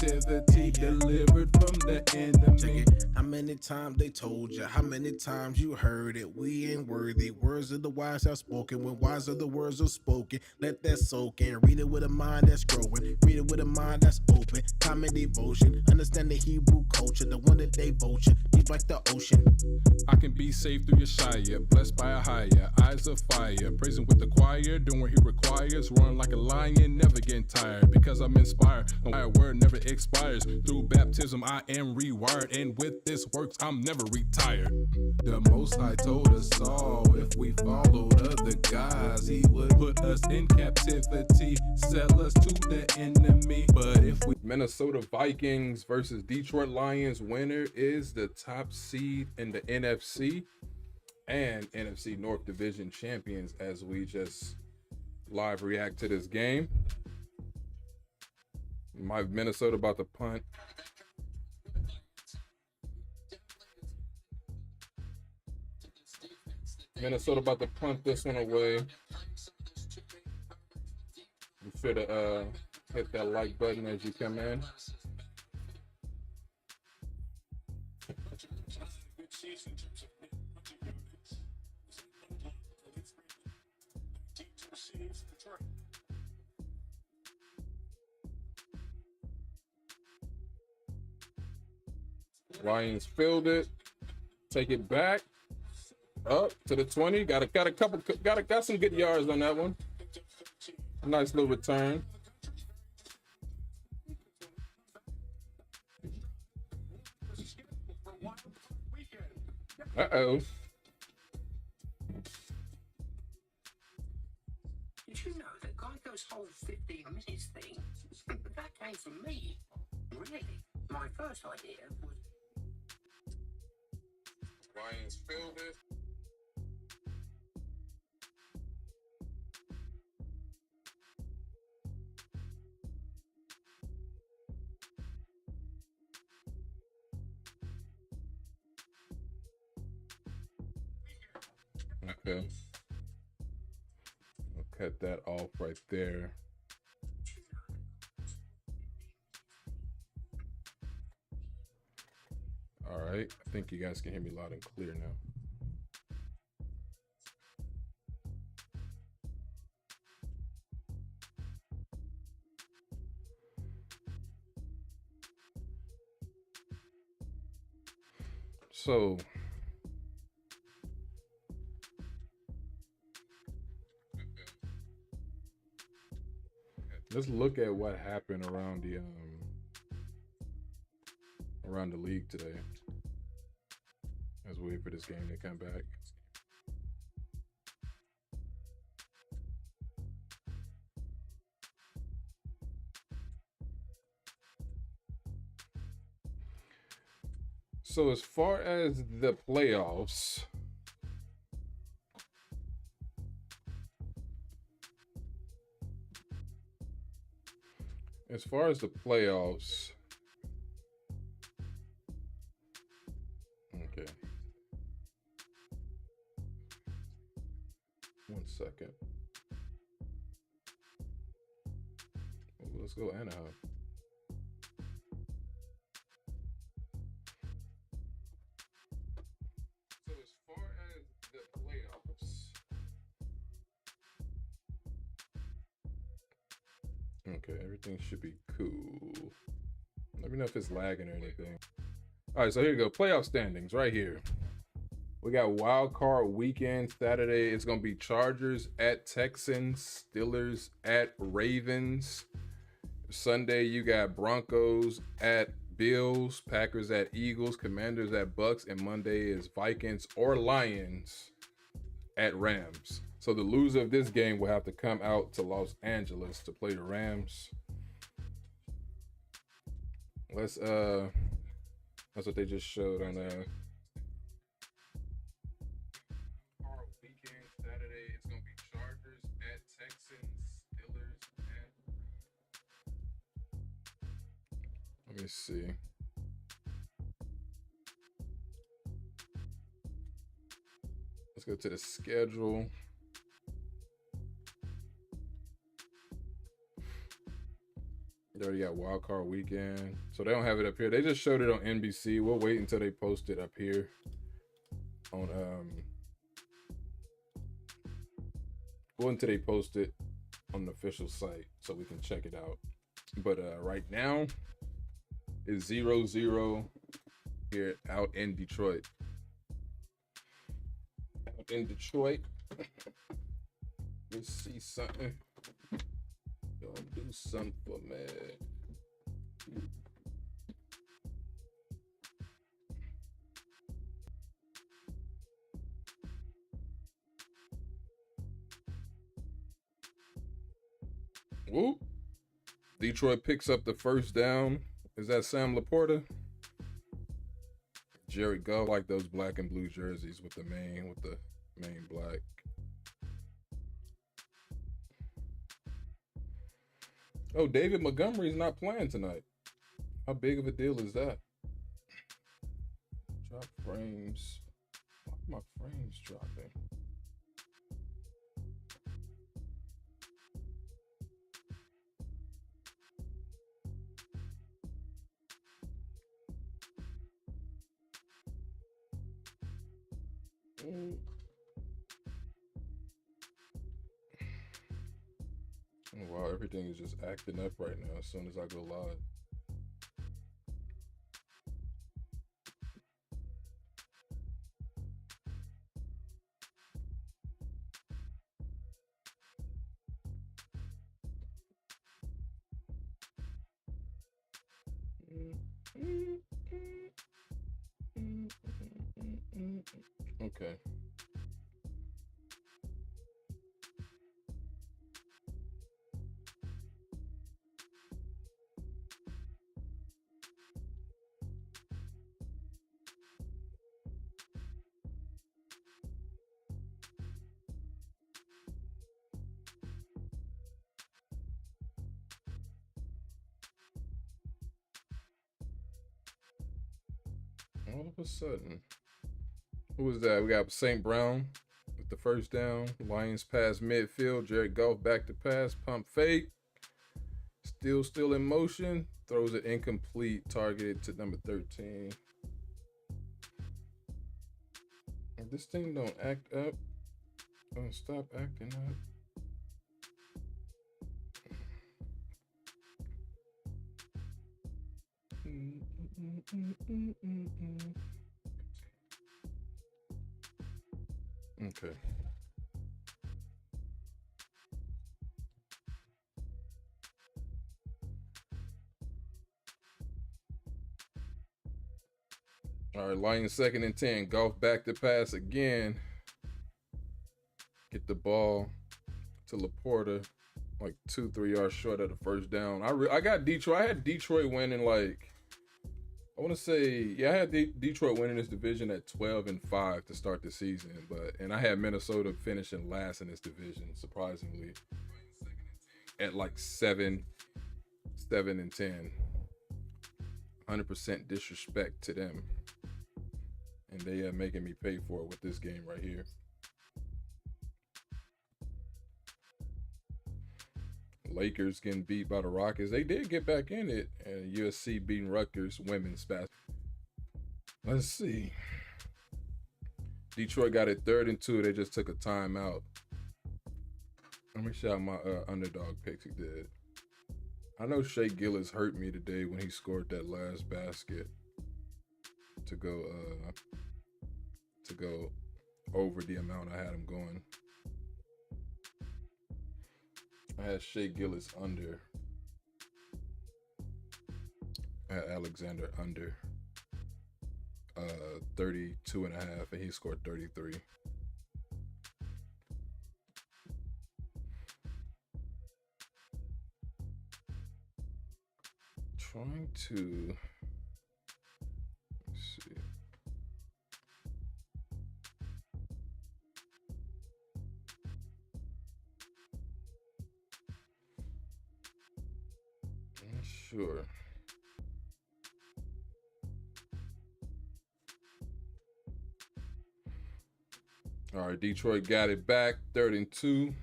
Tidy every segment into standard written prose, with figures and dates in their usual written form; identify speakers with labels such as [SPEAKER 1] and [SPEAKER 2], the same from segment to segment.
[SPEAKER 1] captivity delivered from the enemy.
[SPEAKER 2] How many times they told you? How many times you heard it? We ain't worthy. Words of the wise are spoken. When wise are the words are spoken, let that soak in. Read it with a mind that's growing. Read it with a mind that's open. Time and devotion. Understand the Hebrew culture, the one that they vulture. Deep like the ocean.
[SPEAKER 1] I can be saved through Yeshaya, blessed by a higher, eyes of fire, praising with the choir, doing what he requires, roaring like a lion, never getting tired, because I'm inspired, my word never expires, through baptism I am rewired, and with this works I'm never retired. The Most High told us all, if we followed other guys, he would put us in captivity, sell us to the enemy, but if we... Minnesota Vikings versus Detroit Lions, winner is the top seed in the NFC and NFC North Division champions, as we just live react to this game. My Minnesota about to punt. Minnesota about to punt this one away. You should hit that like button as you come in. Lions filled it. Take it back. Up to the 20. Got some good yards on that one. A nice little return. Uh-oh.
[SPEAKER 3] Did you know that Geico's whole 15 minutes thing, that came from me? Really? My first idea was...
[SPEAKER 1] Lions filled it. Okay. I'll cut that off right there. All right. I think you guys can hear me loud and clear now. So let's look at what happened around the league today as we wait for this game to come back. So as far as the playoffs, okay. One second. Let's go Anaheim. So as far as the playoffs, okay, everything should be cool. Let me know if it's lagging or anything. All right, so here you go. Playoff standings right here. We got wild card weekend Saturday. It's going to be Chargers at Texans, Steelers at Ravens. Sunday, you got Broncos at Bills, Packers at Eagles, Commanders at Bucks, and Monday is Vikings or Lions at Rams. So the loser of this game will have to come out to Los Angeles to play the Rams. That's what they just showed on weekend Saturday. It's gonna be Chargers at Texans, Steelers at... Let me see. Let's go to the schedule. They already got wild card weekend. So they don't have it up here. They just showed it on NBC. We'll wait until they post it up here on until they post it on the official site so we can check it out. But right now it's 0-0 here out in Detroit. Out in Detroit. Let's see something. Don't do something for me. Whoop. Detroit picks up the first down. Is that Sam Laporta? Jared Goff, like those black and blue jerseys with the main black. Oh, David Montgomery's not playing tonight. How big of a deal is that? Drop frames. Why are my frames dropping? Oh, wow, everything is just acting up right now as soon as I go live. Okay. All of a sudden, who was that? We got St. Brown with the first down. Lions pass midfield. Jared Goff back to pass. Pump fake. Still in motion. Throws it incomplete. Targeted to number 13. If this thing don't act up, don't stop acting up. Okay. All right, Lions 2nd and 10. Goff back to pass again. Get the ball to Laporta, like 2-3 yards short of the first down. I got Detroit. I had Detroit winning like, I want to say, yeah, I had Detroit winning this division at 12-5 to start the season, and I had Minnesota finishing last in this division, surprisingly, at like 7-10. 100% disrespect to them, and they are making me pay for it with this game right here. Lakers getting beat by the Rockets. They did get back in it, and USC beating Rutgers women's basketball. Let's see. Detroit got it 3rd and 2. They just took a timeout. Let me shout my underdog picks he did. I know Shea Gillis hurt me today when he scored that last basket to go over the amount I had him going. I had Shea Gillis under. I had Alexander under 32.5, and he scored 33. Trying to, let's see. Not sure. All right, Detroit got it back, 3rd and 2.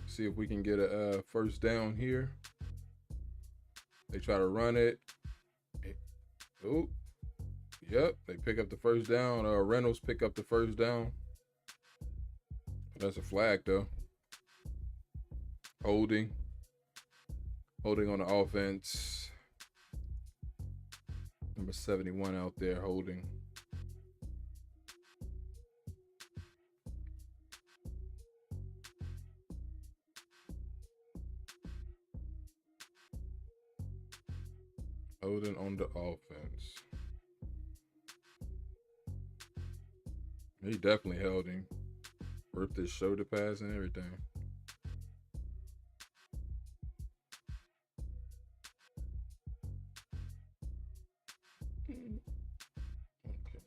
[SPEAKER 1] See if we can get a first down here.
[SPEAKER 4] They try to run it. Oh, yep. They pick up the first down. Reynolds pick up the first down. That's a flag, though. Holding on the offense. Number 71 out there holding. Holding on the offense. He definitely held him. Ripped his shoulder pads and everything. Okay.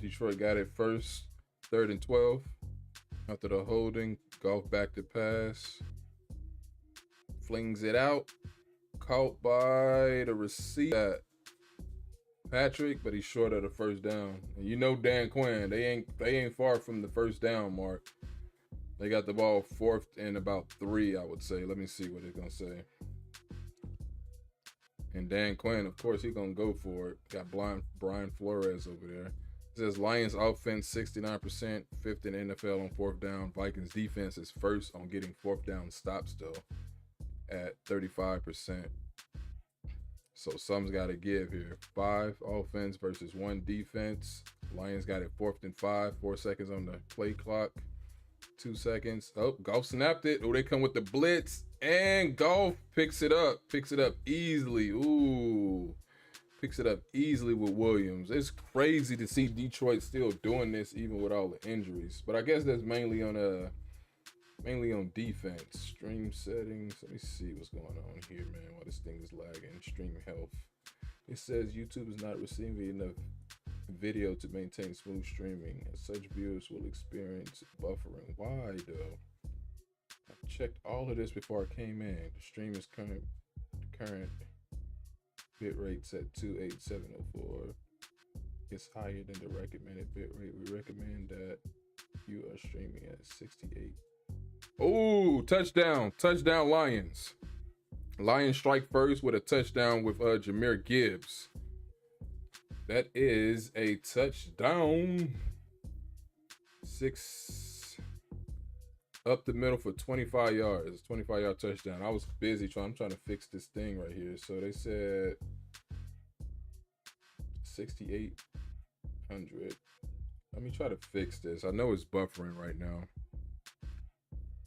[SPEAKER 4] Detroit got it first, 3rd and 12. After the holding, Goff back to pass. Flings it out. Caught by the receiver, Patrick, but he's short of the first down. And you know Dan Quinn, they ain't far from the first down mark. They got the ball 4th and about 3, I would say. Let me see what it's gonna say. And Dan Quinn, of course, he's gonna go for it. Got Brian Flores over there. It says Lions offense 69%, 5th in the NFL on 4th down. Vikings defense is 1st on getting 4th down stops though, at 35%. So something's got to give here. 5 offense versus 1 defense. Lions got it 4th and 5. 4 seconds on the play clock. 2 seconds. Oh, Goff snapped it. Oh, they come with the blitz. And Goff picks it up. Picks it up easily. Ooh. Picks it up easily with Williams. It's crazy to see Detroit still doing this even with all the injuries. But I guess that's mainly on defense. Stream settings. Let me see what's going on here, man. Why this thing is lagging. Stream health. It says YouTube is not receiving enough video to maintain smooth streaming, and such viewers will experience buffering. Why though? I checked all of this before I came in. The stream is current bit rate's at 28704. It's higher than the recommended bit rate. We recommend that you are streaming at 68. Oh, touchdown Lions. Lions strike first with a touchdown with Jahmyr Gibbs. That is a touchdown. 6 up the middle for 25 yards. 25-yard touchdown. I was busy I'm trying to fix this thing right here. So they said 6,800. Let me try to fix this. I know it's buffering right now.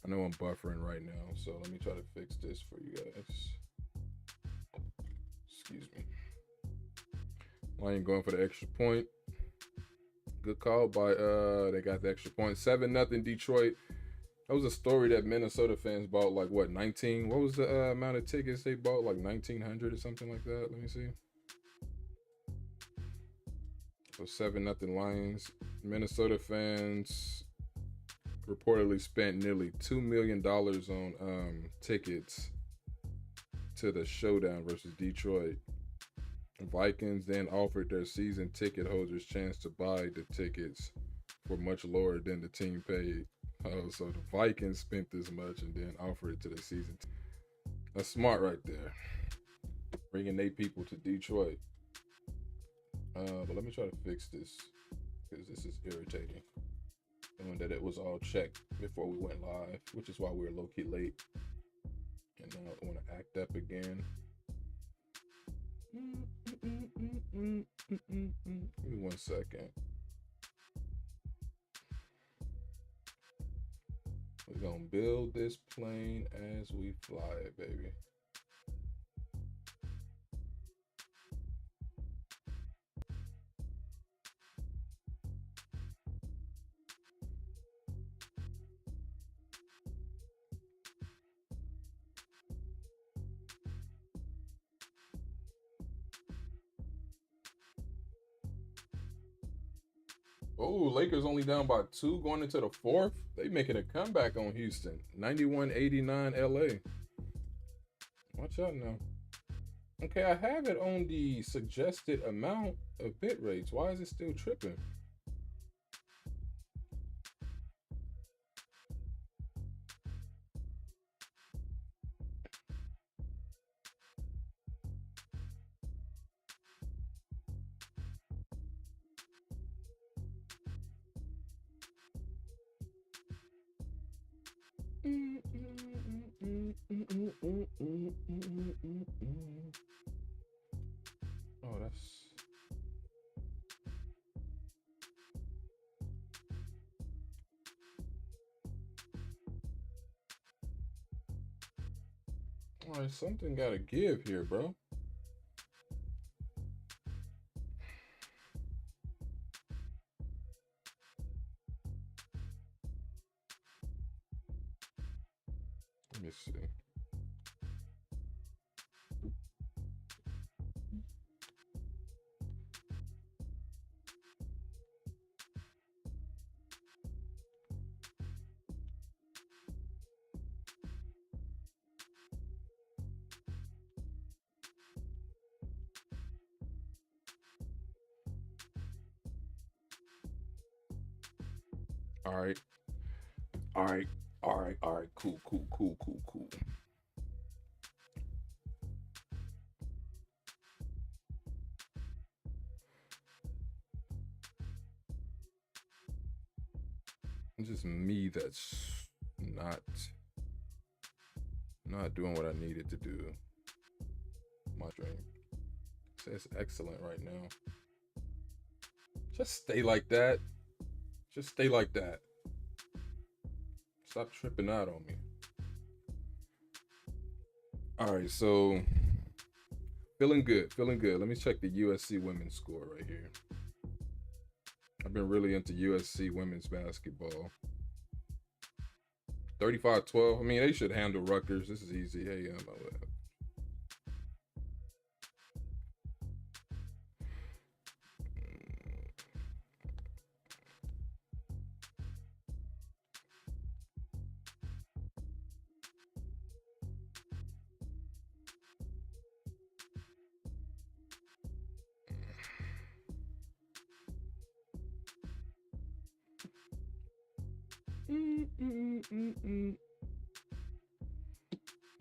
[SPEAKER 4] I know I'm buffering right now, so let me try to fix this for you guys. Excuse me. Lion going for the extra point. Good call by they got the extra point. 7-0 Detroit. That was a story that Minnesota fans bought like what, 19? What was the amount of tickets they bought? Like 1,900 or something like that. Let me see. So 7-0 Lions. Minnesota fans reportedly spent nearly $2 million on tickets to the showdown versus Detroit. Vikings then offered their season ticket holders chance to buy the tickets for much lower than the team paid. So the Vikings spent this much and then offered it to the season. That's smart right there. Bringing 8 people to Detroit. But let me try to fix this because this is irritating. Knowing that it was all checked before we went live, which is why we were low-key late. And now I want to act up again. Give me 1 second. We're gonna build this plane as we fly it, baby. Oh, Lakers only down by 2 going into the 4th. They making a comeback on Houston. 91-89 LA. Watch out now. Okay, I have it on the suggested amount of bit rates. Why is it still tripping? Oh, that's. All right, something gotta give here, bro. Let me see. All right. All right. All right. All right. Cool. Cool. Cool. Cool. Cool. It's just me that's not doing what I needed to do. My dream says excellent right now. Just stay like that. Just stay like that. Stop tripping out on me. All right, so feeling good, feeling good. Let me check the USC women's score right here. I've been really into USC women's basketball. 35-12. I mean, they should handle Rutgers. This is easy. Hey,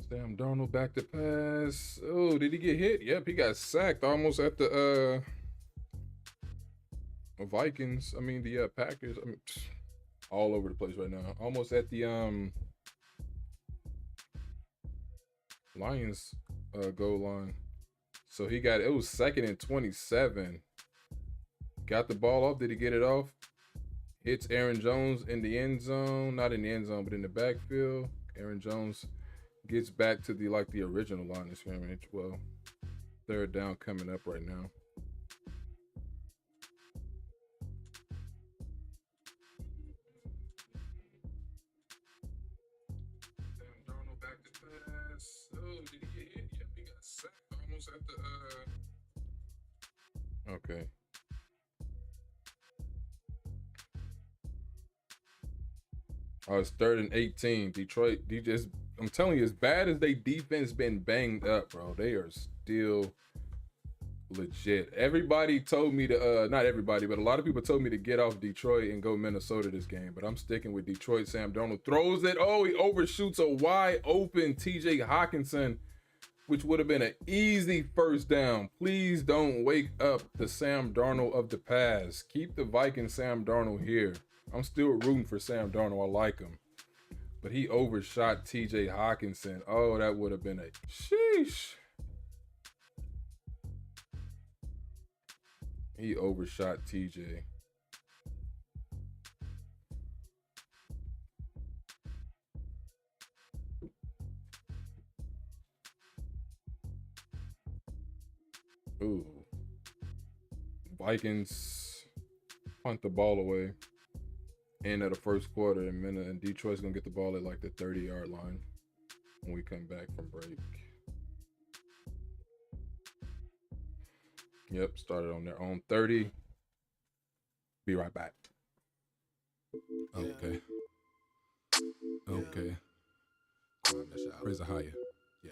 [SPEAKER 4] Sam Darnold back to pass. Oh, did he get hit? Yep, he got sacked almost at the Vikings. I mean the Packers. I mean, all over the place right now. Almost at the Lions goal line. So he got, it was 2nd and 27. Got the ball off. Did he get it off? Hits Aaron Jones in the end zone. Not in the end zone, but in the backfield. Aaron Jones gets back to the original line of scrimmage. Well, 3rd down coming up right now. Sam Darnold back to pass. Oh, did he get hit? Yep, he got sacked almost at the Okay. Oh, it's 3rd and 18. Detroit, I'm telling you, as bad as they defense been banged up, bro, they are still legit. Everybody told me to, not everybody, but a lot of people told me to get off Detroit and go Minnesota this game, but I'm sticking with Detroit. Sam Darnold throws it. Oh, he overshoots a wide open TJ Hawkinson, which would have been an easy 1st down. Please don't wake up the Sam Darnold of the past. Keep the Viking Sam Darnold here. I'm still rooting for Sam Darnold. I like him. But he overshot TJ Hawkinson. Oh, that would have been a sheesh. He overshot TJ. Ooh. Vikings punt the ball away. End of the 1st quarter, and Detroit's gonna get the ball at the 30-yard line when we come back from break. Yep, started on their own 30. Be right back.
[SPEAKER 1] Okay. Okay. Praise the higher. Yeah.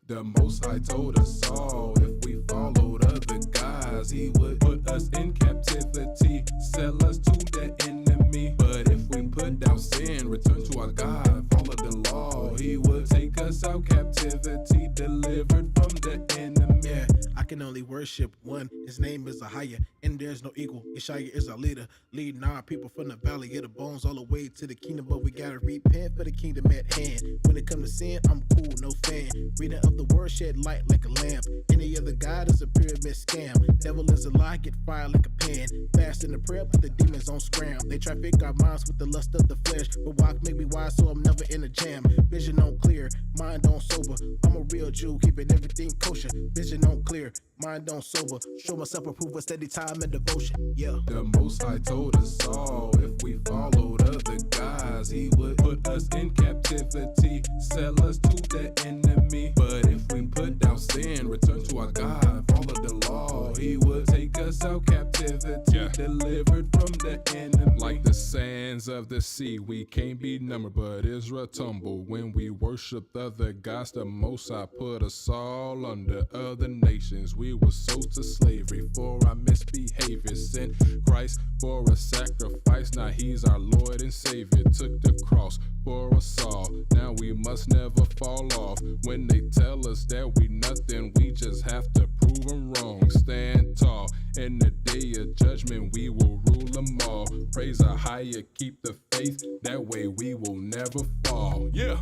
[SPEAKER 1] The Most High told us all, if we followed other guys, he would put us in captivity, sell us to the enemy. But if we put down sin, return to our God, follow the law, he would take us out captivity, delivered from the enemy.
[SPEAKER 2] Yeah, I can only worship worship one. His name is Ahia, and there's no equal. Yeshaya is our leader, leading our people from the valley of the bones all the way to the kingdom. But we gotta repent for the kingdom at hand. When it comes to sin, I'm cool, no fan. Reading of the word shed light like a lamp. Any other God is a pyramid scam. Devil is a lie, get fire like a pan. Fast in the prayer, but the demons on scram. They traffic our minds with the lust of the flesh. But walk make me wise, so I'm never in a jam. Vision on clear, mind on sober. I'm a real Jew, keeping everything kosher. Vision on clear, mind on sober. Show myself approval, steady time and devotion. Yeah.
[SPEAKER 1] The Most High told us all, if we followed other guys, he would put us in captivity, sell us to the enemy. But if we put down sin, return to our God, follow the law, he would take us out captivity, delivered from the enemy. Like the sands of the sea, we can't be numbered, but Israel tumble. When we worship other gods, the Most High put us all under other nations. We were sold to slavery for our misbehavior. Sent Christ for a sacrifice. Now he's our Lord and Savior. Took the cross for us all. Now we must never fall off. When they tell us that we nothing, we just have to prove them wrong. Stand tall. In the day of judgment, we will rule them all. Praise our higher, keep the faith. That way we will never fall. Yeah.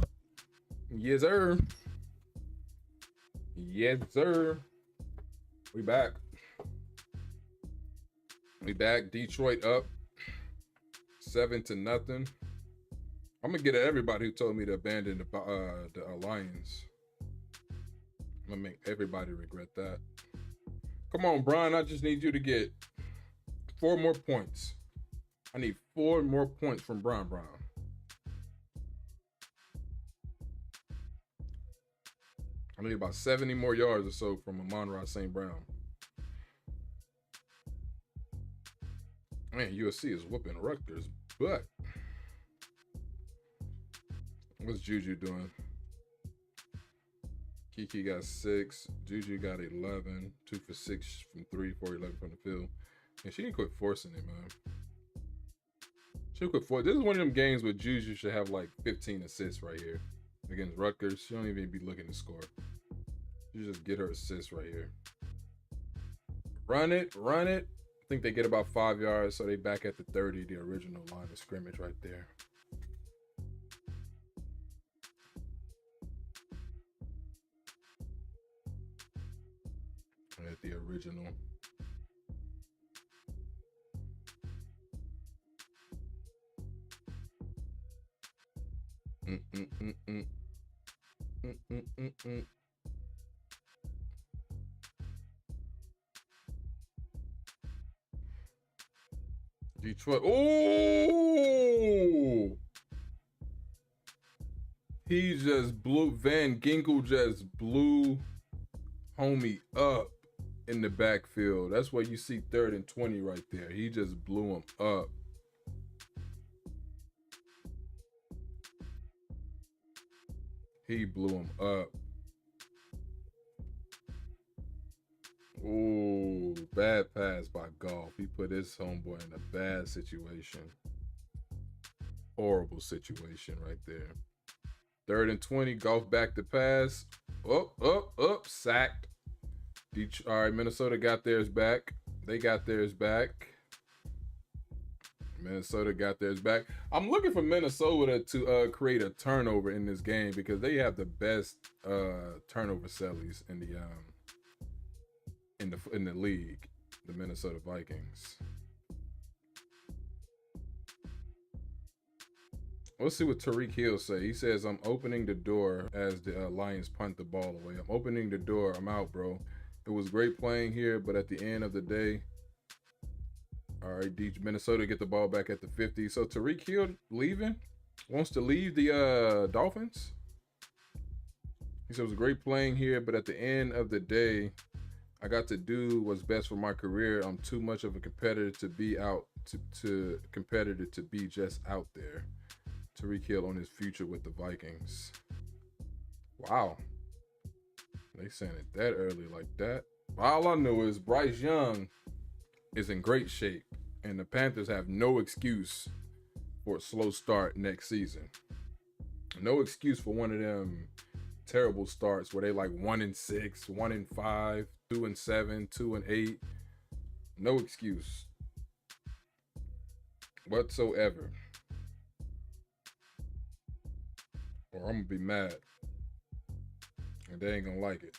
[SPEAKER 4] Yes, sir. Yes, sir. We back. We back. Detroit up 7-0. I'm gonna get at everybody who told me to abandon the Lions. I'm gonna make everybody regret that. Come on, Brian. I just need you to get 4 more points. I need 4 more points from Brian Brown. I need about 70 more yards or so from Amon-Ra St. Brown. Man, USC is whooping Rutgers, but what's Juju doing? Kiki got 6. Juju got 11. 2 for 6 from 3, 4, 11 from the field. And she didn't quit forcing it, man. She quit forcing. This is one of them games where Juju should have like 15 assists right here. Against Rutgers, she don't even be looking to score. You just get her assists right here. Run it, run it. I think they get about 5 yards, so they back at the 30, the original line of scrimmage right there. At the original. Detroit. Oh! He just blew. Van Ginkel just blew homie up in the backfield. That's why you see 3rd and 20 right there. He just blew him up. He blew him up. Ooh, bad pass by Goff. He put his homeboy in a bad situation. Horrible situation right there. 3rd and 20, Goff back to pass. Up, sacked. All right, Minnesota got theirs back. They got theirs back. Minnesota got theirs back. I'm looking for Minnesota to create a turnover in this game because they have the best turnover cellies in the league, the Minnesota Vikings. Let's see what Tariq Hill say. He says, "I'm opening the door as the Lions punt the ball away. I'm opening the door. I'm out, bro. It was great playing here, but at the end of the day." All right, Minnesota get the ball back at the 50. So Tariq Hill wants to leave the Dolphins. He said it was great playing here, but at the end of the day, I got to do what's best for my career. I'm too much of a competitor to be to be just out there. Tariq Hill on his future with the Vikings. Wow. They saying it that early like that. All I know is Bryce Young is in great shape, and the Panthers have no excuse for a slow start next season. No excuse for one of them terrible starts where they like 1-6, 1-5, 2-7, 2-8. No excuse whatsoever. Or I'm gonna be mad. And they ain't gonna like it.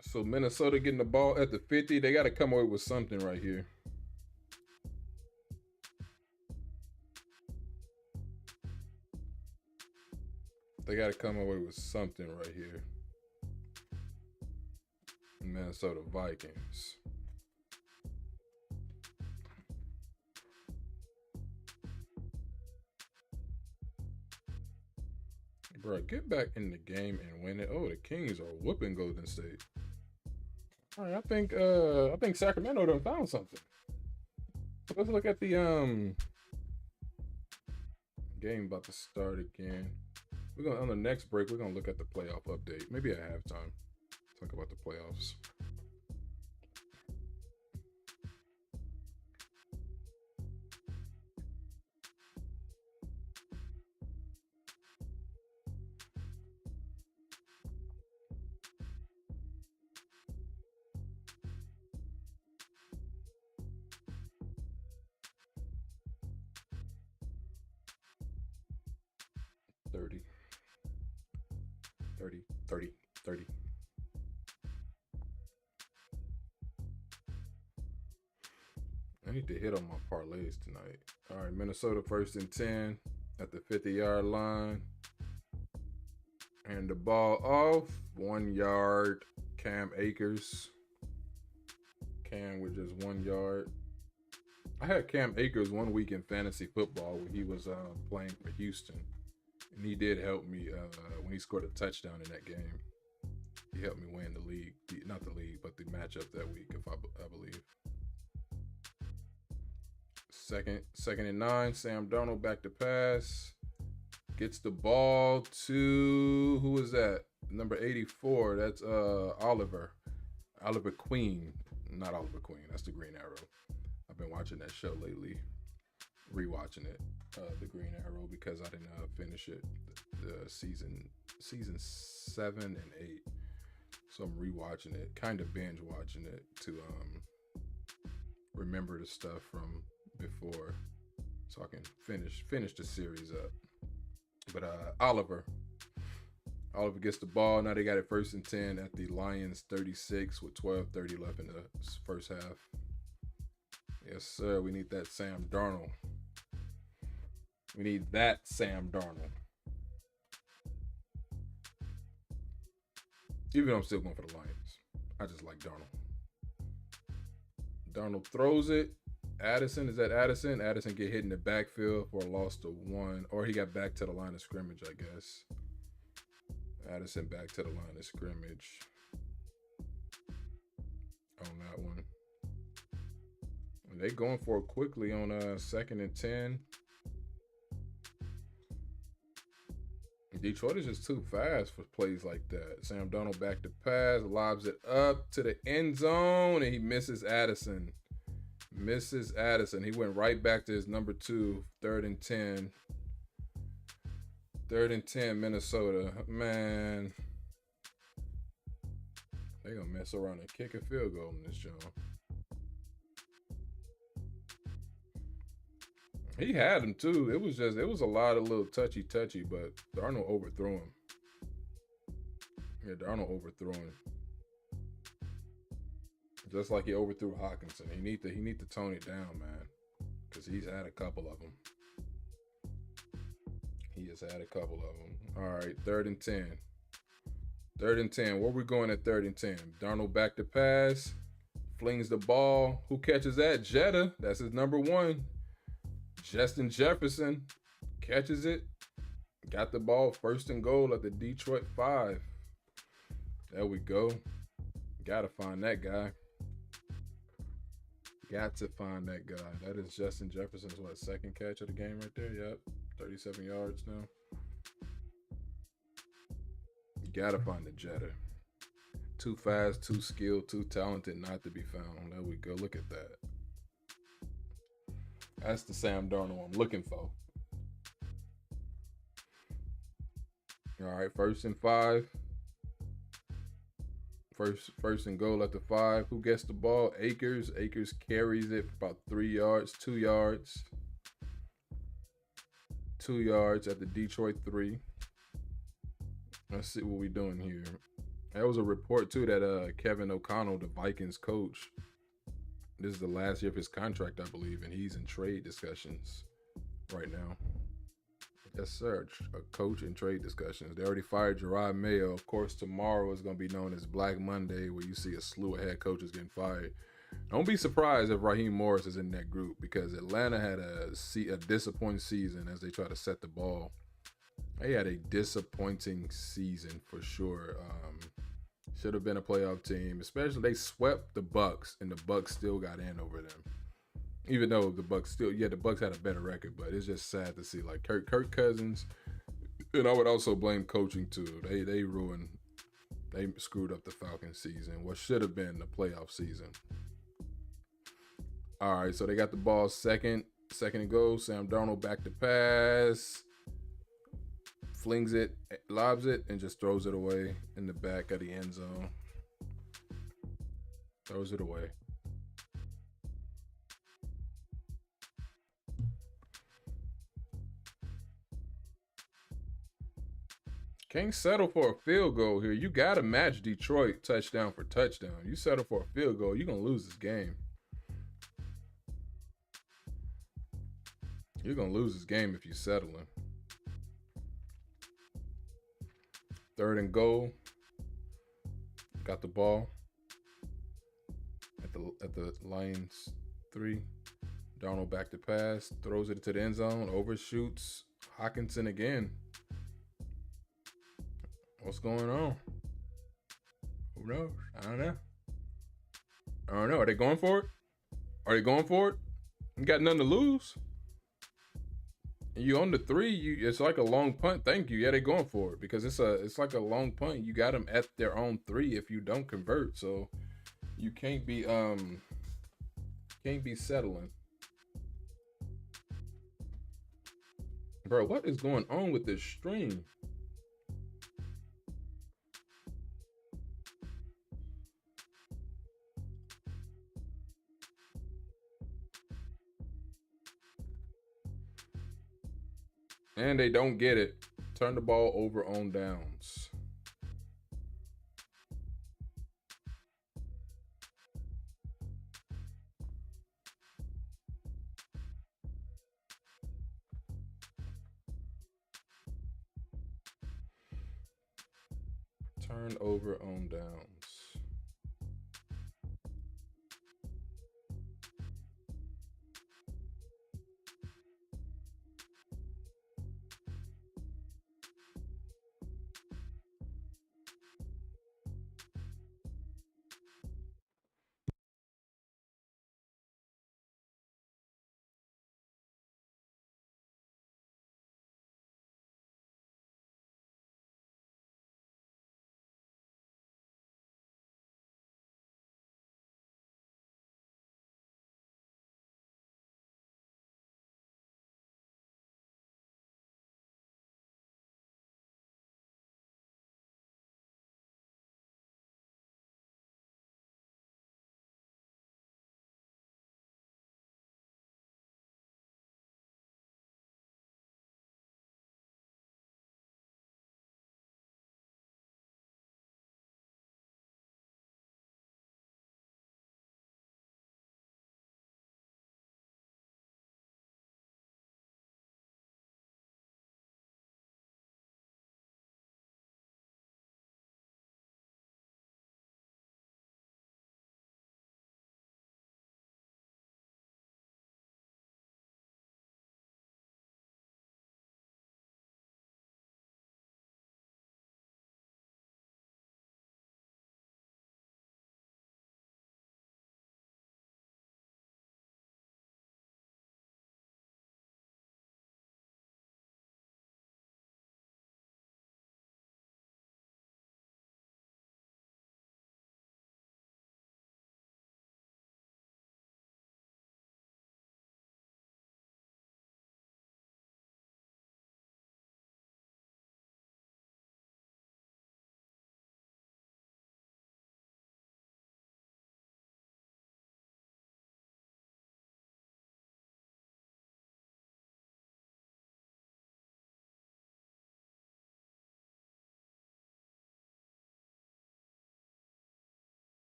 [SPEAKER 4] So Minnesota getting the ball at the 50. They got to come away with something right here. They got to come away with something right here. Minnesota Vikings. Bro, get back in the game and win it. Oh, the Kings are whooping Golden State. All right, I think Sacramento done found something. Let's look at the game about to start again. We're gonna on the next break. We're gonna look at the playoff update. Maybe at halftime. Talk about the playoffs. Thirty. I need to hit on my parlays tonight. All right, Minnesota 1st and 10 at the 50-yard line. And the ball off. 1 yard. Cam Akers. Cam with just 1 yard. I had Cam Akers 1 week in fantasy football when he was playing for Houston. And he did help me when he scored a touchdown in that game. He helped me win the league. Not the league, but the matchup that week, if I believe. Second and 9. Sam Darnold back to pass. Gets the ball to, who is that? Number 84. That's Oliver Queen. Not Oliver Queen. That's the Green Arrow. I've been watching that show lately. Rewatching it. The Green Arrow, because I didn't finish it. The season 7 and 8. So I'm rewatching it. Kind of binge watching it to remember the stuff from before, so I can finish the series up. But Oliver gets the ball. Now they got it 1st and 10 at the Lions 36 with 12:30 left in the first half. Yes, sir. We need that Sam Darnold. We need that Sam Darnold. Even though I'm still going for the Lions. I just like Darnold. Darnold throws it. Addison, is that Addison? Addison get hit in the backfield for a loss to 1. Or he got back to the line of scrimmage, I guess. Addison back to the line of scrimmage on that one. And they going for it quickly on 2nd and 10. Detroit is just too fast for plays like that. Sam Darnold back to pass, lobs it up to the end zone, and he misses Addison. He went right back to his number 2, 3rd and 10. 3rd and 10, Minnesota. Man. They gonna mess around and kick a field goal in this joint. He had him too. It was a lot of little touchy, but Darnold overthrew him. Yeah, Darnold overthrew him. Just like he overthrew Hawkinson. He need to tone it down, man. Because he's had a couple of them. He has had a couple of them. All right, 3rd and 10. 3rd and 10. Where we going at 3rd and 10? Darnold back to pass. Flings the ball. Who catches that? Jetta. That's his number 1. Justin Jefferson catches it. Got the ball 1st and goal at the Detroit 5. There we go. Gotta find that guy. Got to find that guy. That is Justin Jefferson's, 2nd catch of the game right there? Yep. 37 yards now. Gotta find the Jetta. Too fast, too skilled, too talented not to be found. There we go. Look at that. That's the Sam Darnold I'm looking for. All right, 1st and 5. First and goal at the 5. Who gets the ball? Akers. Akers carries it for about 3 yards, 2 yards. 2 yards at the Detroit 3. Let's see what we're doing here. There was a report too that Kevin O'Connell, the Vikings coach, this is the last year of his contract, I believe, and he's in trade discussions right now. Yes, sir. A coach in trade discussions. They already fired Gerard Mayo. Of course, tomorrow is going to be known as Black Monday, where you see a slew of head coaches getting fired. Don't be surprised if Raheem Morris is in that group, because Atlanta had a disappointing season as they try to set the ball. They had a disappointing season for sure. Should have been a playoff team, especially they swept the Bucks, and the Bucks still got in over them. Even though the Bucks had a better record, but it's just sad to see like Kirk Cousins, and I would also blame coaching too. They screwed up the Falcons season, what should have been the playoff season. All right, so they got the ball second and goal. Sam Darnold back to pass, flings it, lobs it, and just throws it away in the back of the end zone. Throws it away. Can't settle for a field goal here. You got to match Detroit touchdown for touchdown. You settle for a field goal, you're going to lose this game. You're going to lose this game if you're settling. 3rd and goal. Got the ball at the Lions 3. Darnold back to pass. Throws it to the end zone. Overshoots Hockenson again. What's going on? Who knows? I don't know. Are they going for it? You got nothing to lose. And you on the 3. It's like a long punt. Thank you. Yeah, they going for it because it's like a long punt. You got them at their own 3 if you don't convert. So you can't be settling. Bro, what is going on with this stream? And they don't get it. Turn the ball over on downs. Turn over on downs.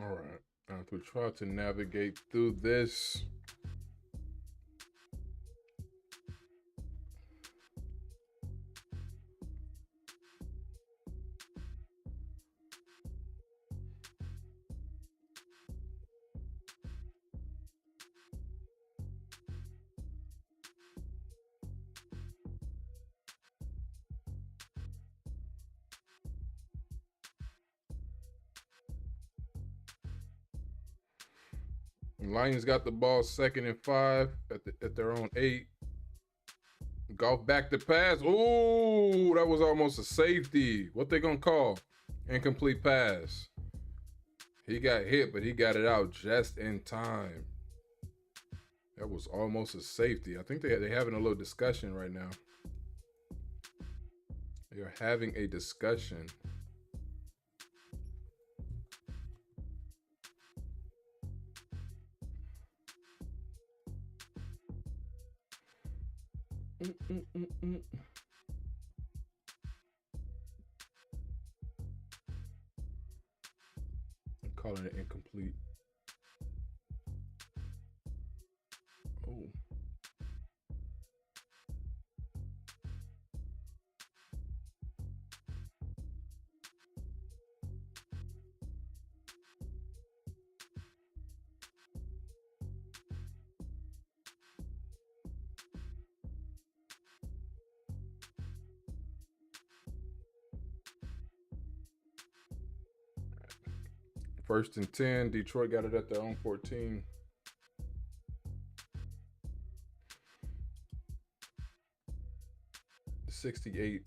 [SPEAKER 4] All right. As we try to navigate through this. Lions got the ball 2nd and 5 at their own 8. Golf back to pass. Ooh, that was almost a safety. What they gonna call? Incomplete pass. He got hit, but he got it out just in time. That was almost a safety. I think they're having a little discussion right now. They are having a discussion. I'm calling it incomplete. Oh. First and 10. Detroit got it at their own 14. $6,800.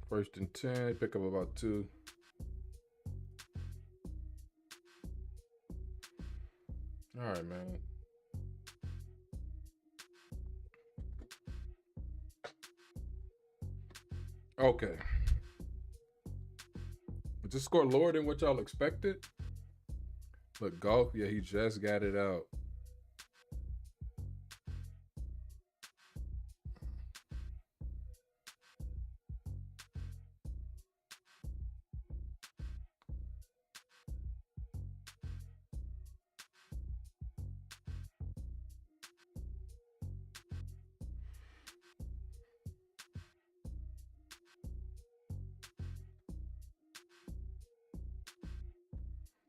[SPEAKER 4] First and 10. Pick up about 2. All right, man. Okay. Was this score lower than what y'all expected? But Golf, yeah, he just got it out.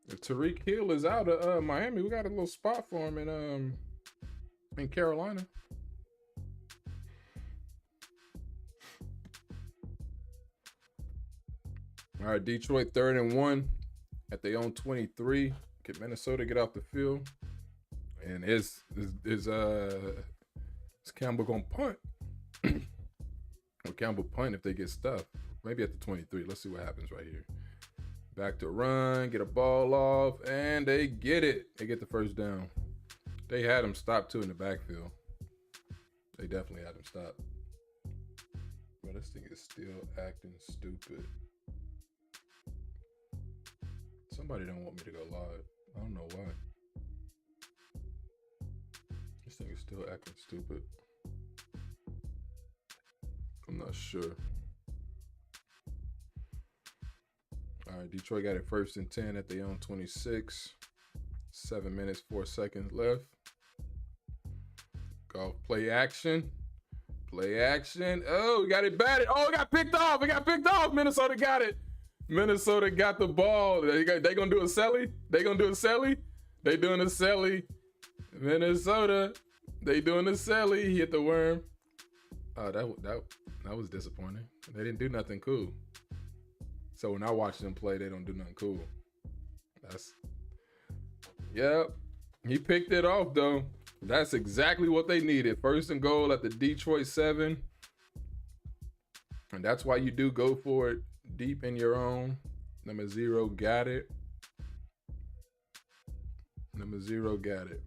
[SPEAKER 4] If Tariq Hill is out of Miami, we got a little spot for him in Carolina. All right, Detroit 3rd and 1 at their own 23. Get Minnesota get off the field, and is Campbell gonna punt? Or Campbell punt if they get stuffed? Maybe at the 23. Let's see what happens right here. Back to run, get a ball off, and they get it. They get the first down. They had him stopped too in the backfield. They definitely had him stopped. But this thing is still acting stupid. Somebody don't want me to go live. I don't know why. This thing is still acting stupid. I'm not sure. All right, Detroit got it 1st and 10 at their own 26. 7 minutes, 4 seconds left. Golf play action. Play action. Oh, we got it batted. Oh, it got picked off. It got picked off. Minnesota got it. Minnesota got the ball. They gonna do a celly? They gonna do a celly? They doing a celly. Minnesota. They doing a celly. He hit the worm. Oh, that was disappointing. They didn't do nothing cool. So when I watch them play, they don't do nothing cool. Yep. He picked it off though. That's exactly what they needed. 1st and goal at the Detroit 7. And that's why you do go for it deep in your own. Number 0 got it. Number 0 got it.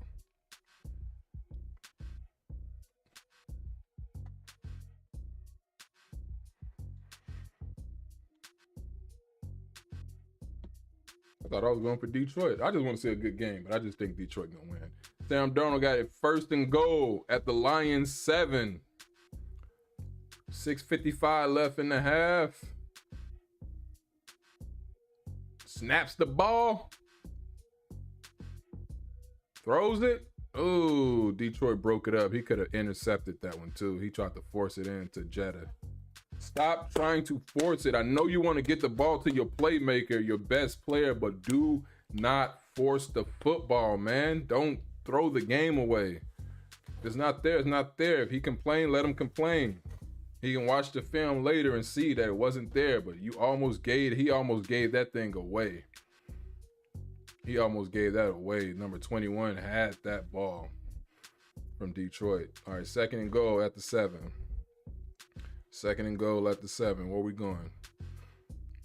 [SPEAKER 4] I thought I was going for Detroit. I just want to see a good game, but I just think Detroit gonna win. Sam Darnold got it 1st and goal at the Lions 7. 6:55 left in the half. Snaps the ball. Throws it. Oh, Detroit broke it up. He could have intercepted that one too. He tried to force it into Jetta. Stop trying to force it. I know you want to get the ball to your playmaker, your best player, but do not force the football, man. Don't throw the game away. If it's not there, it's not there. If he complained, let him complain. He can watch the film later and see that it wasn't there, but he almost gave that thing away. He almost gave that away. Number 21 had that ball from Detroit. All right, 2nd and goal at the 7. 2nd and goal at the 7. Where we going?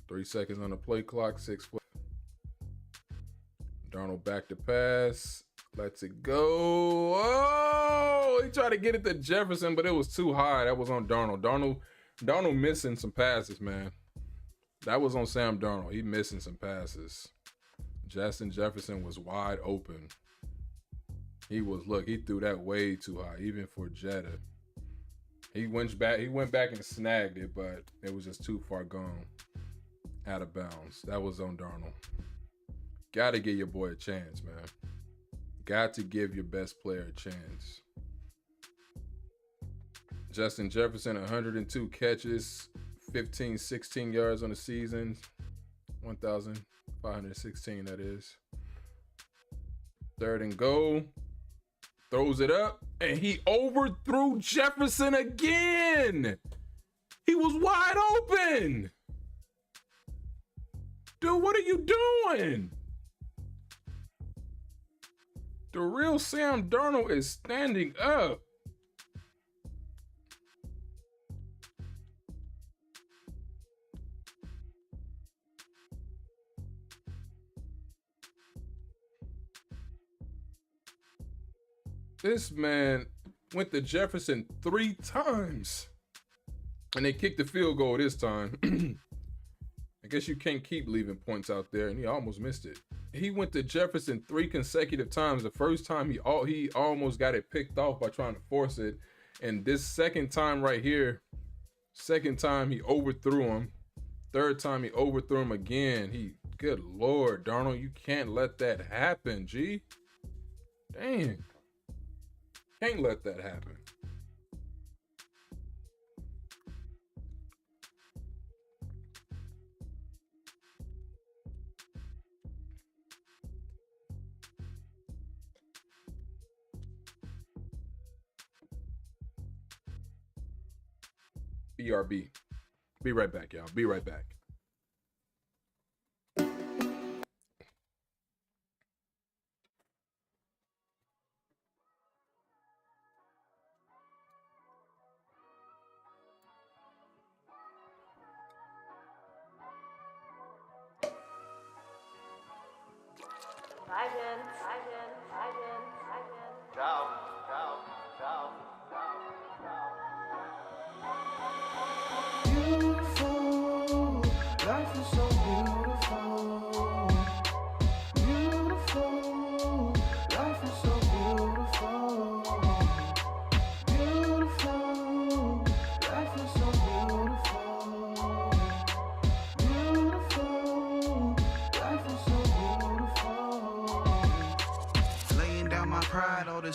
[SPEAKER 4] 3 seconds on the play clock. 6 foot. Darnold back to pass. Lets it go. Oh, he tried to get it to Jefferson, but it was too high. That was on Darnold. Darnold missing some passes, man. That was on Sam Darnold. He missing some passes. Justin Jefferson was wide open. He threw that way too high, even for Jetta. He went back and snagged it, but it was just too far gone. Out of bounds. That was on Darnold. Gotta give your boy a chance, man. Got to give your best player a chance. Justin Jefferson, 102 catches, 16 yards on the season. 1,516, that is. 3rd and goal. Throws it up, and he overthrew Jefferson again. He was wide open. Dude, what are you doing? The real Sam Darnold is standing up. This man went to Jefferson 3 times. And they kicked the field goal this time. I guess you can't keep leaving points out there, and he almost missed it. He went to Jefferson 3 consecutive times. The first time he almost got it picked off by trying to force it. And this second time right here, he overthrew him. 3rd time he overthrew him again. Good Lord, Darnold, you can't let that happen, G. Dang. Can't let that happen. BRB. Be right back, y'all. Be right back.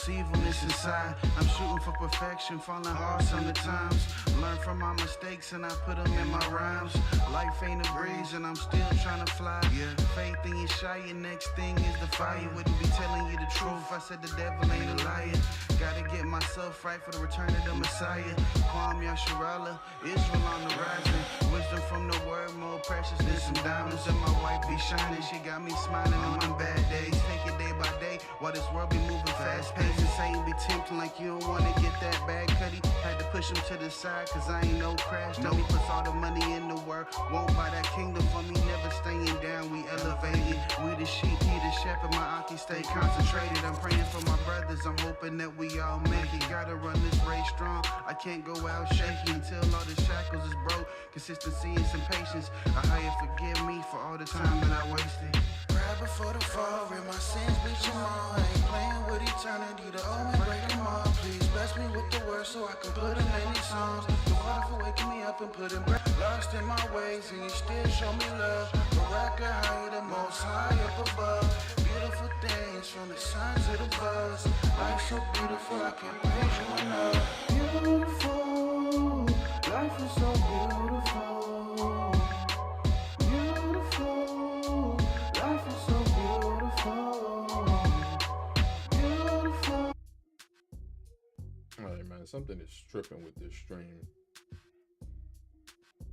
[SPEAKER 5] Evilness inside. I'm shooting for perfection, falling hard sometimes. Learn from my mistakes and I put them in my rhymes. Life ain't a breeze and I'm still trying to fly. Yeah. Faith in your shy, your next thing is the fire. Wouldn't be telling you the truth, I said the devil ain't a liar. Gotta get myself right for the return of the Messiah. Kwame Yasharala, Israel on the rising. Wisdom from the word, more precious than some diamonds. And my wife be shining, she got me smiling on my bad days. Take it day by day, while this world be moving fast paced. And Satan be tempting like you don't wanna get that bag, cutty. Had to push him to the side, cause I ain't no crash dummy. Puts all the money in the world, won't buy that kingdom for me. Never staying down, we elevated. We the sheep, he the shepherd, my Aki stay concentrated. I'm praying for my brothers, I'm hoping that we all make it. Gotta run this race strong, I can't go out shaky until all the shackles is broke. Consistency and some patience. I higher forgive me for all the time that I wasted. Right before the fall, rid my sins, bleach them all. I ain't playing with eternity, the old man break them all. Please bless me with the words so I can put them in these songs. The water for waking me up and putting breath. Lost in my ways and you still show me love. A record higher, the most high up above. Beautiful things from the sun to the birds. Life so beautiful, I can't praise you enough. Beautiful, life is so beautiful. Beautiful, life is so beautiful. Beautiful.
[SPEAKER 4] All right, man. Something is tripping with this stream.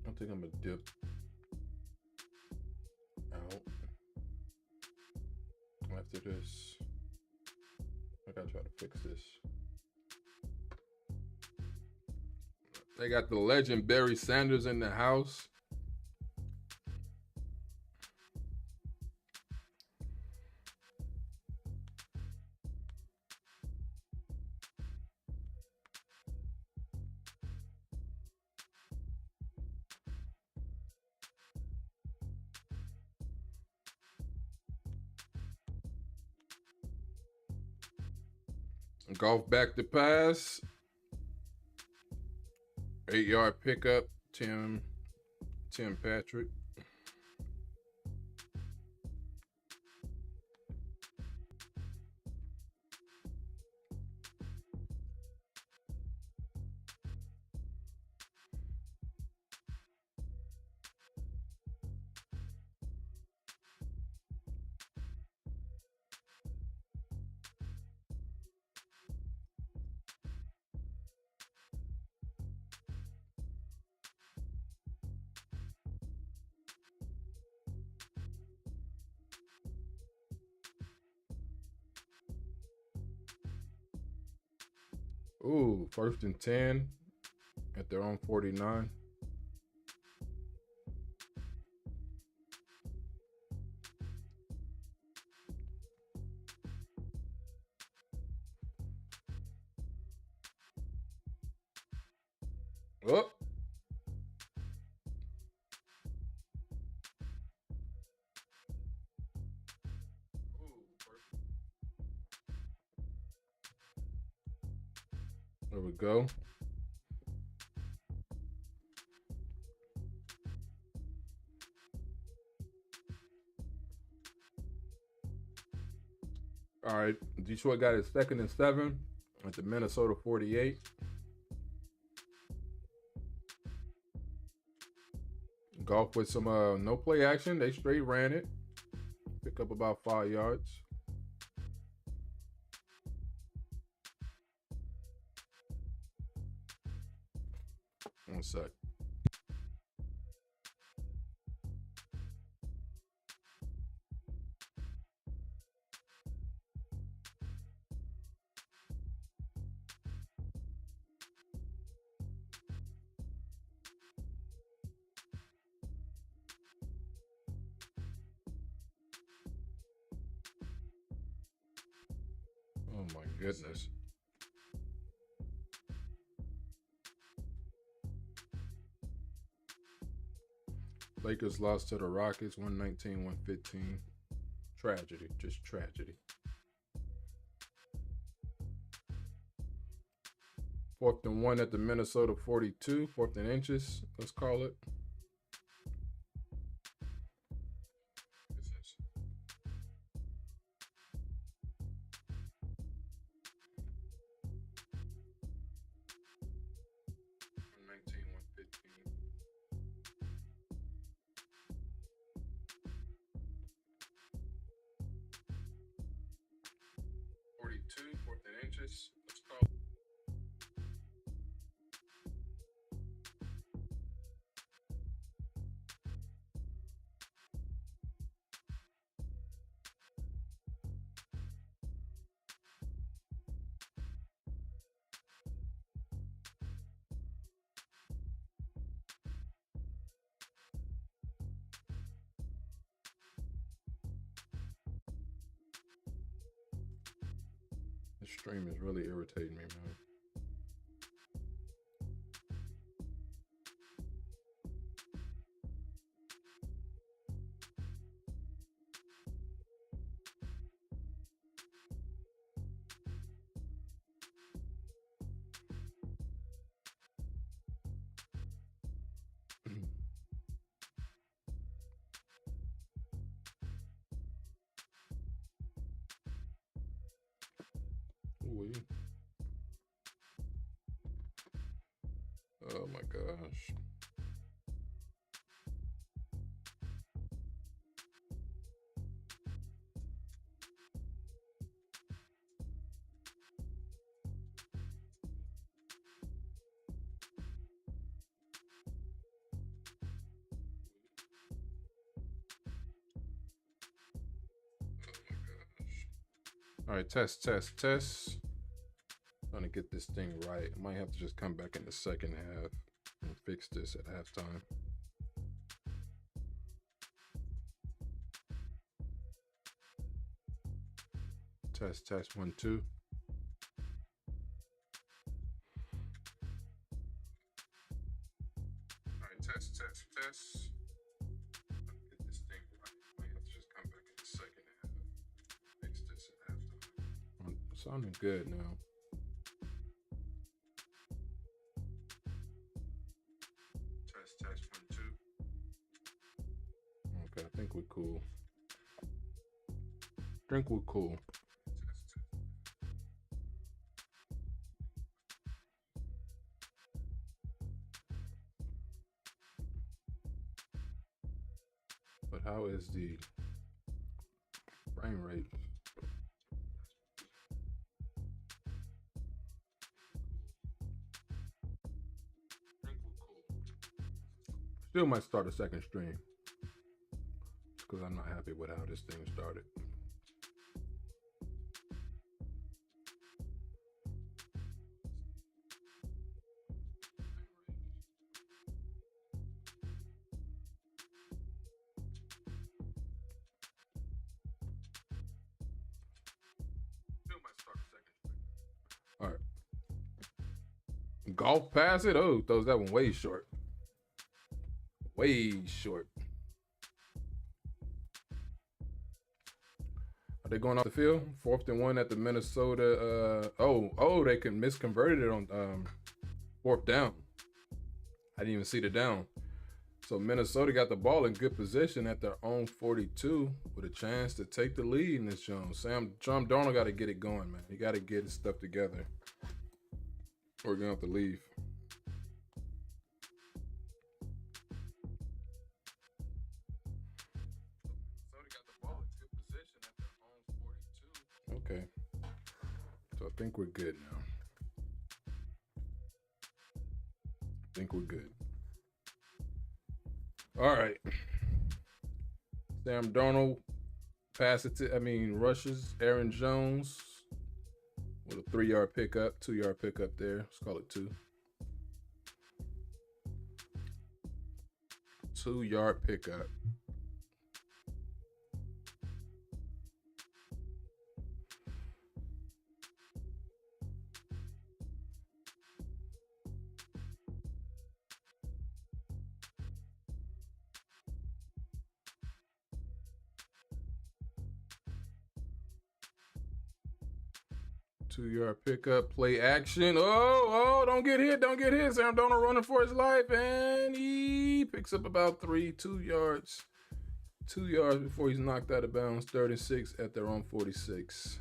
[SPEAKER 4] I think I'm gonna dip out after this. I gotta try to fix this. They got the legend Barry Sanders in the house. Golf back to pass. 8-yard pickup. Tim Patrick. Ooh, 1st and 10 at their own 49. Oh. There we go. All right, Detroit got his 2nd and 7 at the Minnesota 48. Golf with some no play action. They straight ran it. Pick up about 5 yards. One sec. Oh my goodness. Lakers lost to the Rockets 119-115. Tragedy, just tragedy. 4th and 1 at the Minnesota 42, 4th and inches, let's call it. Let's call it. This stream is really irritating me, man. Ooh-wee. Oh my gosh. All right, test. Trying to get this thing right. I might have to just come back in the second half and fix this at halftime. Test, 1, 2. All right, test. Get this thing right. Might have to just come back in the second half. Fix this at halftime. Sounding good now. Test, 1, 2. Okay, I think we're cool. But how is the frame rate? Still might start a second stream because I'm not happy with how this thing started. All right. Golf pass it. Oh, throws that one way short. Way short. Are they going off the field? 4th and 1 at the Minnesota. They can misconverted it on 4th down. I didn't even see the down. So Minnesota got the ball in good position at their own 42 with a chance to take the lead in this zone. Sam Darnold got to get it going, man. He got to get his stuff together. Or we're going to have to leave. Okay. So I think we're good now. All right. Sam Darnold rushes Aaron Jones with a 3-yard pickup, 2-yard pickup there. Let's call it 2. 2-yard pickup. Two-yard pickup, play action. Oh, don't get hit. Sam Darnold running for his life, and he picks up about 2 yards. 2 yards before he's knocked out of bounds. 3rd and 6 at their own 46.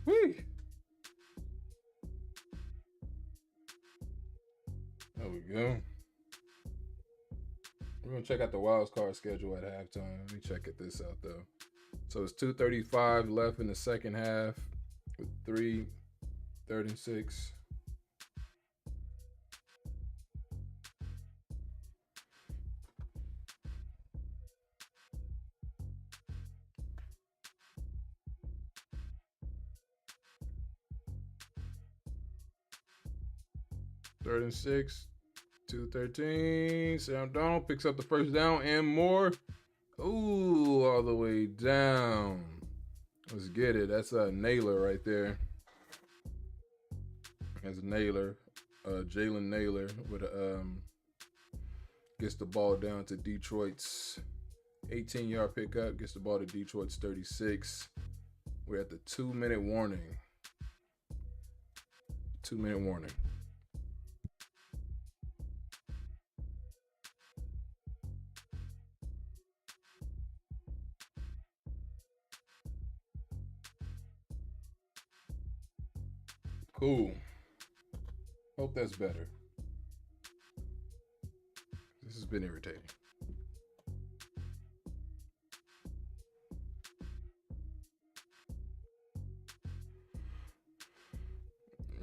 [SPEAKER 4] Whee! There we go. We're going to check out the wild card schedule at halftime. Let me check this out, though. So it's 2:35 left in the second half with 3, 3rd and 6. Third and 6, 2:13. Sam Darnold picks up the first down and more. Ooh, all the way down. Let's get it. That's a Naylor right there. That's Naylor. Jalen Naylor with gets the ball down to Detroit's 18-yard pickup. Gets the ball to Detroit's 36. We're at the 2-minute warning. 2-minute warning. Cool. Hope that's better. This has been irritating.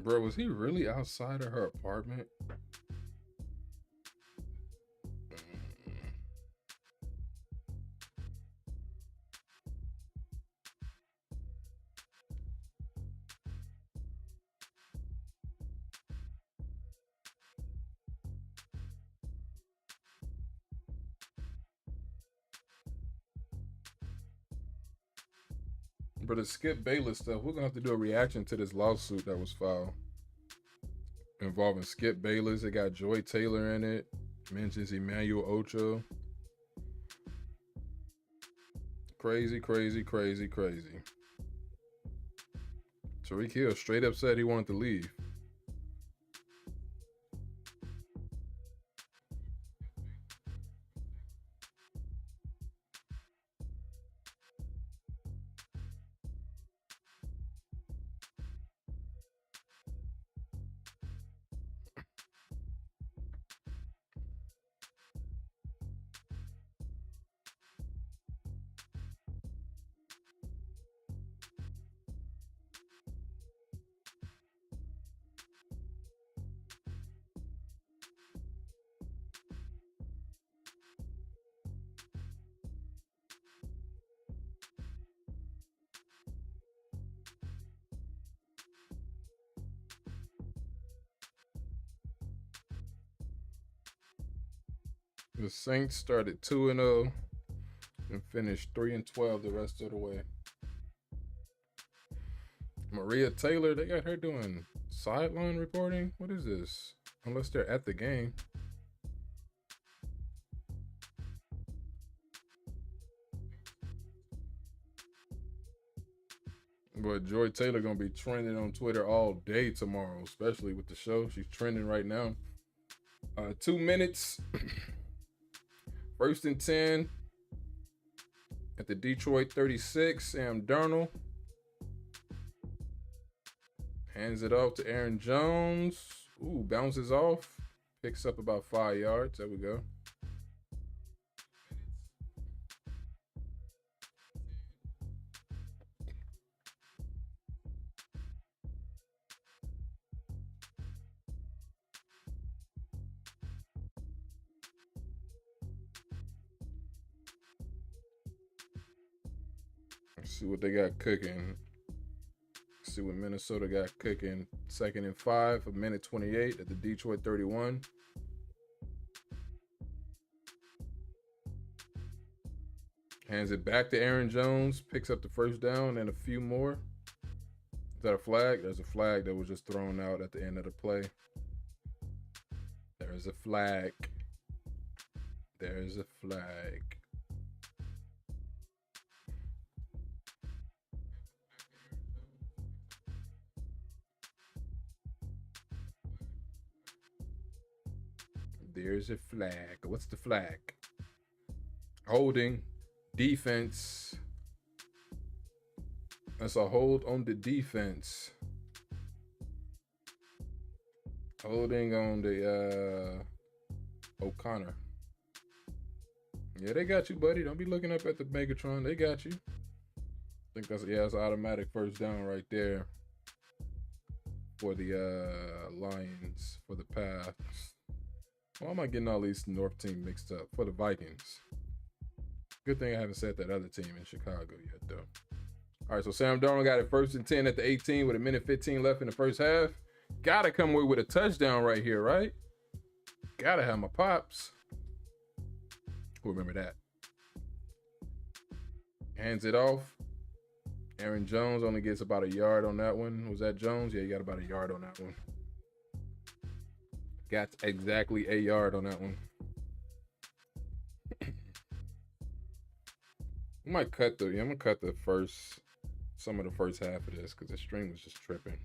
[SPEAKER 4] Bro, was he really outside of her apartment? But the Skip Bayless stuff, we're gonna have to do a reaction to this lawsuit that was filed involving Skip Bayless. It got Joy Taylor in it. Mentions Emmanuel Ocho. Crazy, crazy, crazy, crazy. Tariq Hill straight up said he wanted to leave. The Saints started 2-0 and finished 3-12 the rest of the way. Maria Taylor, they got her doing sideline reporting. What is this? Unless they're at the game. But Joy Taylor gonna be trending on Twitter all day tomorrow, especially with the show. She's trending right now. 2 minutes. 1st and 10 at the Detroit 36. Sam Darnold hands it off to Aaron Jones. Ooh, bounces off. Picks up about 5 yards. There we go. Let's see what they got cooking. See what Minnesota got cooking. 2nd and 5, a minute 28 at the Detroit 31. Hands it back to Aaron Jones. Picks up the 1st down and a few more. Is that a flag? There's a flag that was just thrown out at the end of the play. There's a flag. There's a flag. There's a flag. What's the flag? Holding. Defense. That's a hold on the defense. Holding on the O'Connor. Yeah, they got you, buddy. Don't be looking up at the Megatron. They got you. I think that's an automatic 1st down right there for the Lions for the pass. Why am I getting all these North team mixed up? For the Vikings. Good thing I haven't said that other team in Chicago yet, though. All right, so Sam Darnold got it 1st and 10 at the 18 with a minute 15 left in the 1st half. Gotta come away with a touchdown right here, right? Gotta have my pops. Who remember that? Hands it off. Aaron Jones only gets about a yard on that one. Was that Jones? Yeah, he got about a yard on that one. Got exactly a yard on that one. I'm gonna cut some of the first half of this because the stream was just tripping.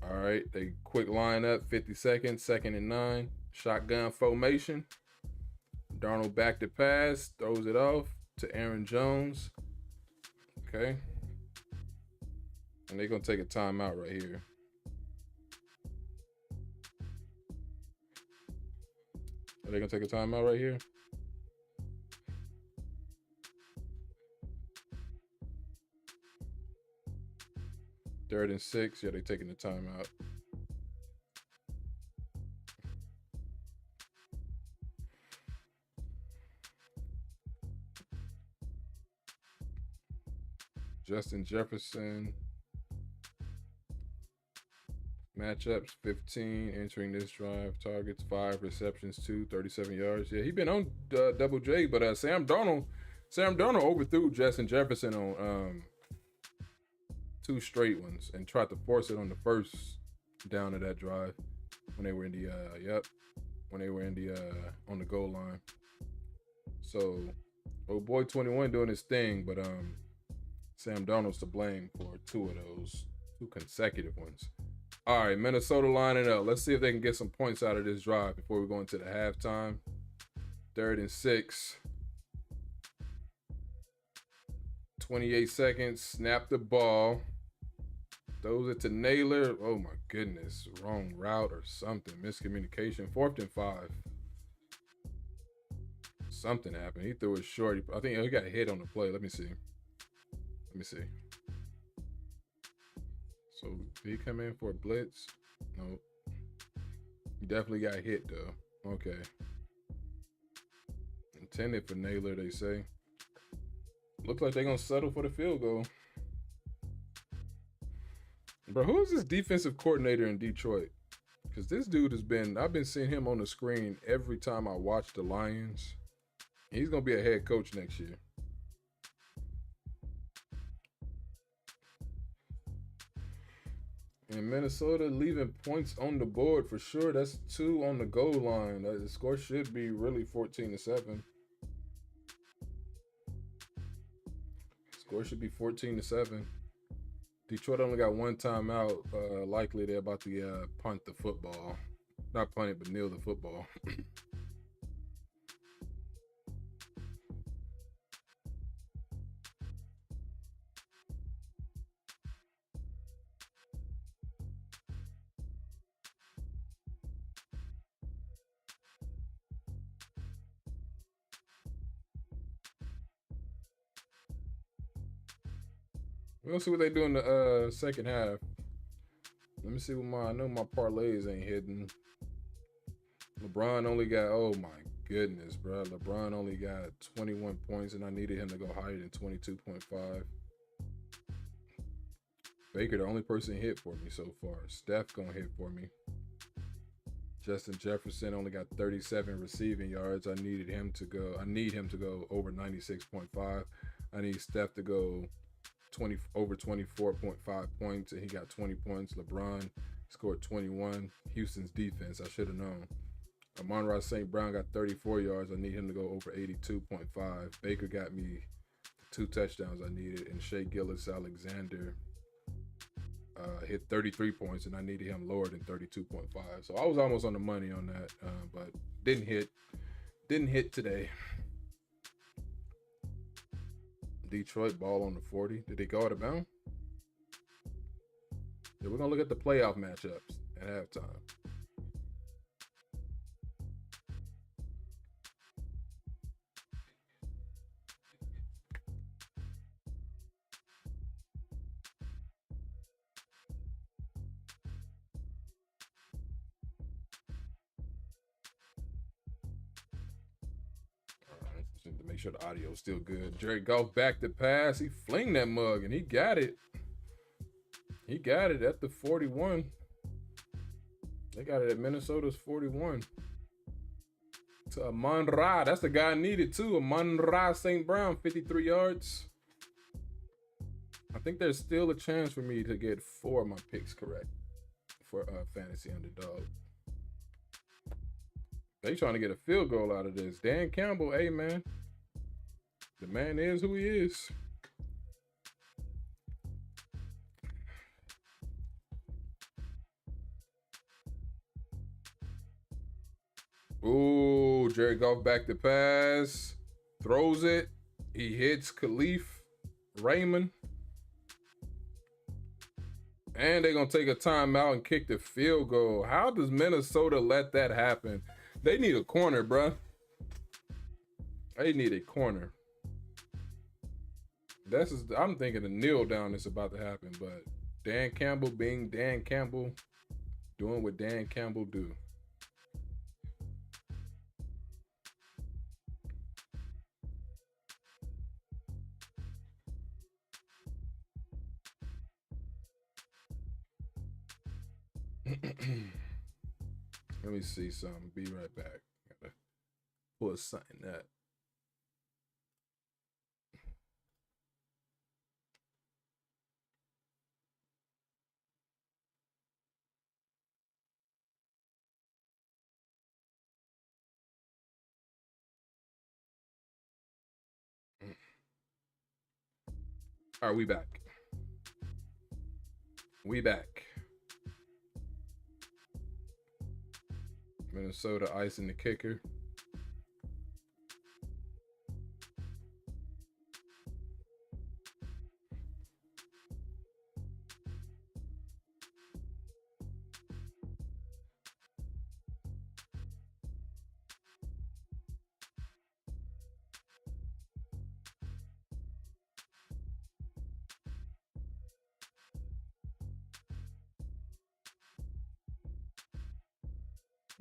[SPEAKER 4] All right, they quick line up, 50 seconds, 2nd and 9, shotgun formation. Darnold back to pass, throws it off to Aaron Jones. Okay. And they're going to take a timeout right here. Are they going to take a timeout right here? Third and 6. Yeah, they're taking the timeout. Justin Jefferson. Matchups 15 entering this drive. Targets 5, receptions 2, 37 yards. Yeah, he been on Double J, but Sam Darnold overthrew Justin Jefferson on 2 straight ones and tried to force it on the first down of that drive when they were in the on the goal line. So, old boy 21 doing his thing, but Sam Darnold's to blame for 2 of those, 2 consecutive ones. All right, Minnesota lining up. Let's see if they can get some points out of this drive before we go into the halftime. 3rd and 6. 28 seconds. Snap the ball. Throws it to Naylor. Oh my goodness. Wrong route or something. Miscommunication. 4th and 5. Something happened. He threw it short. I think he got hit on the play. Let me see. So, did he come in for a blitz? No. He definitely got hit, though. Okay. Intended for Naylor, they say. Looks like they're going to settle for the field goal. Bro, who is this defensive coordinator in Detroit? Because this dude I've been seeing him on the screen every time I watch the Lions. He's going to be a head coach next year. And Minnesota leaving points on the board for sure. That's 2 on the goal line. The score should be really 14-7. Score should be 14-7. Detroit only got 1 timeout. Likely they're about to punt the football. Not punt it, but kneel the football. We're gonna see what they do in the second half. Let me see what I know my parlays ain't hidden. LeBron only got, oh my goodness, bro. LeBron only got 21 points and I needed him to go higher than 22.5. Baker, the only person hit for me so far. Steph gonna hit for me. Justin Jefferson only got 37 receiving yards. I need him to go over 96.5. I need Steph to go over 24.5 points, and he got 20 points. LeBron scored 21. Houston's defense, I should have known. Amon-Ra St. Brown got 34 yards. I need him to go over 82.5. Baker got me 2 touchdowns I needed, and Shea Gilgeous-Alexander hit 33 points, and I needed him lower than 32.5. So I was almost on the money on that, but didn't hit. Didn't hit today. Detroit ball on the 40. Did they go out of bounds? Yeah, we're going to look at the playoff matchups at halftime. To make sure the audio is still good. Jared Goff back to pass. He flinged that mug and he got it. He got it at the 41. They got it at Minnesota's 41. To Amon-Ra. That's the guy I needed too. Amon-Ra St. Brown, 53 yards. I think there's still a chance for me to get 4 of my picks correct for fantasy underdog. They trying to get a field goal out of this. Dan Campbell, hey man. The man is who he is. Ooh, Jared Goff back to pass. Throws it. He hits Khalif Raymond. And they're going to take a timeout and kick the field goal. How does Minnesota let that happen? They need a corner, bruh. They need a corner. I'm thinking a kneel down that's about to happen, but Dan Campbell being Dan Campbell, doing what Dan Campbell do. Let me see something. Be right back. Gotta pull something up. All right, we back. We back. Minnesota icing the kicker.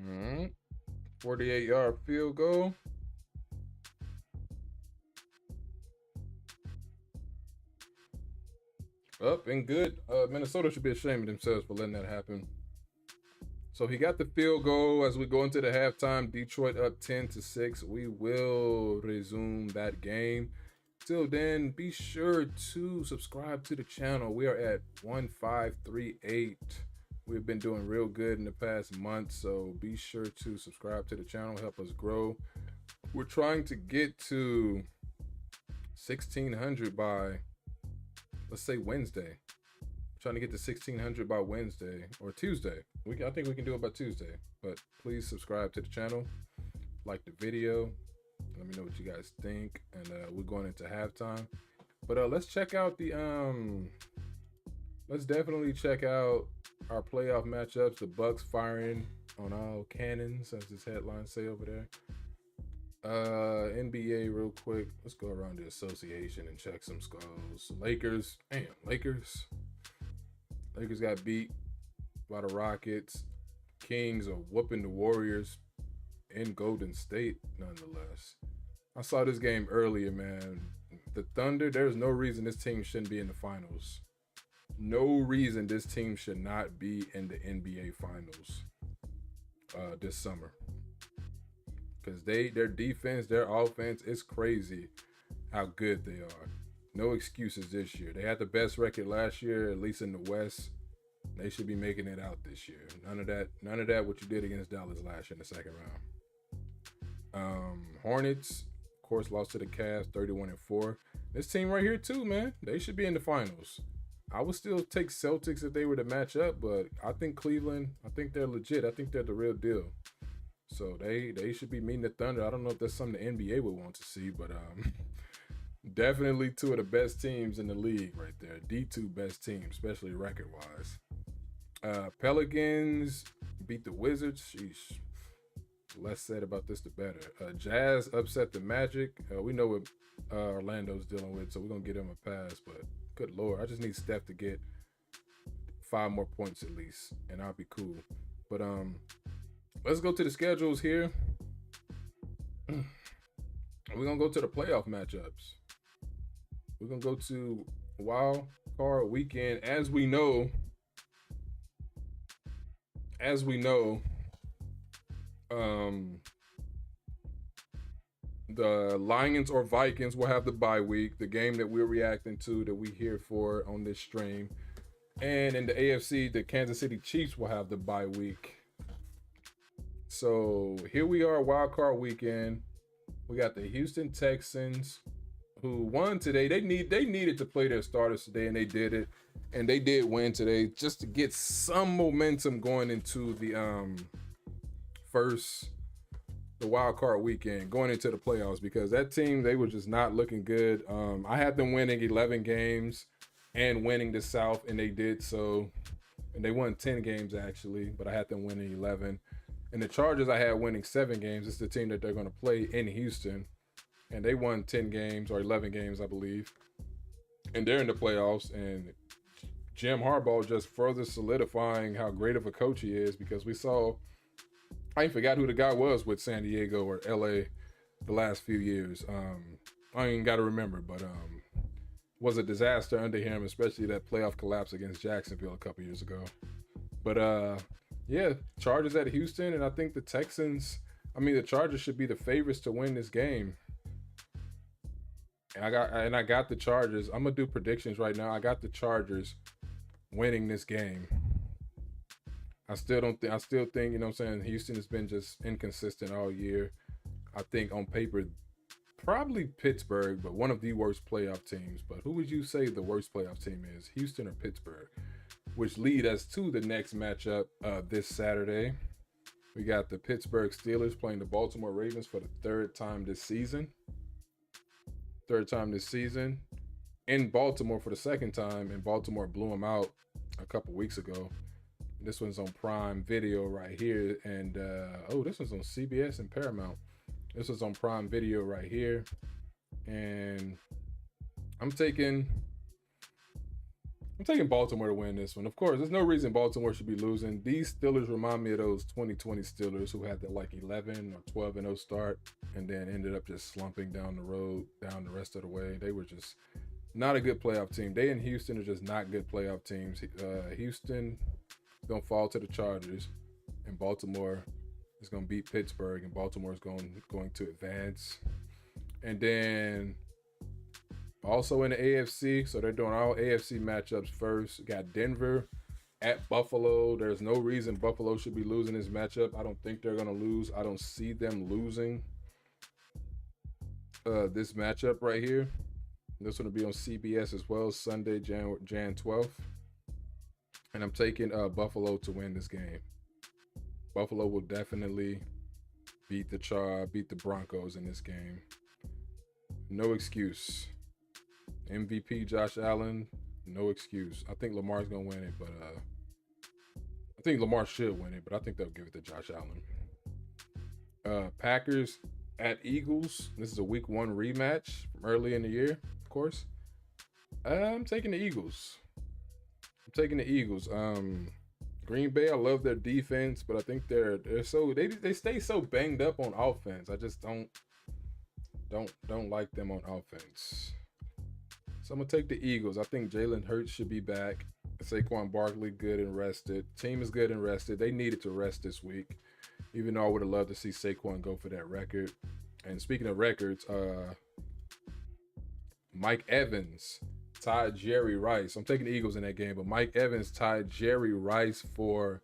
[SPEAKER 4] All right. 48-yard field goal. Up and good. Minnesota should be ashamed of themselves for letting that happen. So he got the field goal as we go into the halftime. Detroit up 10-6. We will resume that game. Till then, be sure to subscribe to the channel. We are at 1538. We've been doing real good in the past month, so be sure to subscribe to the channel. Help us grow. We're trying to get to 1,600 by, let's say, Wednesday. Trying to get to 1,600 by Wednesday or Tuesday. I think we can do it by Tuesday. But please subscribe to the channel, like the video. Let me know what you guys think. And we're going into halftime. But let's check out the let's definitely check out our playoff matchups. The Bucks firing on all cannons, as this headline say over there. NBA real quick. Let's go around the association and check some scores. Lakers got beat by the Rockets. Kings are whooping the Warriors in Golden State, nonetheless. I saw this game earlier, man. The Thunder, there's no reason this team shouldn't be in the finals. No reason this team should not be in the NBA finals this summer. Because their defense, their offense, it's crazy how good they are. No excuses this year. They had the best record last year, at least in the West. They should be making it out this year. None of that what you did against Dallas last year in the second round. Hornets, of course, lost to the Cavs 31-4. This team right here too, man. They should be in the finals. I would still take Celtics if they were to match up, but I think Cleveland, I think they're legit. I think they're the real deal. So they should be meeting the Thunder. I don't know if that's something the NBA would want to see, but definitely two of the best teams in the league right there. The two best teams, especially record-wise. Pelicans beat the Wizards. Sheesh. Less said about this, the better. Jazz upset the Magic. We know what Orlando's dealing with, so we're going to get him a pass. But good Lord, I just need Steph to get 5 more points at least, and I'll be cool. But let's go to the schedules here. We're going to go to the playoff matchups. We're going to go to Wild Card Weekend. As we know, the Lions or Vikings will have the bye week, the game that we're reacting to, that we're here for on this stream. And in the AFC, the Kansas City Chiefs will have the bye week. So here we are, Wild Card Weekend. We got the Houston Texans, who won today. They needed to play their starters today, and they did it. And they did win today just to get some momentum going into the the wild card weekend, going into the playoffs, because that team, they were just not looking good. I had them winning 11 games and winning the South, and they did so. and they won 10 games actually, but I had them winning 11. And the Chargers I had winning 7 games. It's the team that they're going to play in Houston, and they won 10 games or 11 games, I believe. And they're in the playoffs, and Jim Harbaugh just further solidifying how great of a coach he is, because we saw, I forgot who the guy was with San Diego or LA the last few years. I ain't got to remember, but was a disaster under him, especially that playoff collapse against Jacksonville a couple years ago. But yeah, Chargers at Houston, and I think the Chargers should be the favorites to win this game. And I got the Chargers. I'm gonna do predictions right now. I got the Chargers winning this game. I still think, you know what I'm saying, Houston has been just inconsistent all year. I think on paper, probably Pittsburgh, but one of the worst playoff teams. But who would you say the worst playoff team is, Houston or Pittsburgh? Which lead us to the next matchup this Saturday. We got the Pittsburgh Steelers playing the Baltimore Ravens for the third time this season. In Baltimore for the second time, and Baltimore blew them out a couple weeks ago. This one's on Prime Video right here, and this one's on CBS and Paramount. This was on Prime Video right here, and I'm taking Baltimore to win this one. Of course, there's no reason Baltimore should be losing. These Steelers remind me of those 2020 Steelers who had that like 11 or 12-0 start, and then ended up just slumping down the rest of the way. They were just not a good playoff team. They and Houston are just not good playoff teams. Houston is going to fall to the Chargers, and Baltimore is going to beat Pittsburgh, and Baltimore is going to advance. And then also in the AFC, so they're doing all AFC matchups first. Got Denver at Buffalo. There's no reason Buffalo should be losing this matchup. I don't think they're going to lose. I don't see them losing this matchup right here. This one will be on CBS as well, Sunday, Jan 12th. And I'm taking Buffalo to win this game. Buffalo will definitely beat the Broncos in this game. No excuse. MVP Josh Allen, no excuse. I think Lamar's gonna win it, but I think Lamar should win it, but I think they'll give it to Josh Allen. Packers at Eagles. This is a Week 1 rematch from early in the year, of course. I'm taking the Eagles. Green Bay, I love their defense, but I think they stay so banged up on offense. I just don't like them on offense. So I'm gonna take the Eagles. I think Jalen Hurts should be back. Saquon Barkley good and rested. Team is good and rested. They needed to rest this week, even though I would have loved to see Saquon go for that record. And speaking of records, Mike Evans tied Jerry Rice. I'm taking the Eagles in that game, but Mike Evans tied Jerry Rice for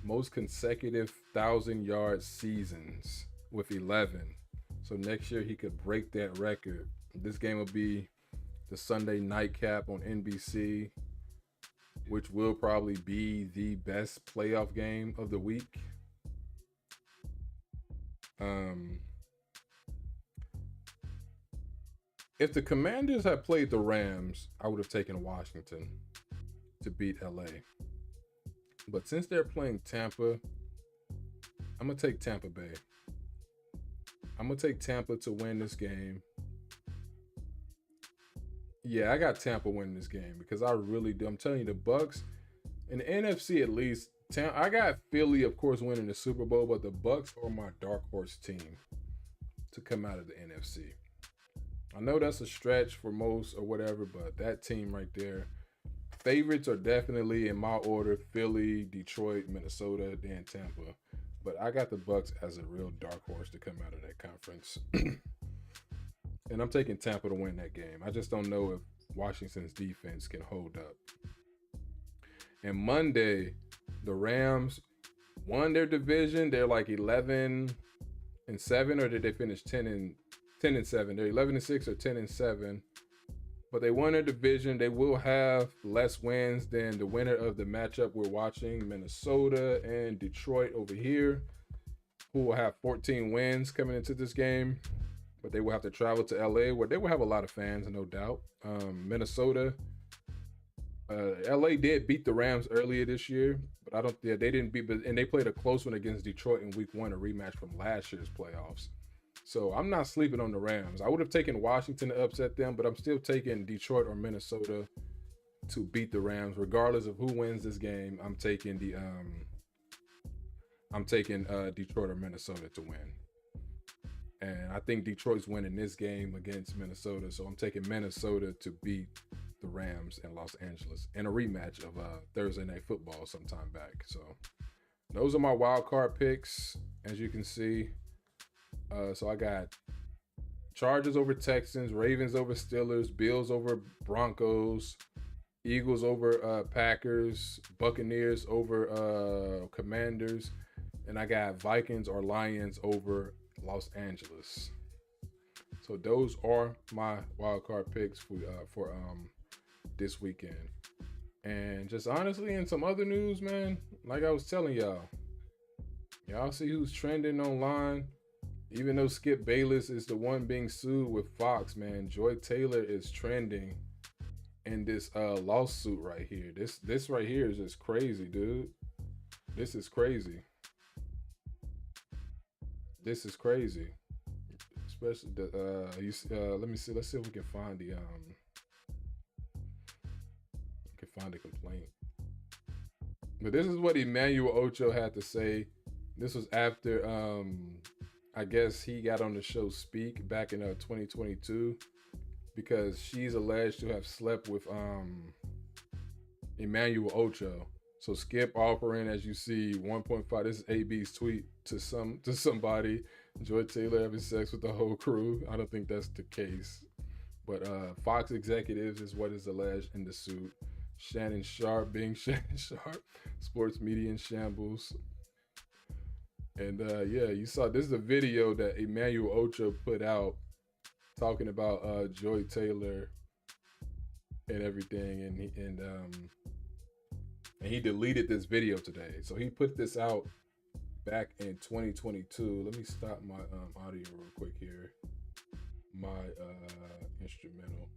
[SPEAKER 4] most consecutive 1,000-yard seasons with 11. So next year he could break that record. This game will be the Sunday nightcap on NBC, which will probably be the best playoff game of the week. If the Commanders had played the Rams, I would have taken Washington to beat LA. But since they're playing Tampa, I'm going to take Tampa Bay. I'm going to take Tampa to win this game. Yeah, I got Tampa winning this game because I really do. I'm telling you, the Bucks, in the NFC at least, I got Philly, of course, winning the Super Bowl, but the Bucks are my dark horse team to come out of the NFC. I know that's a stretch for most or whatever, but that team right there, favorites are definitely in my order: Philly, Detroit, Minnesota, then Tampa. But I got the Bucks as a real dark horse to come out of that conference. And I'm taking Tampa to win that game. I just don't know if Washington's defense can hold up. And Monday, the Rams won their division. They're like 11-7, or did they finish 10-7? They're 11-6 or 10-7. But they won their division. They will have less wins than the winner of the matchup we're watching, Minnesota and Detroit over here, who will have 14 wins coming into this game. But they will have to travel to LA, where they will have a lot of fans, no doubt. Minnesota LA did beat the Rams earlier this year, but I don't. Yeah, they didn't beat. And they played a close one against Detroit in Week 1, a rematch from last year's playoffs. So I'm not sleeping on the Rams. I would have taken Washington to upset them, but I'm still taking Detroit or Minnesota to beat the Rams, regardless of who wins this game. I'm taking Detroit or Minnesota to win. And I think Detroit's winning this game against Minnesota, so I'm taking Minnesota to beat the Rams in Los Angeles in a rematch of Thursday Night Football sometime back. So those are my wild card picks, as you can see. So I got Chargers over Texans, Ravens over Steelers, Bills over Broncos, Eagles over Packers, Buccaneers over Commanders, and I got Vikings or Lions over Los Angeles. So those are my wild card picks for this weekend. And just honestly, in some other news, man, like I was telling y'all see who's trending online. Even though Skip Bayless is the one being sued with Fox, man, Joy Taylor is trending in this lawsuit right here. This right here is just crazy, dude. This is crazy. This is crazy. Especially the let me see. Let's see if we can find the complaint. But this is what Emmanuel Ocho had to say. This was after I guess he got on the show Speak back in 2022 because she's alleged to have slept with Emmanuel Ocho. So Skip offering, as you see, 1.5. This is AB's tweet to somebody. Joy Taylor having sex with the whole crew. I don't think that's the case. But Fox executives is what is alleged in the suit. Shannon Sharp being Shannon Sharp. Sports media in shambles. And yeah, you saw this is a video that Emmanuel Ocho put out talking about Joy Taylor and everything, and he deleted this video today. So he put this out back in 2022. Let me stop my audio real quick here. My instrumental.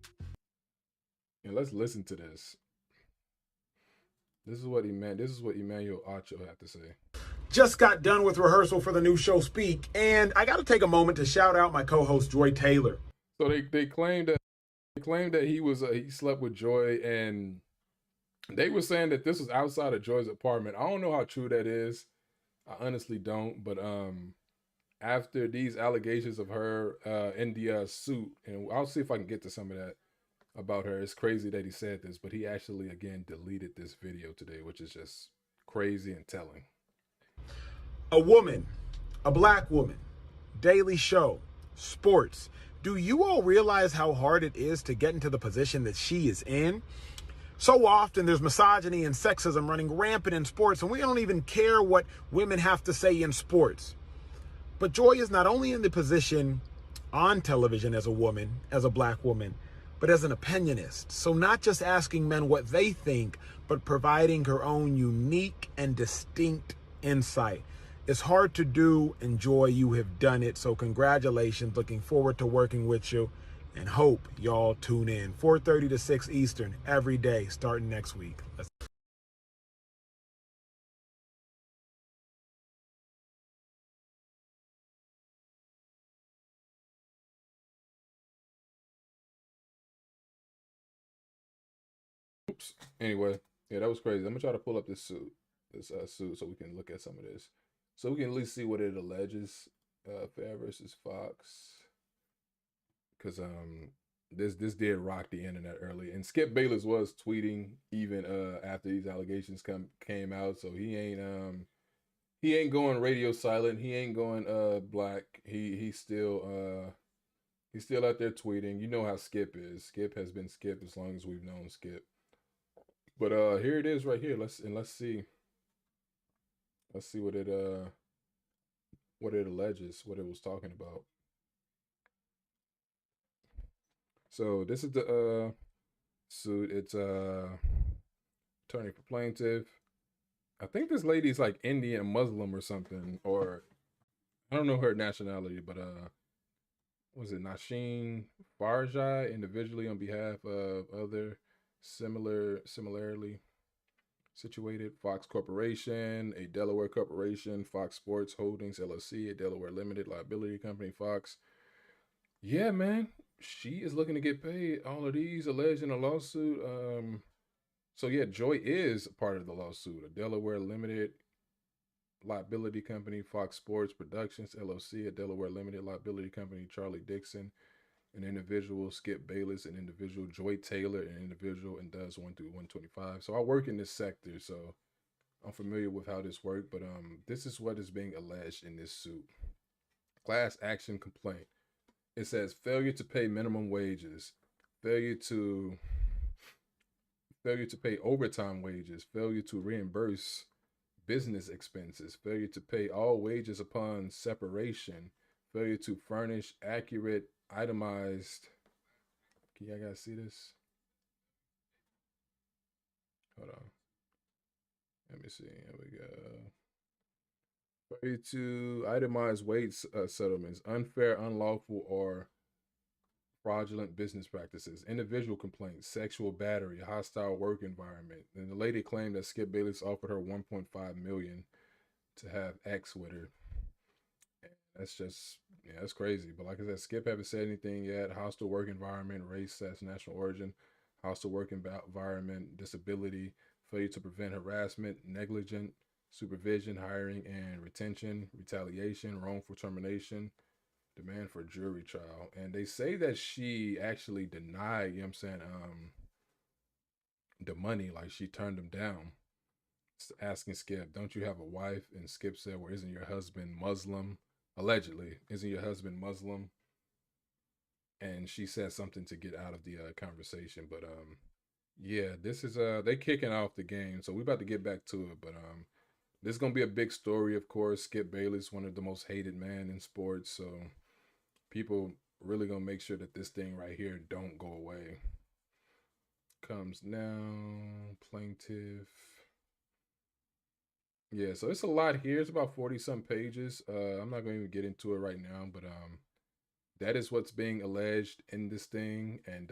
[SPEAKER 4] And let's listen to this. This is what Emmanuel Ocho had to say.
[SPEAKER 6] Just got done with rehearsal for the new show Speak, and I got to take a moment to shout out my co-host Joy Taylor.
[SPEAKER 4] So they claimed that he slept with Joy, and they were saying that this was outside of Joy's apartment. I don't know how true that is. I honestly don't. But after these allegations of her in the suit, and I'll see if I can get to some of that about her. It's crazy that he said this, but he actually again deleted this video today, which is just crazy and telling.
[SPEAKER 6] A woman, a black woman, daily show, sports. Do you all realize how hard it is to get into the position that she is in? So often there's misogyny and sexism running rampant in sports, and we don't even care what women have to say in sports. But Joy is not only in the position on television as a woman, as a black woman, but as an opinionist. So not just asking men what they think, but providing her own unique and distinct insight. It's hard to do, and Joy, you have done it. So congratulations. Looking forward to working with you, and hope y'all tune in 4:30 to 6 Eastern every day starting next week.
[SPEAKER 4] Oops. Anyway, yeah, that was crazy. I'm gonna try to pull up this suit so we can look at some of this, so we can at least see what it alleges. Fair versus Fox, because this did rock the internet early, and Skip Bayless was tweeting even after these allegations came out. So he ain't going radio silent. He ain't going black. He's still out there tweeting. You know how Skip is. Skip has been Skip as long as we've known Skip. But here it is right here. Let's see what it alleges, what it was talking about. So this is the suit. It's attorney for plaintiff. I think this lady's like Indian Muslim or something, or I don't know her nationality, but was it Nasheen Farjai individually on behalf of other Similarly situated, Fox Corporation, a Delaware corporation, Fox Sports Holdings LLC, a Delaware limited liability company, Fox. Yeah, man, she is looking to get paid. All of these alleged in a lawsuit. So yeah, Joy is part of the lawsuit. A Delaware limited liability company, Fox Sports Productions LLC, a Delaware limited liability company, Charlie Dixon, an individual, Skip Bayless, an individual, Joy Taylor, an individual, and does 1 through 125. So I work in this sector, so I'm familiar with how this works. But this is what is being alleged in this suit. Class action complaint. It says failure to pay minimum wages, failure to pay overtime wages, failure to reimburse business expenses, failure to pay all wages upon separation, failure to furnish accurate itemized. Can y'all guys see this? Hold on. Let me see. Here we go. Failure to itemize wage settlements, unfair, unlawful, or fraudulent business practices, individual complaints, sexual battery, hostile work environment. And the lady claimed that Skip Bayless offered her $1.5 million to have X with her. That's just, yeah, that's crazy. But like I said, Skip haven't said anything yet. Hostile work environment, race, that's national origin, hostile work environment, disability, failure to prevent harassment, negligent supervision, hiring and retention, retaliation, wrongful termination, demand for jury trial. And they say that she actually denied, you know what I'm saying, the money, like she turned him down. Asking Skip, don't you have a wife? And Skip said, well, isn't your husband Muslim? Allegedly, isn't your husband Muslim? And she said something to get out of the conversation. But yeah, this is they kicking off the game, so we about to get back to it. But this is gonna be a big story, of course. Skip Bayless, one of the most hated men in sports, so people really gonna make sure that this thing right here don't go away. Comes now, plaintiff. Yeah, so it's a lot here. It's about 40-some pages. I'm not going to even get into it right now, but that is what's being alleged in this thing. And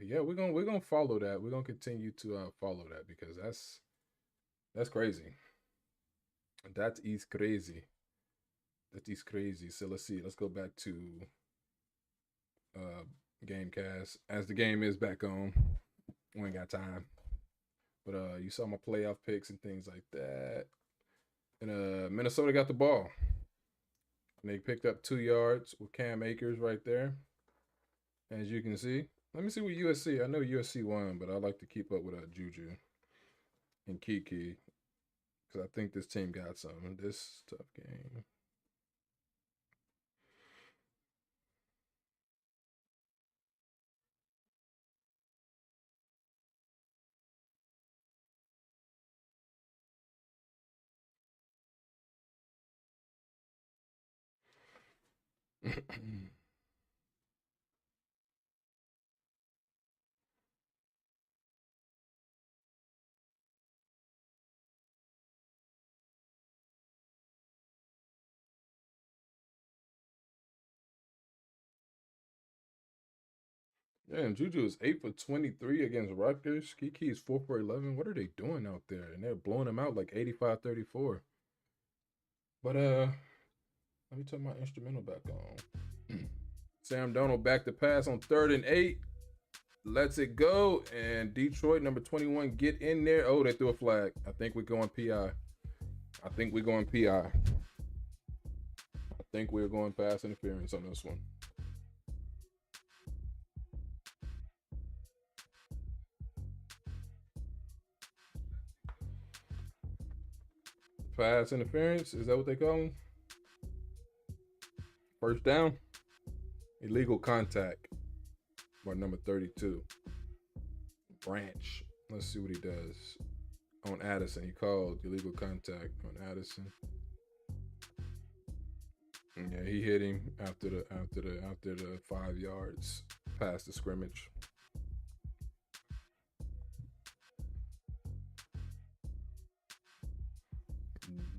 [SPEAKER 4] yeah, we're gonna follow that. We're gonna continue to follow that because that's crazy. That is crazy. That is crazy. So let's see. Let's go back to Gamecast. As the game is back on, we ain't got time. But you saw my playoff picks and things like that. And Minnesota got the ball. And they picked up 2 yards with Cam Akers right there. As you can see. Let me see what USC. I know USC won, but I like to keep up with Juju and Kiki. Because I think this team got something. This tough game. Yeah, and Juju is 8 for 23 against Rutgers. Kiki is 4 for 11. What are they doing out there? And they're blowing them out like 85-34. But let me turn my instrumental back on. Sam Darnold back to pass on 3rd and 8. Lets it go. And Detroit, number 21, get in there. Oh, they threw a flag. I think we're going PI. I think we're going PI. I think we're going pass interference on this one. Pass interference, is that what they call them? First down. Illegal contact by number 32. Branch. Let's see what he does. On Addison, he called illegal contact on Addison. Yeah, he hit him after the 5 yards past the scrimmage.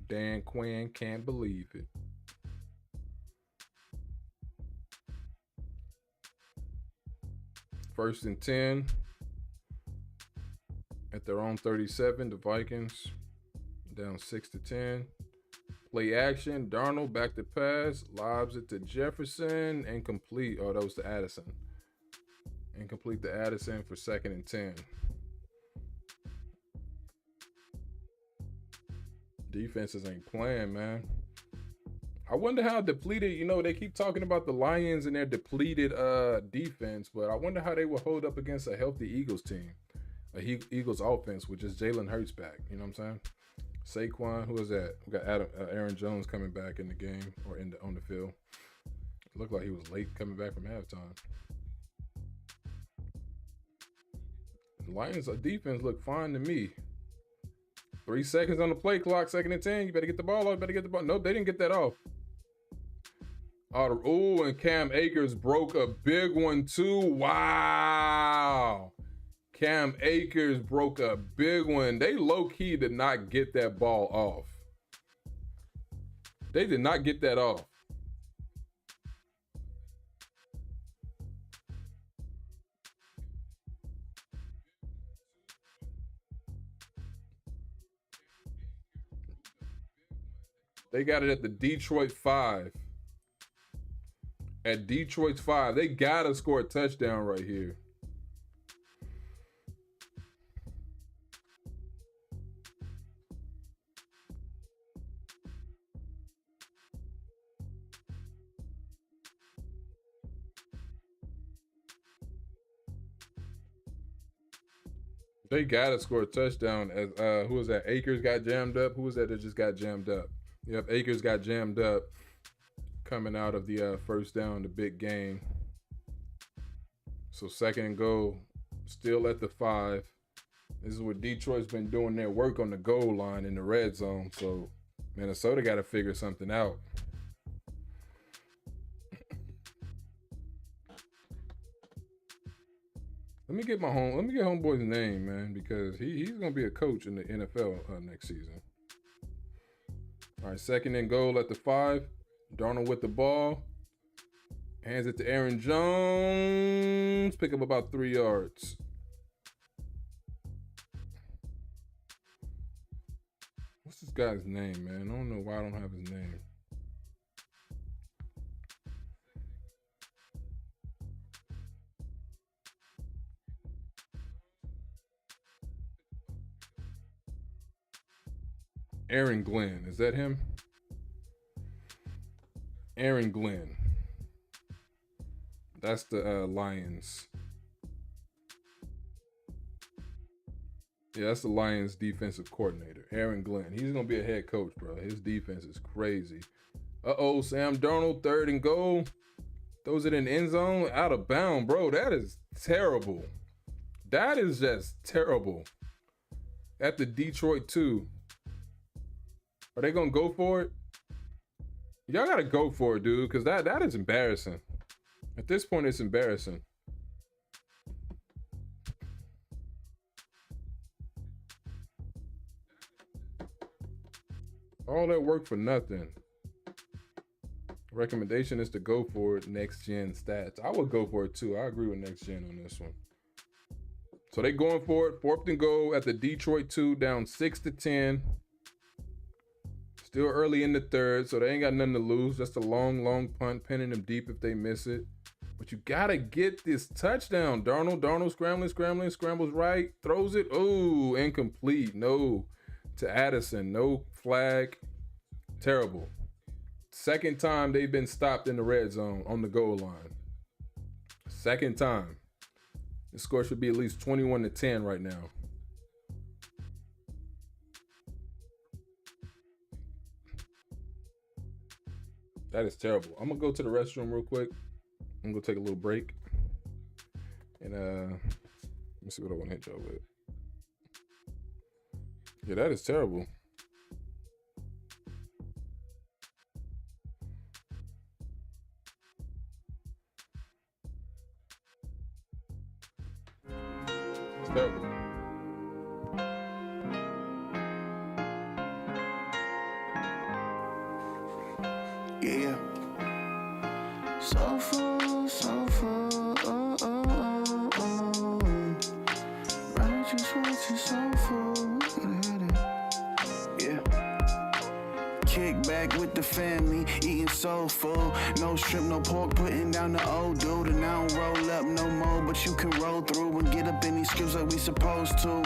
[SPEAKER 4] Dan Quinn can't believe it. First and 10. At their own 37, the Vikings down 6-10. Play action. Darnold back to pass. Lobs it to Jefferson. Incomplete. Oh, that was to Addison. Incomplete to Addison for 2nd and 10. Defenses ain't playing, man. I wonder how depleted, you know, they keep talking about the Lions and their depleted defense, but I wonder how they will hold up against a healthy Eagles team. Eagles offense with just Jalen Hurts back. You know what I'm saying? Saquon, who is that? We got Aaron Jones coming back in the game or on the field. It looked like he was late coming back from halftime. The Lions' defense looked fine to me. 3 seconds on the play clock, 2nd and 10. You better get the ball off. Nope, they didn't get that off. Oh, and Cam Akers broke a big one too. Wow. Cam Akers broke a big one. They low-key did not get that ball off. They did not get that off. They got it at the Detroit 5. At Detroit's 5. They got to score a touchdown right here. They gotta score a touchdown. As who was that? Akers got jammed up. Who was that just got jammed up? Yep, Akers got jammed up coming out of the first down, the big game. So 2nd and goal, still at the 5. This is what Detroit's been doing their work on the goal line in the red zone. So Minnesota got to figure something out. Let me get homeboy's name, man, because he's gonna be a coach in the NFL next season. All right, 2nd and goal at the 5. Darnold with the ball. Hands it to Aaron Jones. Pick up about 3 yards. What's this guy's name, man? I don't know why I don't have his name. Aaron Glenn. Is that him? Aaron Glenn. That's the Lions. Yeah, that's the Lions defensive coordinator. Aaron Glenn. He's going to be a head coach, bro. His defense is crazy. Uh-oh, Sam Darnold, 3rd and goal. Throws it in the end zone. Out of bounds, bro. That is terrible. That is just terrible. At the Detroit 2. Are they going to go for it? Y'all got to go for it, dude, because that is embarrassing. At this point, it's embarrassing. All that work for nothing. Recommendation is to go for it. Next gen stats. I would go for it too. I agree with next gen on this one. So they going for it. 4th and goal at the Detroit 2, down 6-10. Still early in the 3rd, so they ain't got nothing to lose. Just a long punt, pinning them deep if they miss it. But you gotta get this touchdown. Darnold scrambles right, throws it. Oh, incomplete. No, to Addison. No flag. Terrible. 2nd time they've been stopped in the red zone on the goal line. 2nd time. The score should be at least 21-10 right now. That is terrible. I'm gonna go to the restroom real quick. I'm gonna take a little break. And let me see what I want to hit y'all with. Yeah, that is terrible. It's terrible.
[SPEAKER 5] Yeah. So full, oh, oh, oh, oh. Righteous ones righteous soul food. Yeah. Kick back with the family, eating soul food. No shrimp, no pork, putting down the old dude. And I don't roll up no more, but you can roll through and get up in these scripts like we supposed to.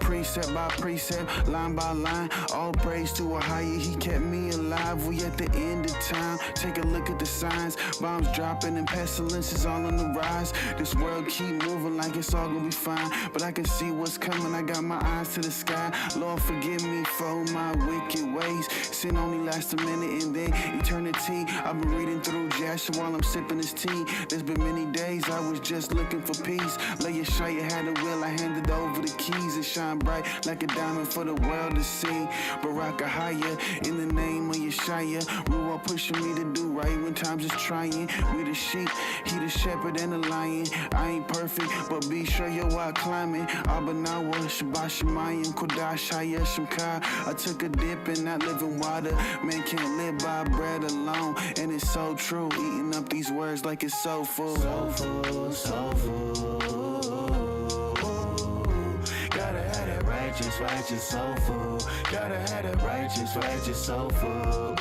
[SPEAKER 5] Precept by precept, line by line, all praise to a higher. He kept me alive. We at the end of time. Take a look at the signs. Bombs dropping and pestilence is all on the rise. This world keep moving like it's all gonna be fine. But I can see what's coming. I got my eyes to the sky. Lord, forgive me for my wicked ways. Sin only lasts a minute and then eternity. I've been reading through Jasher while I'm sipping this tea. There's been many days I was just looking for peace. Yeshaya had a will, I handed over the keys and shine bright like a diamond for the world to see. Barakahaya, in the name of Yeshaya. Ruah pushing me to do right when times is trying. We the sheep, he the shepherd and the lion. I ain't perfect, but be sure you're out climbing. Abanawa, Shabbat Shemayim, Kodash, Haya, Shemka. I took a dip in that living water. Man can't live by bread alone, and it's so true. Eating up these words like it's so full. So full, so full. Gotta have that righteous soul food. Gotta have that righteous soul food.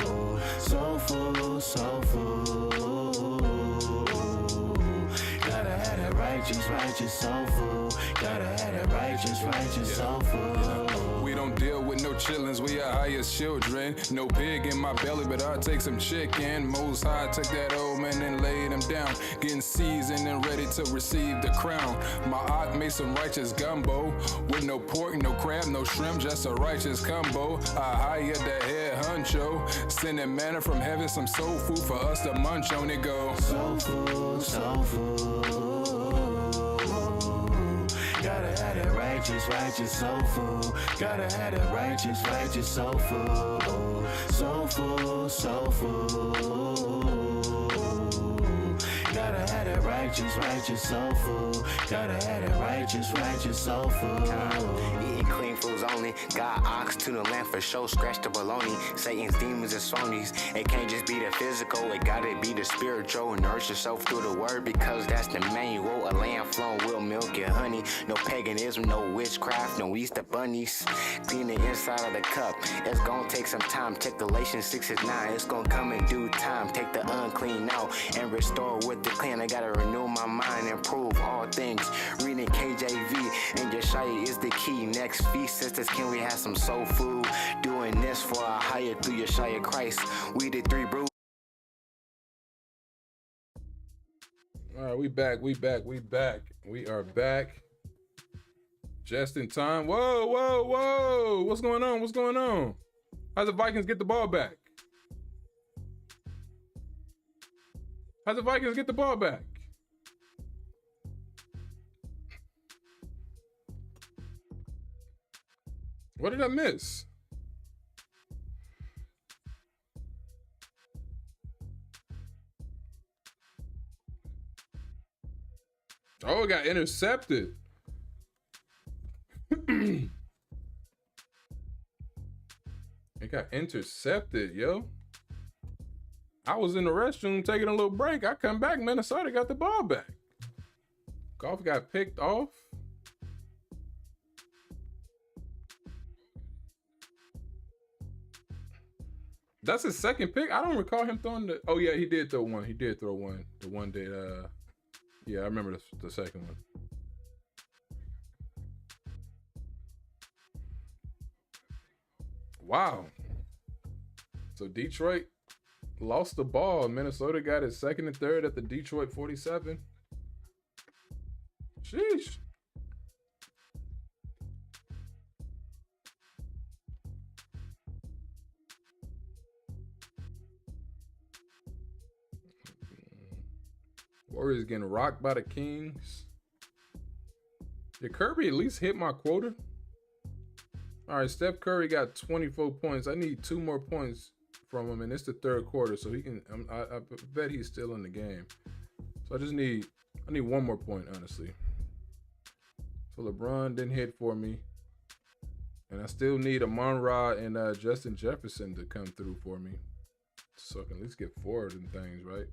[SPEAKER 5] So full, so full. Gotta have that righteous soul food. Gotta have that righteous soul food.
[SPEAKER 1] We don't deal with no chillins, we are highest children. No pig in my belly, but I'll take some chicken. Most High took that old man and laid him down, getting seasoned and ready to receive the crown. My aunt made some righteous gumbo with no pork, no crab, no shrimp, just a righteous combo. I hired the head honcho, sending manna from heaven, some soul food for us to munch on it. Go
[SPEAKER 5] soul food, soul food. Gotta have that righteous soul food. Gotta have that righteous soul food. Soul food, soul food. Gotta have that righteous soul food. Gotta have that righteous soul food.
[SPEAKER 7] Eating clean foods only. God ox to the land for show. Scratch the baloney. Satan's demons and phonies. It can't just be the physical. It gotta be the spiritual. Nourish yourself through the word because that's the manual. A lamb flown with milk and honey. No paganism, no witchcraft, no Easter bunnies. Clean the inside of the cup. It's gonna take some time. Check Galatians 6:9. It's gonna come in due time. Take the unclean out and restore with the clean. I gotta renew my mind, improve all things. Reading KJV and Yeshaya is the key. Next feast, sisters, can we have some soul food? Doing this for our higher through Yeshaya Christ. We the three brews.
[SPEAKER 4] All right, we back. We are back. Just in time. Whoa. What's going on? How's the Vikings get the ball back? What did I miss? Oh, it got intercepted. It got intercepted, yo. I was in the restroom taking a little break. I come back, Minnesota got the ball back. Golf got picked off. That's his second pick. I don't recall him throwing the. Oh yeah, he did throw one. The one that. Yeah, I remember the second one. Wow. So Detroit lost the ball. Minnesota got it second and third at the Detroit 47. Sheesh. Warriors getting rocked by the Kings. Did Kirby at least hit my quota? All right, Steph Curry got 24 points. I need 2 more points from him, and it's the third quarter, so he can. I bet he's still in the game. So I need 1 more point, honestly. So LeBron didn't hit for me, and I still need Amon-Ra and Justin Jefferson to come through for me, so I can at least get 4 of them things right.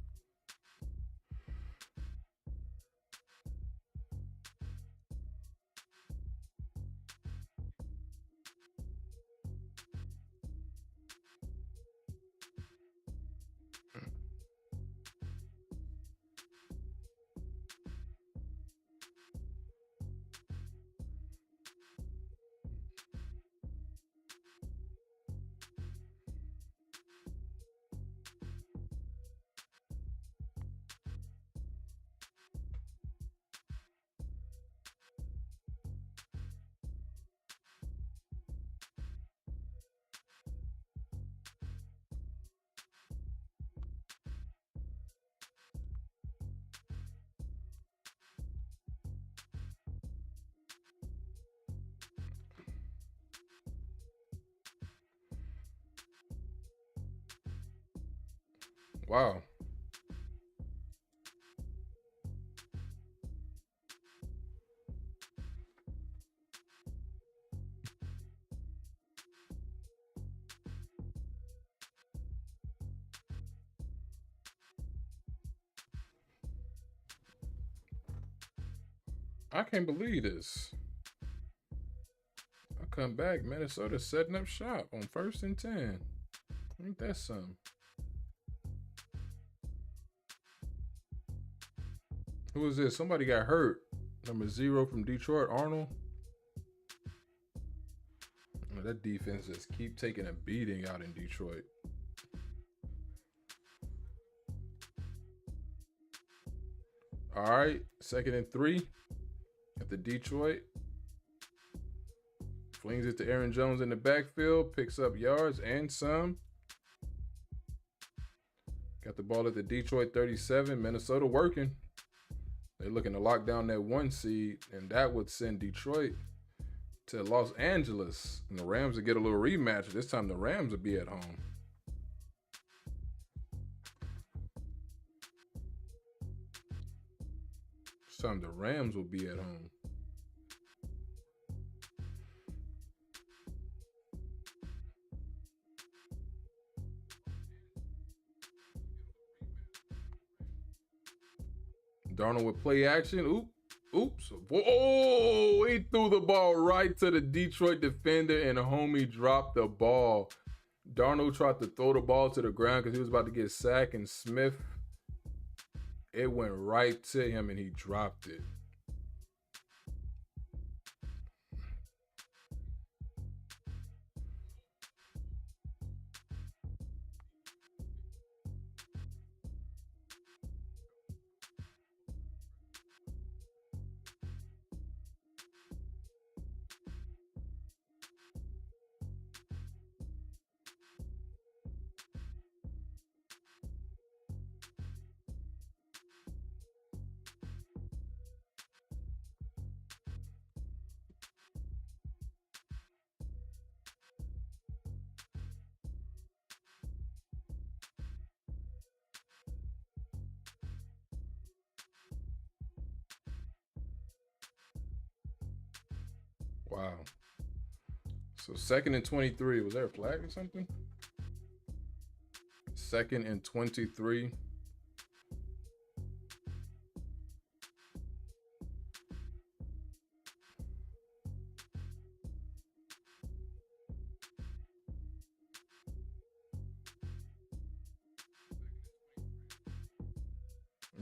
[SPEAKER 4] Wow. I can't believe this. I come back, Minnesota setting up shop on 1st and 10. Ain't that something? Who is this? Somebody got hurt. Number 0 from Detroit, Arnold. Oh, that defense just keep taking a beating out in Detroit. All right, 2nd and 3 at the Detroit. Flings it to Aaron Jones in the backfield, picks up yards and some. Got the ball at the Detroit 37. Minnesota working. They're looking to lock down that 1 seed, and that would send Detroit to Los Angeles. And the Rams would get a little rematch. This time the Rams would be at home. This time the Rams will be at home. Darnold with play action. Oops. Whoa, he threw the ball right to the Detroit defender, and homie dropped the ball. Darnold tried to throw the ball to the ground because he was about to get sacked, and Smith, it went right to him, and he dropped it. Wow. So 2nd and 23. Was there a flag or something? 2nd and 23.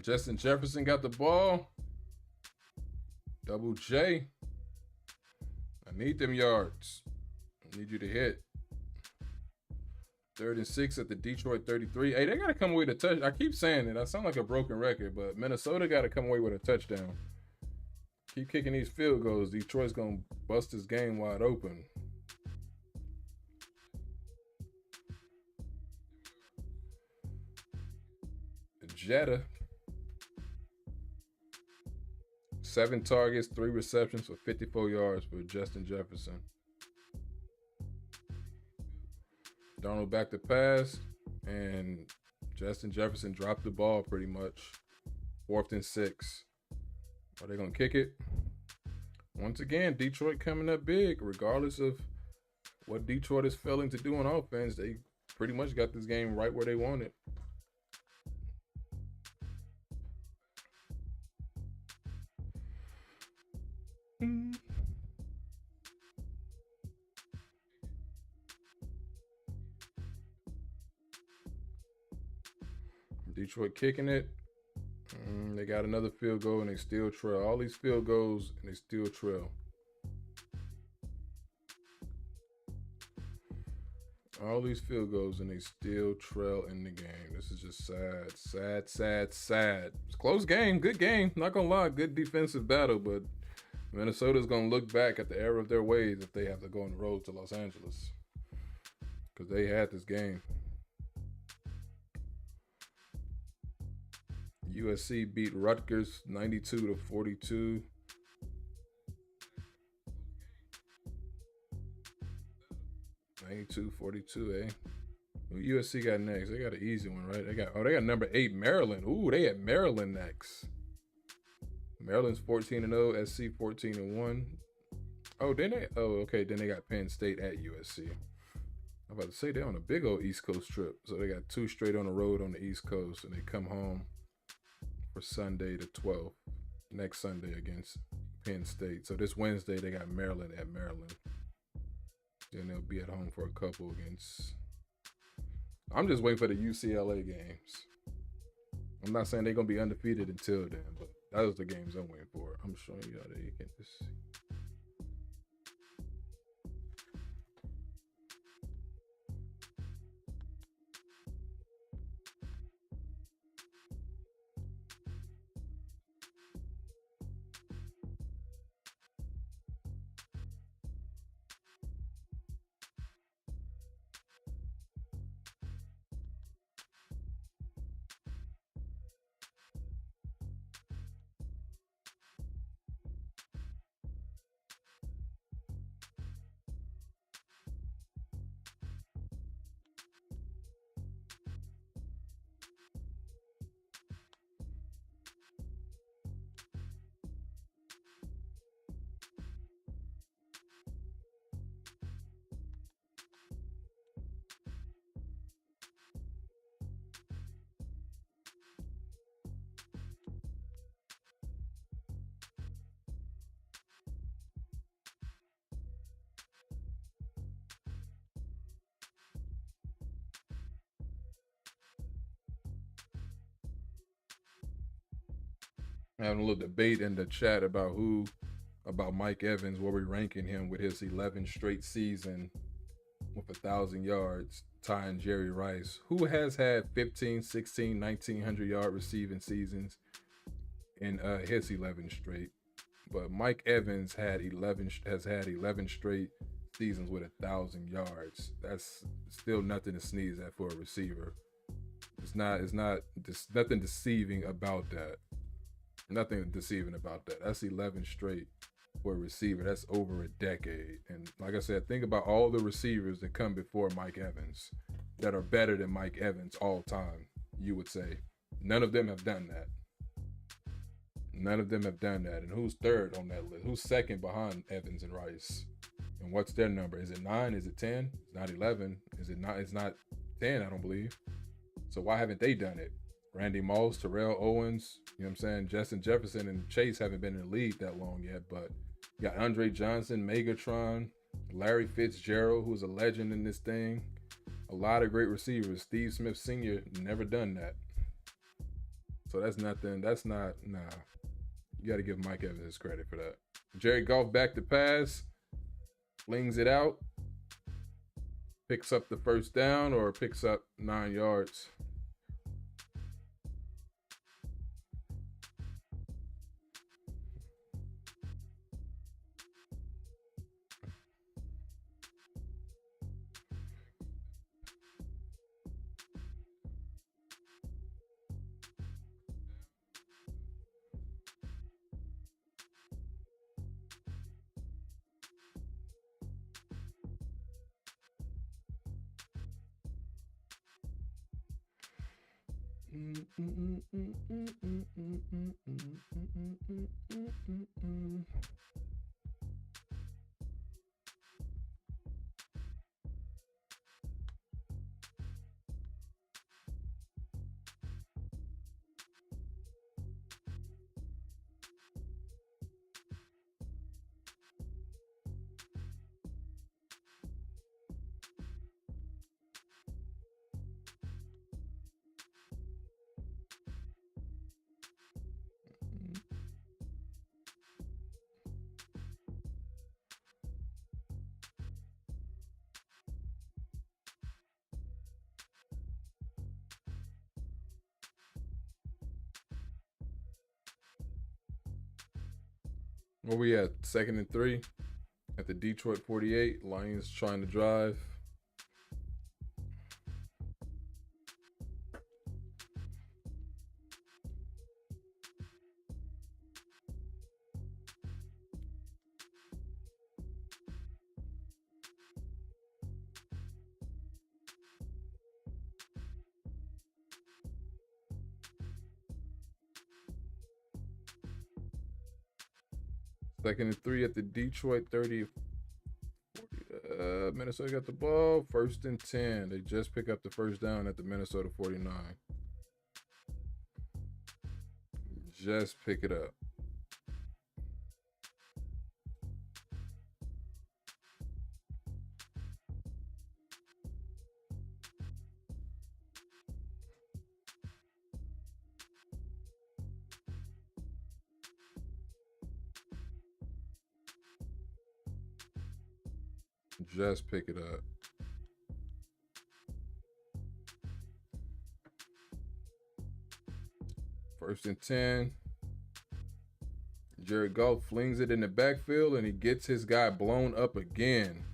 [SPEAKER 4] Justin Jefferson got the ball. Double J. I need them yards. I need you to hit. 3rd and 6 at the Detroit 33. Hey, they got to come away with a touch. I keep saying it. I sound like a broken record, but Minnesota got to come away with a touchdown. Keep kicking these field goals. Detroit's going to bust this game wide open. Jetta. 7 targets, 3 receptions for 54 yards for Justin Jefferson. Darnold back to pass, and Justin Jefferson dropped the ball pretty much. 4th and 6. Are they going to kick it? Once again, Detroit coming up big. Regardless of what Detroit is failing to do on offense, they pretty much got this game right where they want it. Detroit kicking it. They got another field goal and they still trail. All these field goals and they still trail. All these field goals and they still trail in the game. This is just sad, sad, sad, sad. It's a close game, good game. Not gonna lie, good defensive battle, but Minnesota's gonna look back at the error of their ways if they have to go on the road to Los Angeles, because they had this game. USC beat Rutgers 92-42. (92-42), eh? Who USC got next? They got an easy one, right? They got number 8 Maryland. Ooh, they had Maryland next. Maryland's 14-0, SC 14-1. Oh, okay. Then they got Penn State at USC. I'm about to say they're on a big old East Coast trip. So they got 2 straight on the road on the East Coast, and they come home for Sunday the 12th, next Sunday against Penn State. So this Wednesday they got Maryland at Maryland. Then they'll be at home for a couple against. I'm just waiting for the UCLA games. I'm not saying they're gonna be undefeated until then, but those are the games I'm waiting for. I'm showing you how they can just. Having a little debate in the chat about Mike Evans, where we're ranking him with his 11 straight season with 1,000 yards, tying Jerry Rice, who has had 15, 16, 1,900 yard receiving seasons in his 11 straight. But Mike Evans has had 11 straight seasons with 1,000 yards. That's still nothing to sneeze at for a receiver. It's nothing deceiving about that. Nothing deceiving about that. That's 11 straight for a receiver. That's over a decade. And like I said, think about all the receivers that come before Mike Evans that are better than Mike Evans all time, you would say. None of them have done that. None of them have done that. And who's third on that list? Who's second behind Evans and Rice? And what's their number? Is it 9? Is it 10? It's not 11. Is it not? It's not 10, I don't believe. So why haven't they done it? Randy Moss, Terrell Owens, you know what I'm saying? Justin Jefferson and Chase haven't been in the league that long yet, but you got Andre Johnson, Megatron, Larry Fitzgerald, who's a legend in this thing. A lot of great receivers. Steve Smith Sr. never done that. So that's nothing. Nah. You got to give Mike Evans his credit for that. Jared Goff back to pass, flings it out, picks up the first down or picks up 9 yards. Where we at? 2nd and 3 at the Detroit 48. Lions trying to drive. 2nd and 3 at the Detroit 30. Minnesota got the ball. 1st and 10. They just pick up the first down at the Minnesota 49. Just pick it up. Just pick it up. First and 10. Jared Goff flings it in the backfield and he gets his guy blown up again.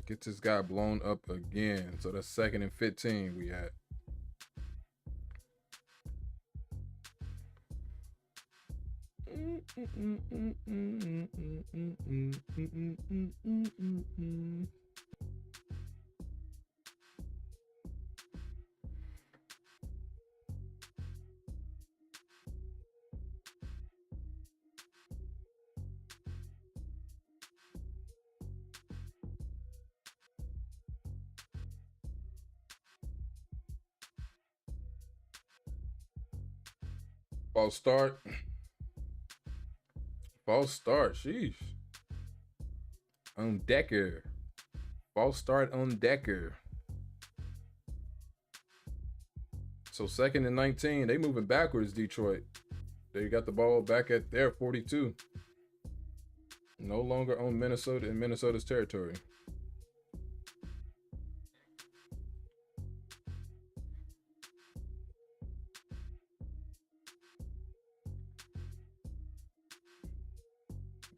[SPEAKER 4] Gets his guy blown up again. So that's 2nd and 15 we had. False start. False start. Sheesh. On Decker. False start on Decker. So 2nd and 19. They moving backwards, Detroit. They got the ball back at their 42. No longer on Minnesota in Minnesota's territory.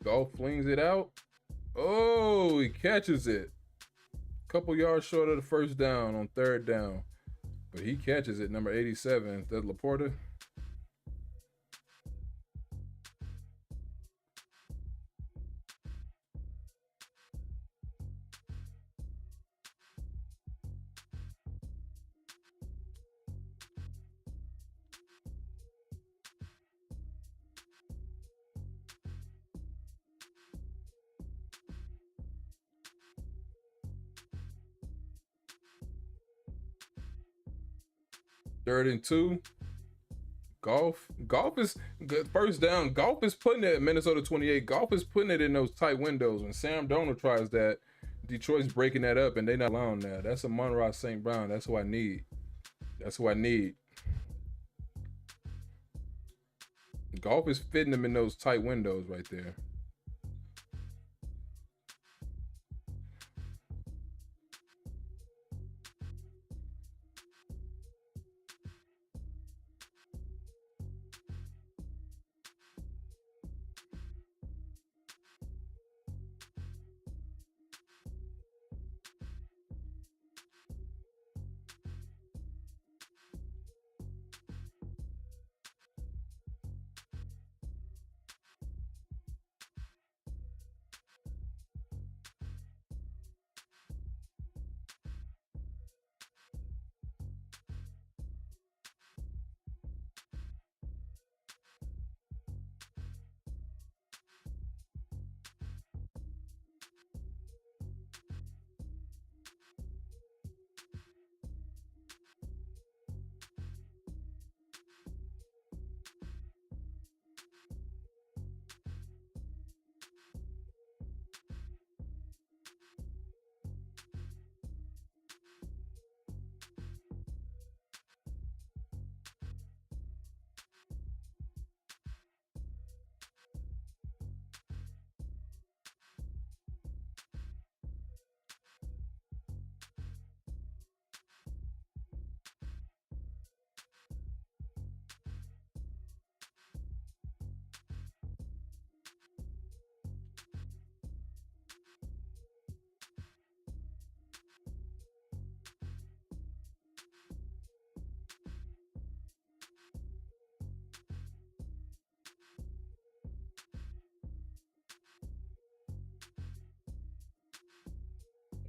[SPEAKER 4] Goff flings it out. Oh, he catches it. Couple yards short of the first down on 3rd down. But he catches it, number 87. Is that Laporta? Third and 2. Goff is good. First down. Goff is putting it at Minnesota 28. Goff is putting it in those tight windows. When Sam Darnold tries that, Detroit's breaking that up and they're not allowing that. That's a Monroe St. Brown. That's who I need. That's who I need. Goff is fitting them in those tight windows right there.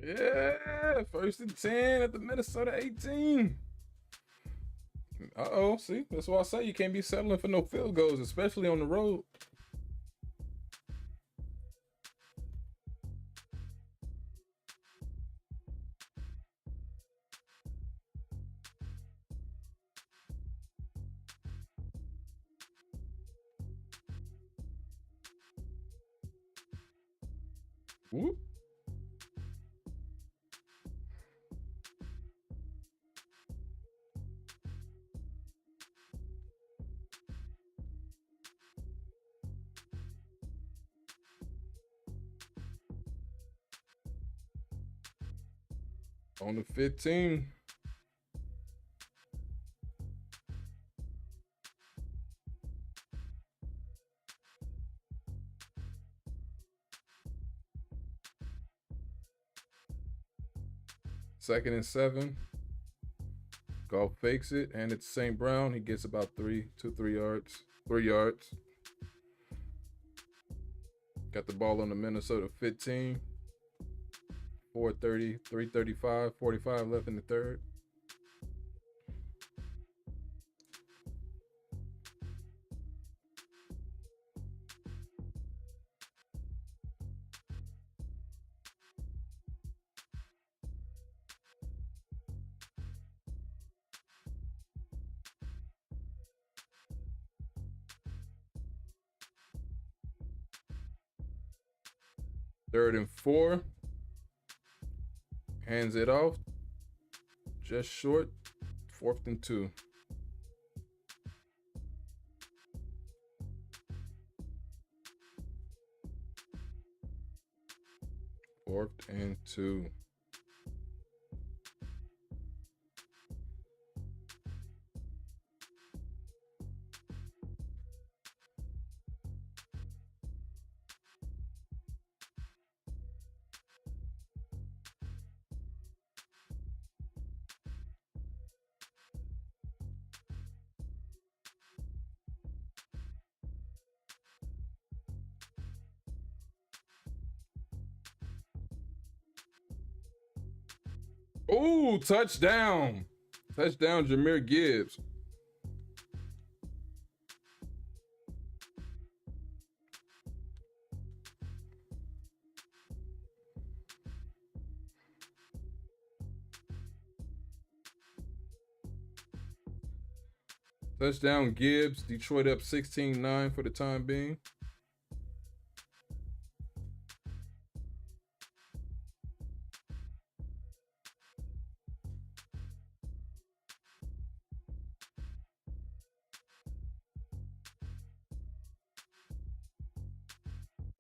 [SPEAKER 4] Yeah, 1st and 10 at the Minnesota 18. Uh-oh, see? That's why I say you can't be settling for no field goals, especially on the road. Whoop. On the 15. Second and 7. Golf fakes it, and it's St. Brown. He gets about 3 yards. 3 yards. Got the ball on the Minnesota 15. 4:30, 3:35, 45 left in the third. Third and 4. Hands it off. Just short. 4th and 2. Fourth and 2. Ooh, touchdown. Touchdown, Jahmyr Gibbs. Touchdown, Gibbs. Detroit up 16-9 for the time being.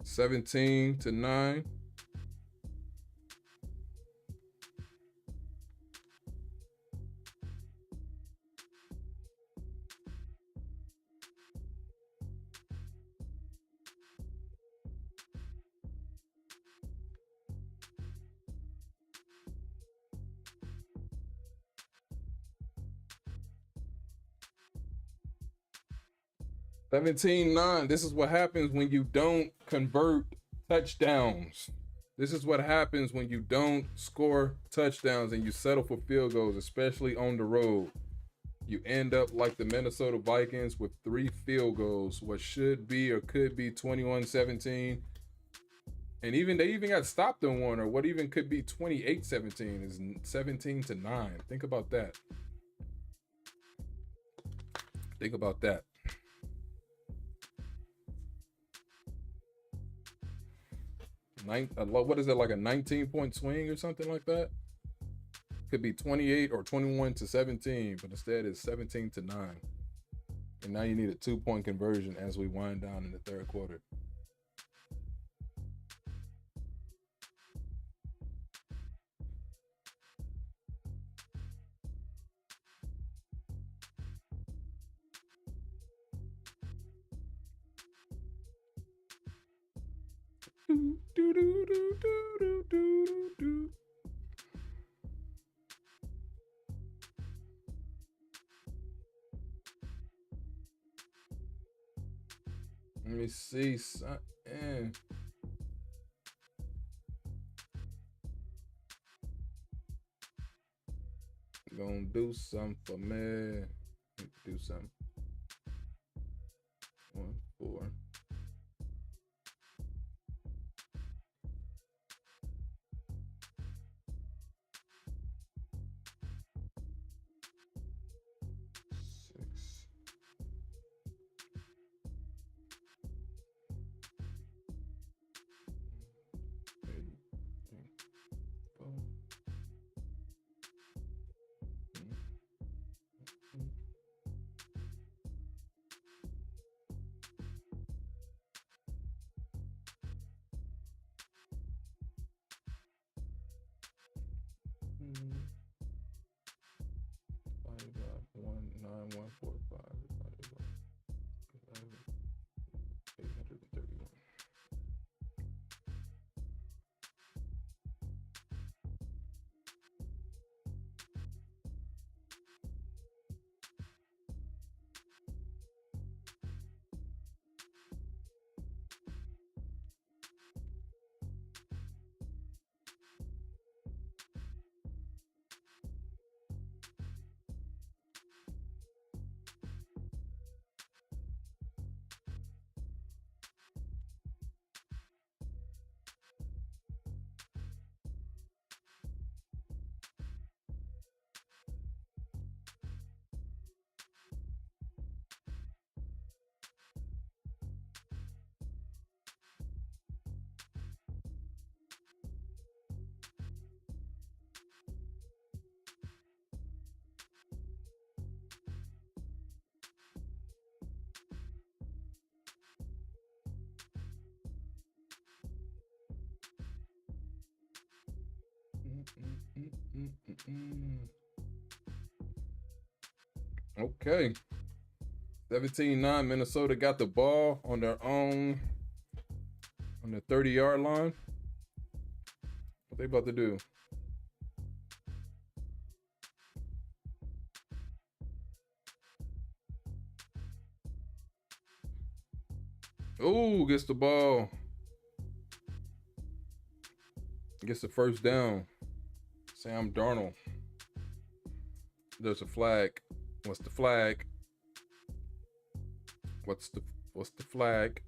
[SPEAKER 4] Seventeen to 9. $17-9. This is what happens when you don't convert touchdowns. This is what happens when you don't score touchdowns and you settle for field goals, especially on the road. You end up like the Minnesota Vikings with 3 field goals, what should be or could be 21-17. And they even got stopped on one, or what even could be 28-17 is 17-9. Think about that. Think about that. What is it, like a 19-point swing or something like that? Could be 28 or 21-17, but instead it's 17-9. And now you need a 2-point conversion as we wind down in the third quarter. Let me see something. Gonna do something for me. Do something. 1, 4. Divided by 19145 divided by 831. Okay. 17-9, Minnesota got the ball on their own, on the 30-yard line. What they about to do? Ooh, gets the ball. Gets the first down. Sam Darnold. There's a flag. What's the flag? What's the flag?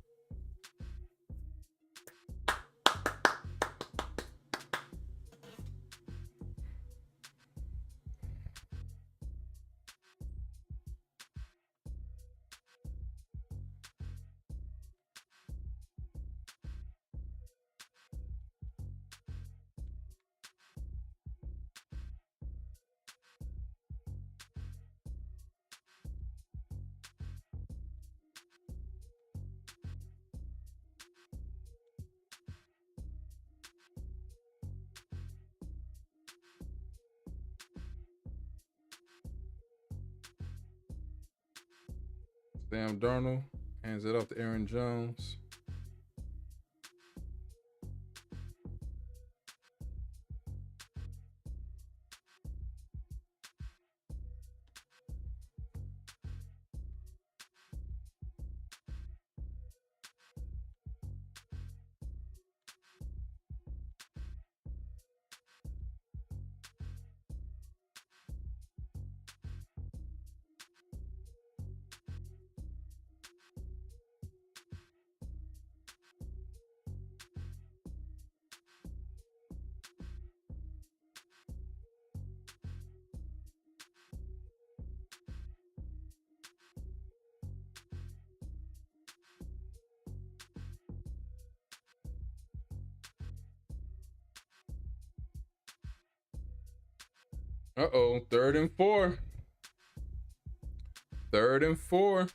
[SPEAKER 4] Sam Darnold hands it off to Aaron Jones. Uh-oh, 3rd and 4. 3rd and 4.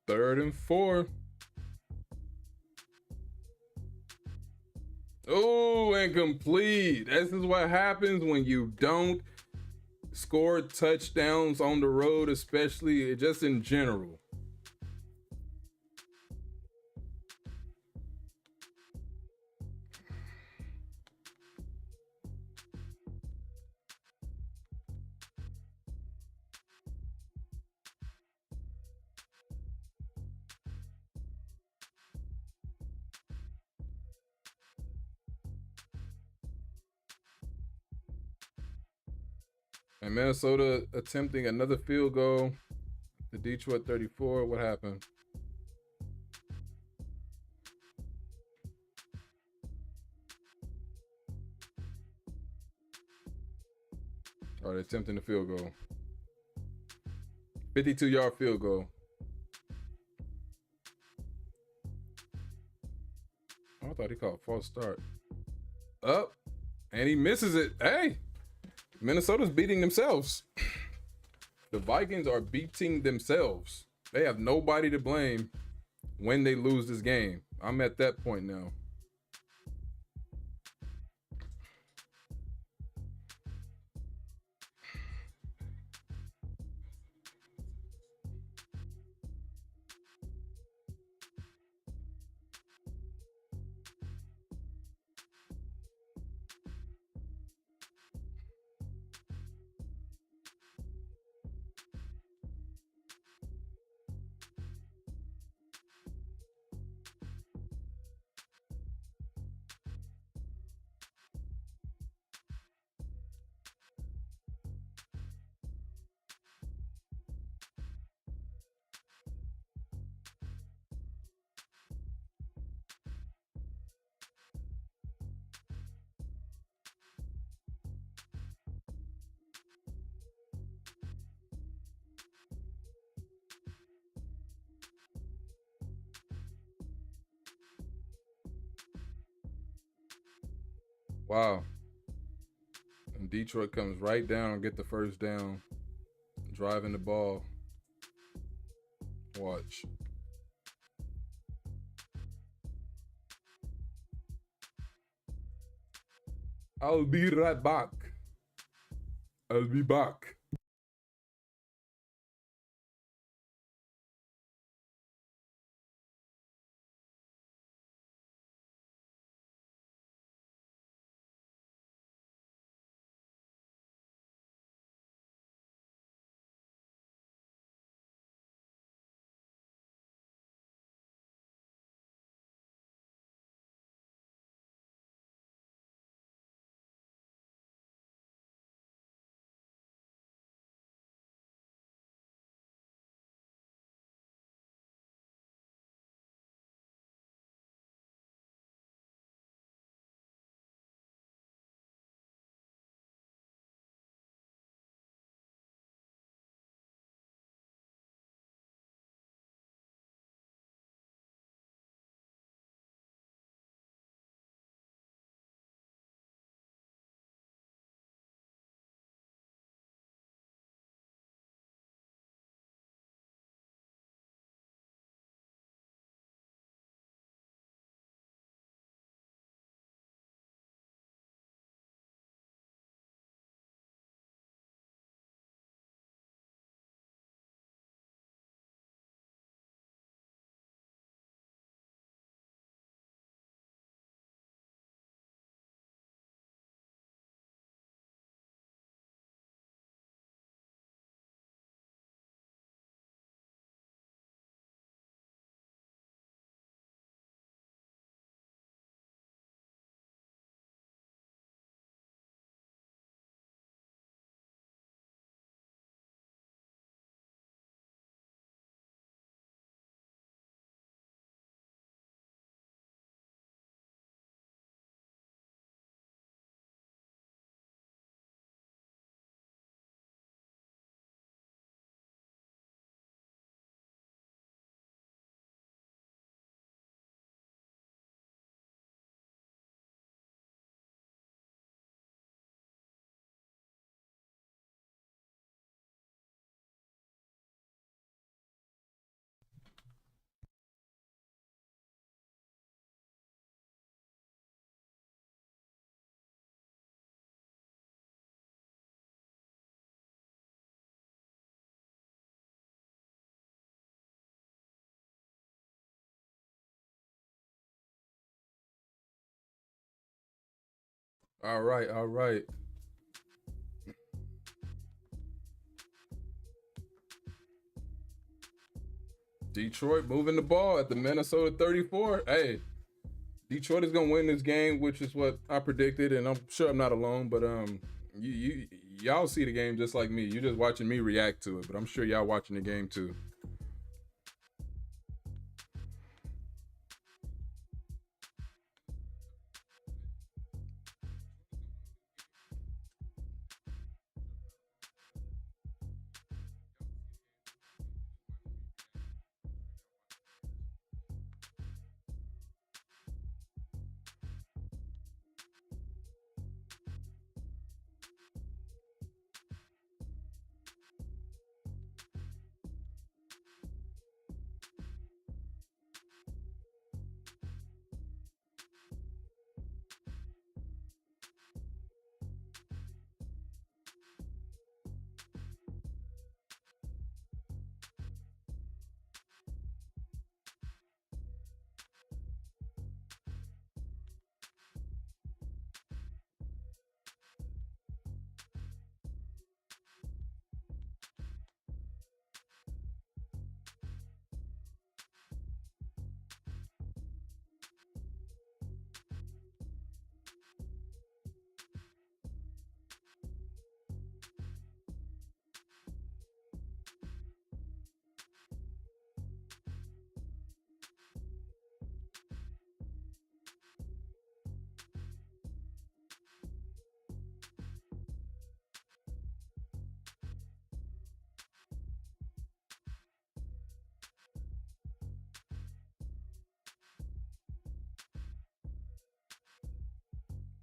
[SPEAKER 4] Third and 4. Oh, incomplete. This is what happens when you don't score touchdowns on the road, especially just in general. And Minnesota attempting another field goal. The Detroit 34. What happened? All right, attempting the field goal. 52-yard field goal. Oh, I thought he called false start. Up. And he misses it. Hey, Minnesota's beating themselves. The Vikings are beating themselves. They have nobody to blame when they lose this game. I'm at that point now. Wow. And Detroit comes right down and get the first down. Driving the ball. Watch. I'll be right back. I'll be back. All right, all right. Detroit moving the ball at the Minnesota 34. Hey, Detroit is gonna win this game, which is what I predicted, and I'm sure I'm not alone. But y'all see the game just like me. You just watching me react to it, but I'm sure y'all watching the game too.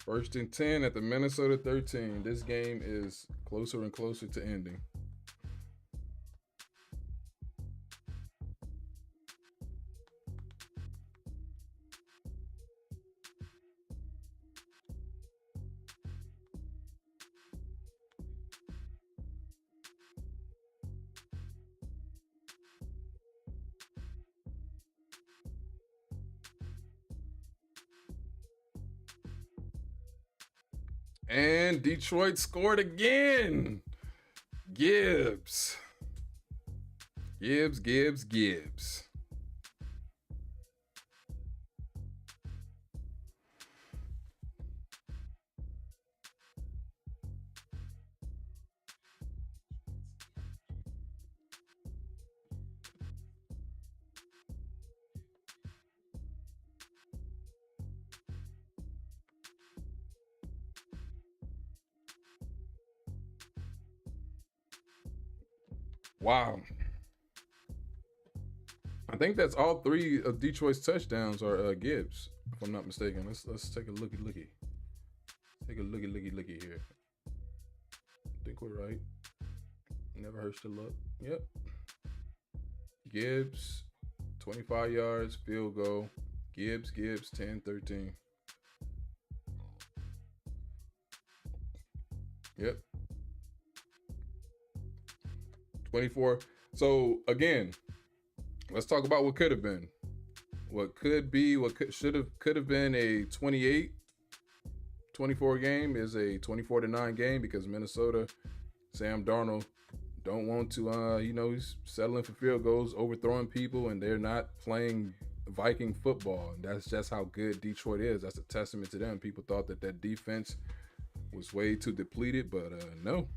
[SPEAKER 4] First and 10 at the Minnesota 13. This game is closer and closer to ending. And Detroit scored again. Gibbs. Wow. I think that's all 3 of Detroit's touchdowns are Gibbs, if I'm not mistaken. Let's take a looky. Take a looky here. I think we're right. Never hurts to look. Yep. Gibbs, 25 yards, field goal. Gibbs, 10-13. Yep. 24. So again, let's talk about what could have been. What could be, could have been a 28-24 game is a 24-9 game because Minnesota, Sam Darnold, don't want to, he's settling for field goals, overthrowing people, and they're not playing Viking football. And that's just how good Detroit is. That's a testament to them. People thought that defense was way too depleted, but no.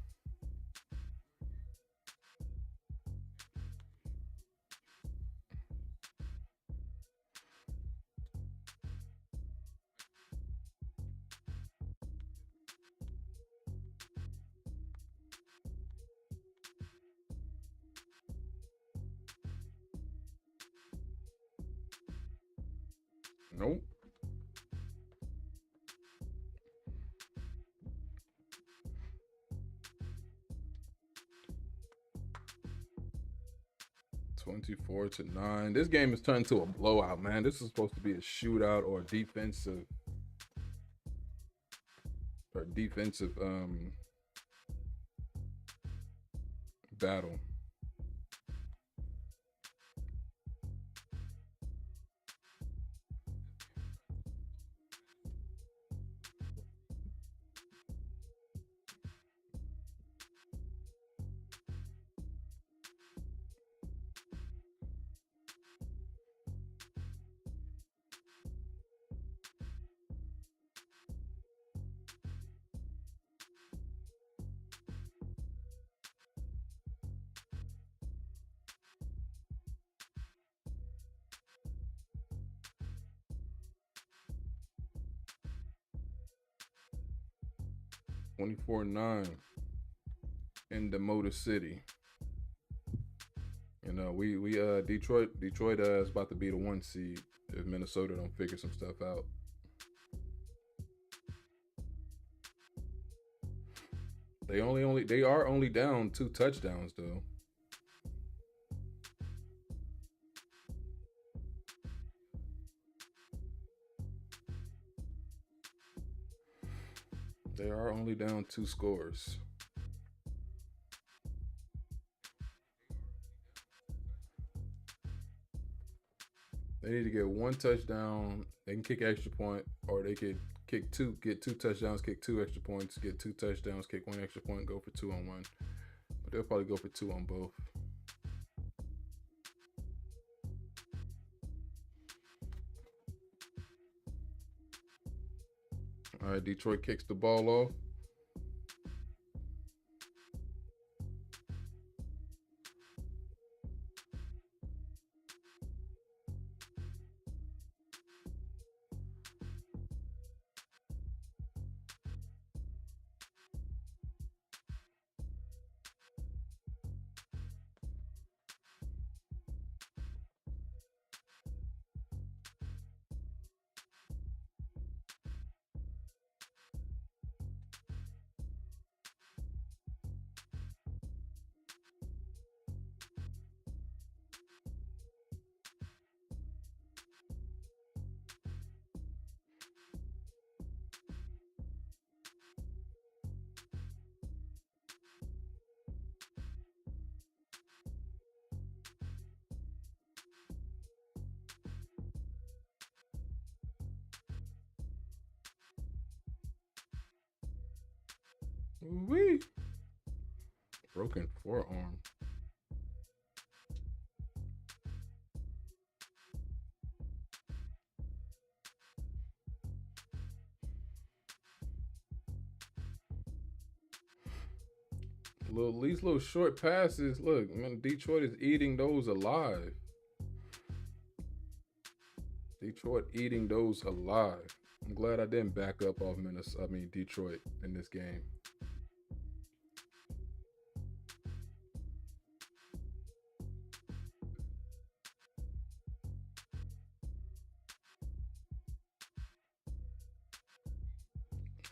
[SPEAKER 4] Nope. (24-9). This game has turned into a blowout, man. This is supposed to be a shootout or defensive battle. 24-9 in the Motor City. You know, we Detroit is about to be the 1 seed if Minnesota don't figure some stuff out. They are only down 2 touchdowns though. They are only down 2 scores. They need to get 1 touchdown. They can kick extra point, or they could get 2 touchdowns, kick 2 extra points, get 2 touchdowns, kick 1 extra point, go for 2 on 1. But they'll probably go for 2 on both. All right, Detroit kicks the ball off. Wee. Broken forearm. These little short passes, look, man, Detroit is eating those alive. Detroit eating those alive. I'm glad I didn't back up off Detroit in this game.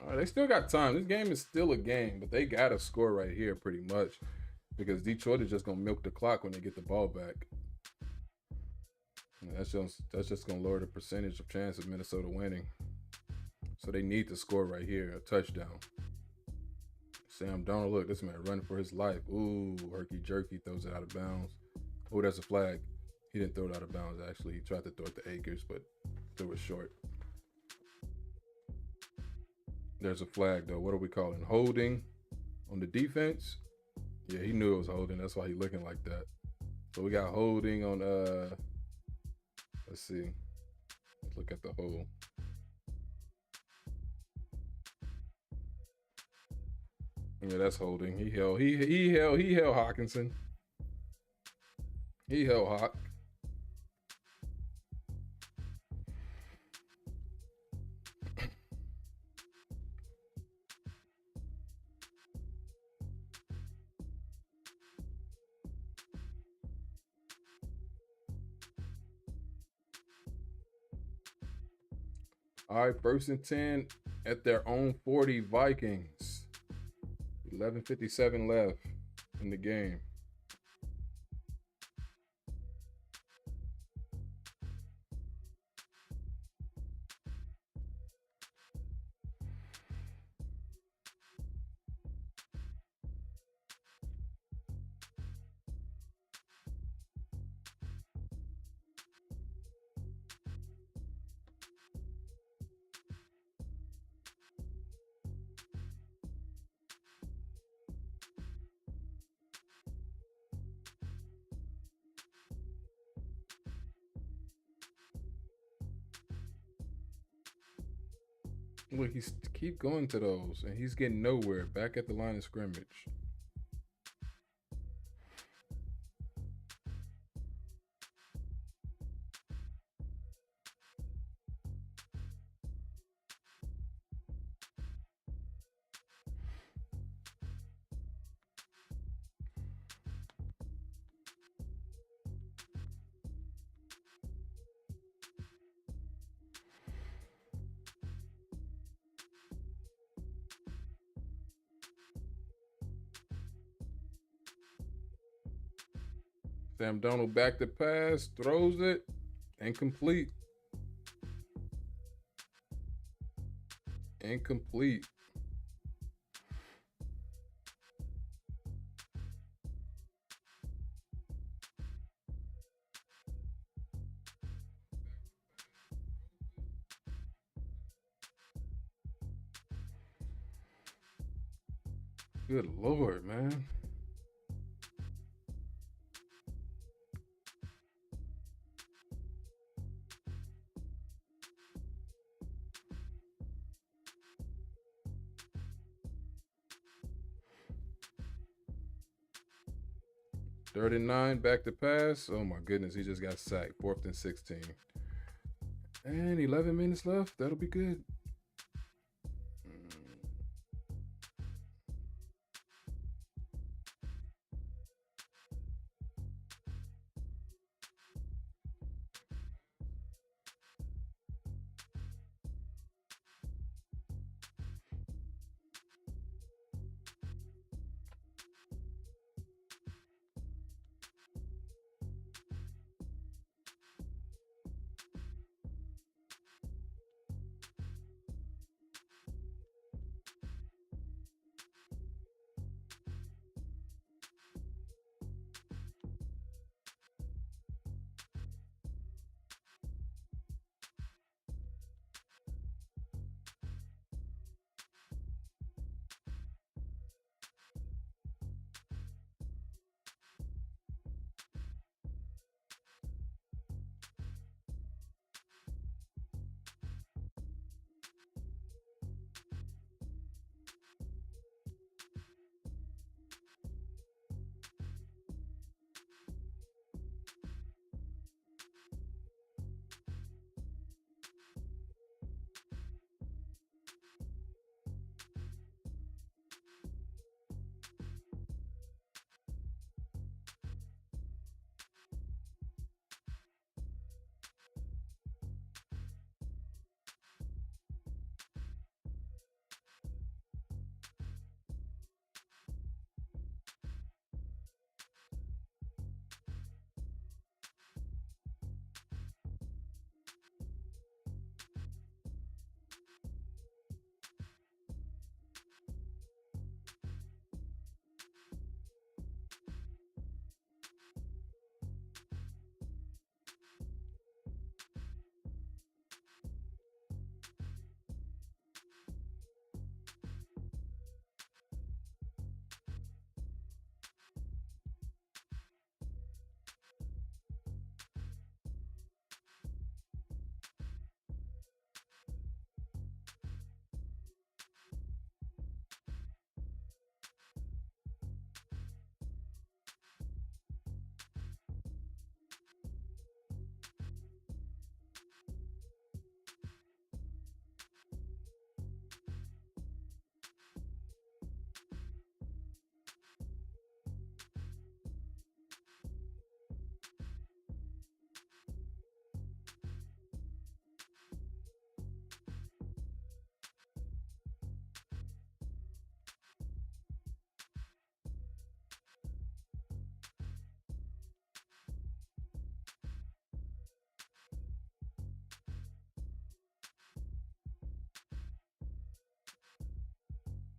[SPEAKER 4] All right, they still got time. This game is still a game, but they got to score right here pretty much because Detroit is just going to milk the clock when they get the ball back. And that's just going to lower the percentage of chance of Minnesota winning. So they need to score right here, a touchdown. Sam Darnold, look, this man running for his life. Ooh, herky jerky, throws it out of bounds. Oh, that's a flag. He didn't throw it out of bounds, actually. He tried to throw it to Akers, but threw it short. There's a flag, though. What are we calling? Holding on the defense? Yeah, he knew it was holding. That's why he looking like that. So we got holding on, let's see. Let's look at the hold. Yeah, that's holding. He held Hawkinson. He held Hawk. All right, 1st and 10 at their own 40, Vikings. 11:57 left in the game. Look, he's keep going to those, and he's getting nowhere. Back at the line of scrimmage. Sam Darnold back to pass, throws it, incomplete. Incomplete. Good Lord, man. Third and 9, back to pass. Oh my goodness, he just got sacked. 4th and 16. And 11 minutes left. That'll be good.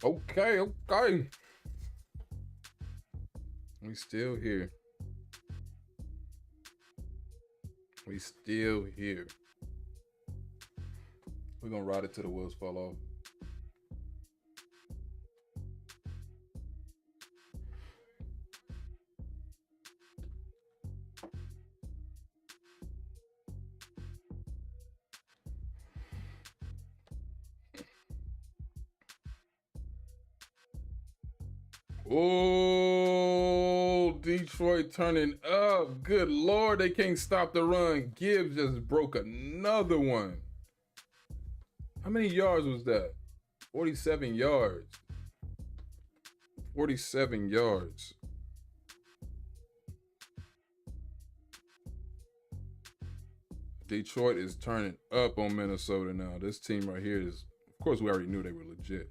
[SPEAKER 4] Okay. We still here. We still here. We're gonna ride it till the wheels fall off. Oh, Detroit turning up. Good Lord, they can't stop the run. Gibbs just broke another one. How many yards was that? 47 yards. 47 yards. Detroit is turning up on Minnesota now. This team right here is, of course, we already knew they were legit.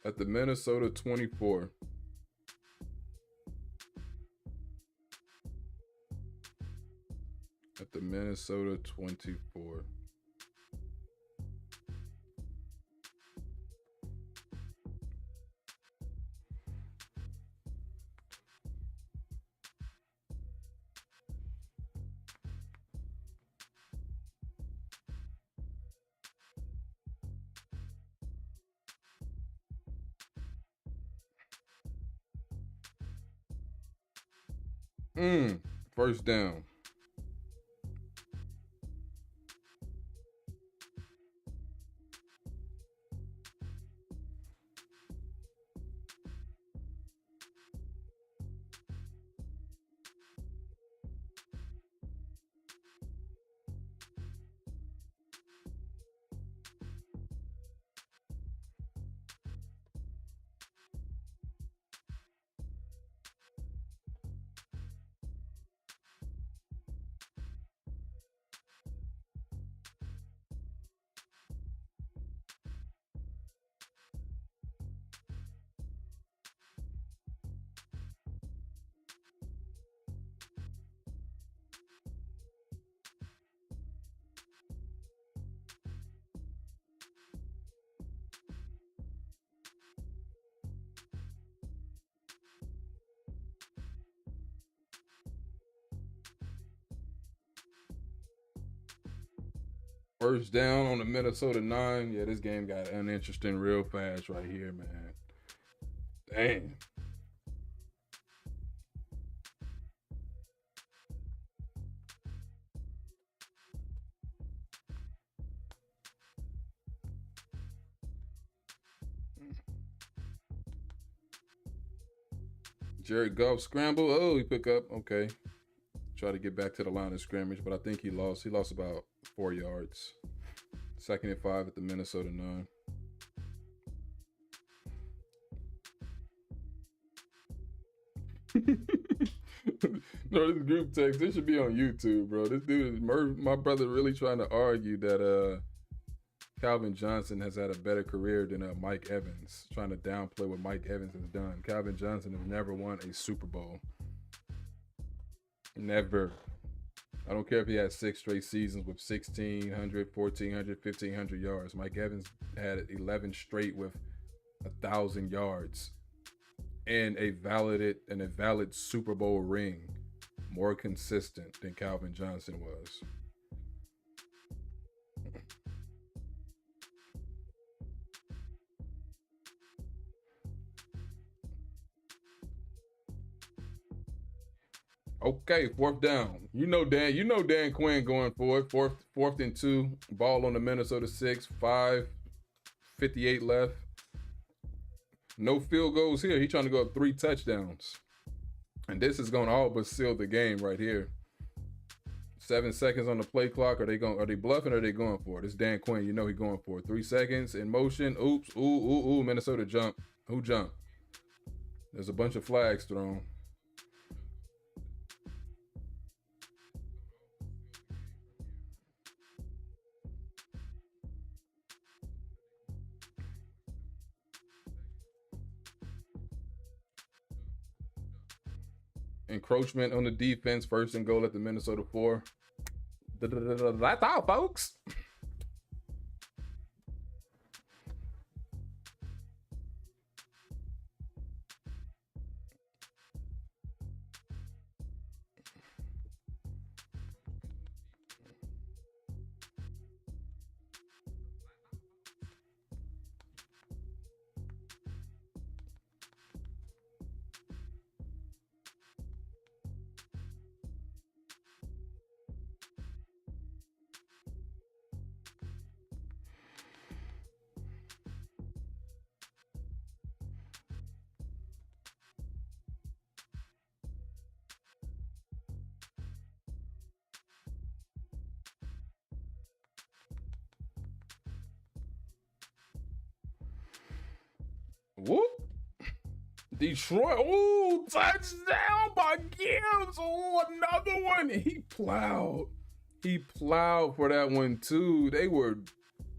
[SPEAKER 4] at the Minnesota 24. At the Minnesota 24. First down. First down on the Minnesota 9. Yeah, this game got uninteresting real fast right here, man. Dang. Jared Goff scramble. Oh, he pick up. Okay. Try to get back to the line of scrimmage, but I think he lost. He lost about 4 yards. 2nd and 5 at the Minnesota 9. No, this group text, this should be on YouTube, bro. This dude, my brother, really trying to argue that Calvin Johnson has had a better career than Mike Evans, trying to downplay what Mike Evans has done. Calvin Johnson has never won a Super Bowl. Never. I don't care if he had 6 straight seasons with 1,600, 1,400, 1,500 yards. Mike Evans had 11 straight with 1,000 yards and a valid Super Bowl ring, more consistent than Calvin Johnson was. Okay, 4th down. You know Dan Quinn going for it. Fourth and 2. Ball on the Minnesota 6. 5:58 left. No field goals here. He's trying to go up 3 touchdowns. And this is going to all but seal the game right here. 7 seconds on the play clock. Are they bluffing or are they going for it? It's Dan Quinn. You know he's going for it. 3 seconds in motion. Oops. Ooh. Minnesota jump. Who jumped? There's a bunch of flags thrown. Encroachment on the defense. 1st and goal at the Minnesota 4. That's all, folks. Whoop. Detroit. Oh, touchdown by Gibbs. Oh, another one. He plowed for that one too. They were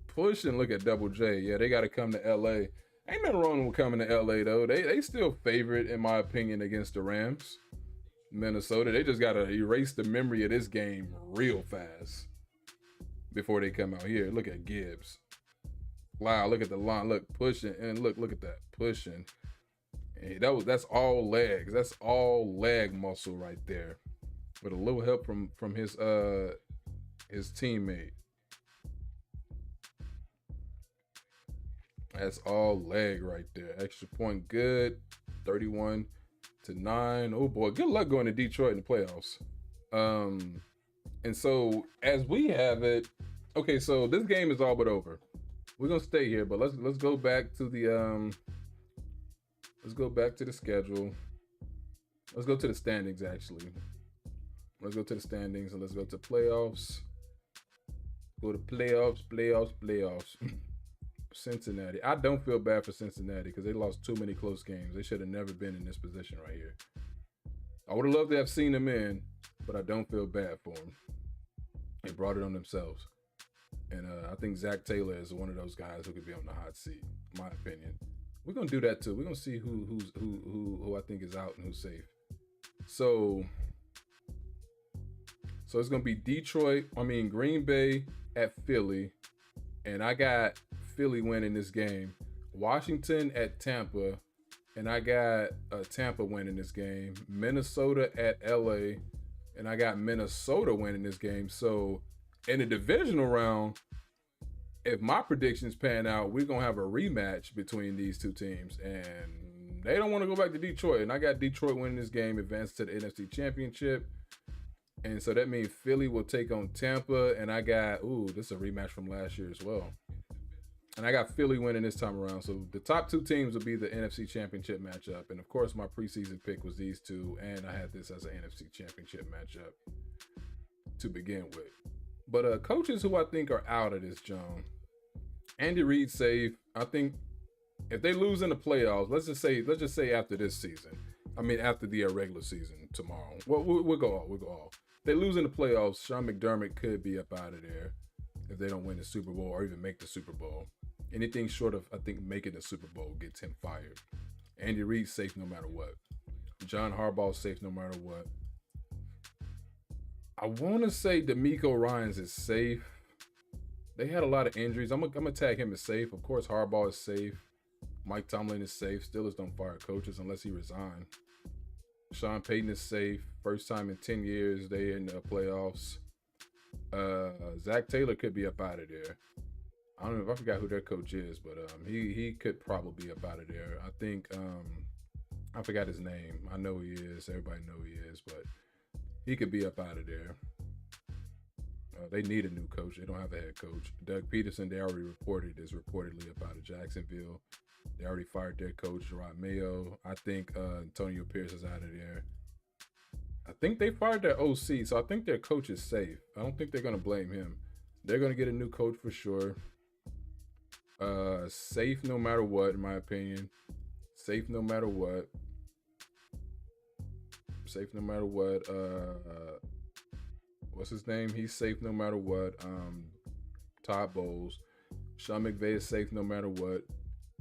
[SPEAKER 4] pushing. Look at Double J. Yeah, they got to come to LA. Ain't nothing wrong with coming to LA though. They still favorite in my opinion against the Rams. Minnesota, they just gotta erase the memory of this game real fast before they come out here. Look at Gibbs. Wow, look at the line. Look, pushing, and look at that pushing. And that's all legs. That's all leg muscle right there, with a little help from his teammate. That's all leg right there. Extra point, good. 31-9. Oh boy, good luck going to Detroit in the playoffs. And so as we have it, okay, so this game is all but over. We're gonna stay here, but let's go back to the schedule. Let's go to the standings actually. Let's go to the standings and let's go to playoffs. Go to playoffs. Cincinnati. I don't feel bad for Cincinnati because they lost too many close games. They should have never been in this position right here. I would have loved to have seen them in, but I don't feel bad for them. They brought it on themselves. And I think Zach Taylor is one of those guys who could be on the hot seat, in my opinion. We're gonna do that too. We're gonna see who I think is out and who's safe. So it's gonna be Green Bay at Philly, and I got Philly winning this game. Washington at Tampa, and I got Tampa winning this game. Minnesota at LA, and I got Minnesota winning this game. So in the divisional round, if my predictions pan out, we're going to have a rematch between these two teams. And they don't want to go back to Detroit. And I got Detroit winning this game, advanced to the NFC Championship. And so that means Philly will take on Tampa. And I got, this is a rematch from last year as well. And I got Philly winning this time around. So the top two teams will be the NFC Championship matchup. And of course, my preseason pick was these two. And I had this as an NFC Championship matchup to begin with. But coaches who I think are out of this, John. Andy Reid safe. I think if they lose in the playoffs, let's just say after this season. I mean after the regular season tomorrow. Well, we'll go all. If they lose in the playoffs, Sean McDermott could be up out of there if they don't win the Super Bowl or even make the Super Bowl. Anything short of, I think, making the Super Bowl gets him fired. Andy Reid safe no matter what. John Harbaugh safe no matter what. I want to say D'Amico Ryans is safe. They had a lot of injuries. I'm gonna tag him as safe. Of course, Harbaugh is safe. Mike Tomlin is safe. Steelers don't fire coaches unless he resigns. Sean Payton is safe. First time in 10 years they in the playoffs. Zach Taylor could be up out of there. I don't know if I forgot who their coach is, but he could probably be up out of there. I think I forgot his name. I know he is. Everybody know he is, but he could be up out of there. They need a new coach. They don't have a head coach. Doug Peterson, they already reported, is reportedly up out of Jacksonville. They already fired their coach, Gerard Mayo. I think Antonio Pierce is out of there. I think they fired their OC, so I think their coach is safe. I don't think they're going to blame him. They're going to get a new coach for sure. Safe no matter what, in my opinion. Safe no matter what. Safe no matter what. What's his name? He's safe no matter what. Todd Bowles. Sean McVay is safe no matter what.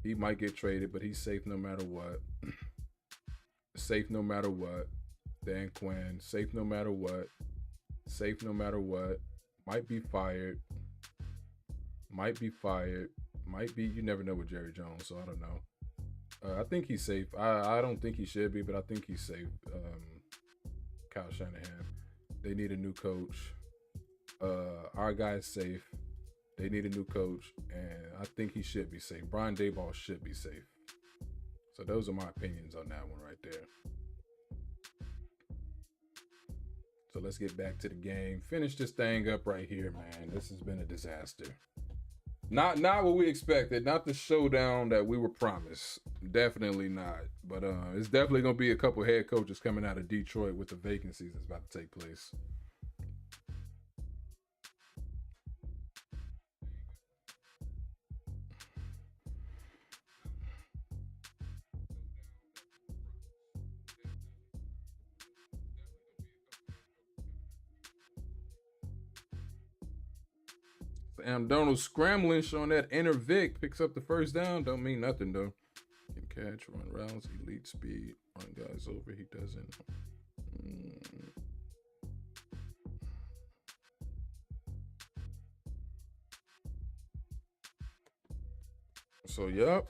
[SPEAKER 4] He might get traded, but he's safe no matter what. Safe no matter what. Dan Quinn. Safe no matter what. Safe no matter what. Might be fired. Might be fired. Might be. You never know with Jerry Jones, so I don't know. I think he's safe. I don't think he should be, but I think he's safe. Kyle Shanahan. They need a new coach. Our guy's safe. They need a new coach, and I think he should be safe. Brian Daboll should be safe. So those are my opinions on that one right there. So let's get back to the game. Finish this thing up right here, man. This has been a disaster. Not what we expected. Not the showdown that we were promised. Definitely not. But it's definitely going to be a couple head coaches coming out of Detroit with the vacancies that's about to take place. Sam Darnold scrambling, showing that inner Vic, picks up the first down. Don't mean nothing though. Can catch, run routes, elite speed, run guys over. He doesn't. So, yep.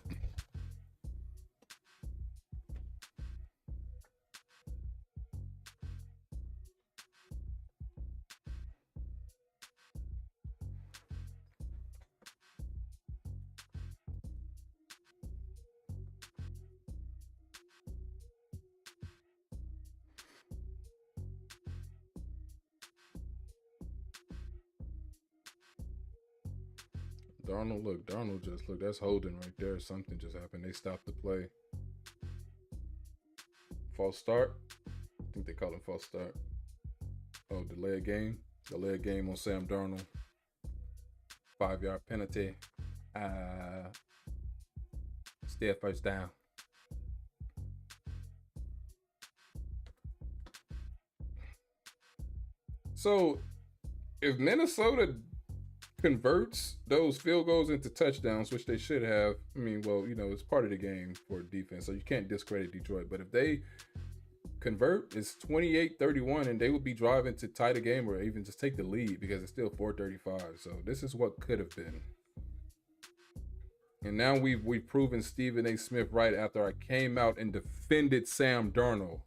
[SPEAKER 4] Darnold just look. That's holding right there. Something just happened. They stopped the play. False start. I think they call him false start. Oh, delay a game. Delay a game on Sam Darnold. 5-yard penalty. Still first down. So, if Minnesota converts those field goals into touchdowns, which they should have, I mean, well, you know, it's part of the game for defense, so you can't discredit Detroit. But if they convert, it's 28-31, and they would be driving to tie the game or even just take the lead because it's still 4:35. So this is what could have been. And now we've proven Stephen A. Smith right after I came out and defended Sam Darnold.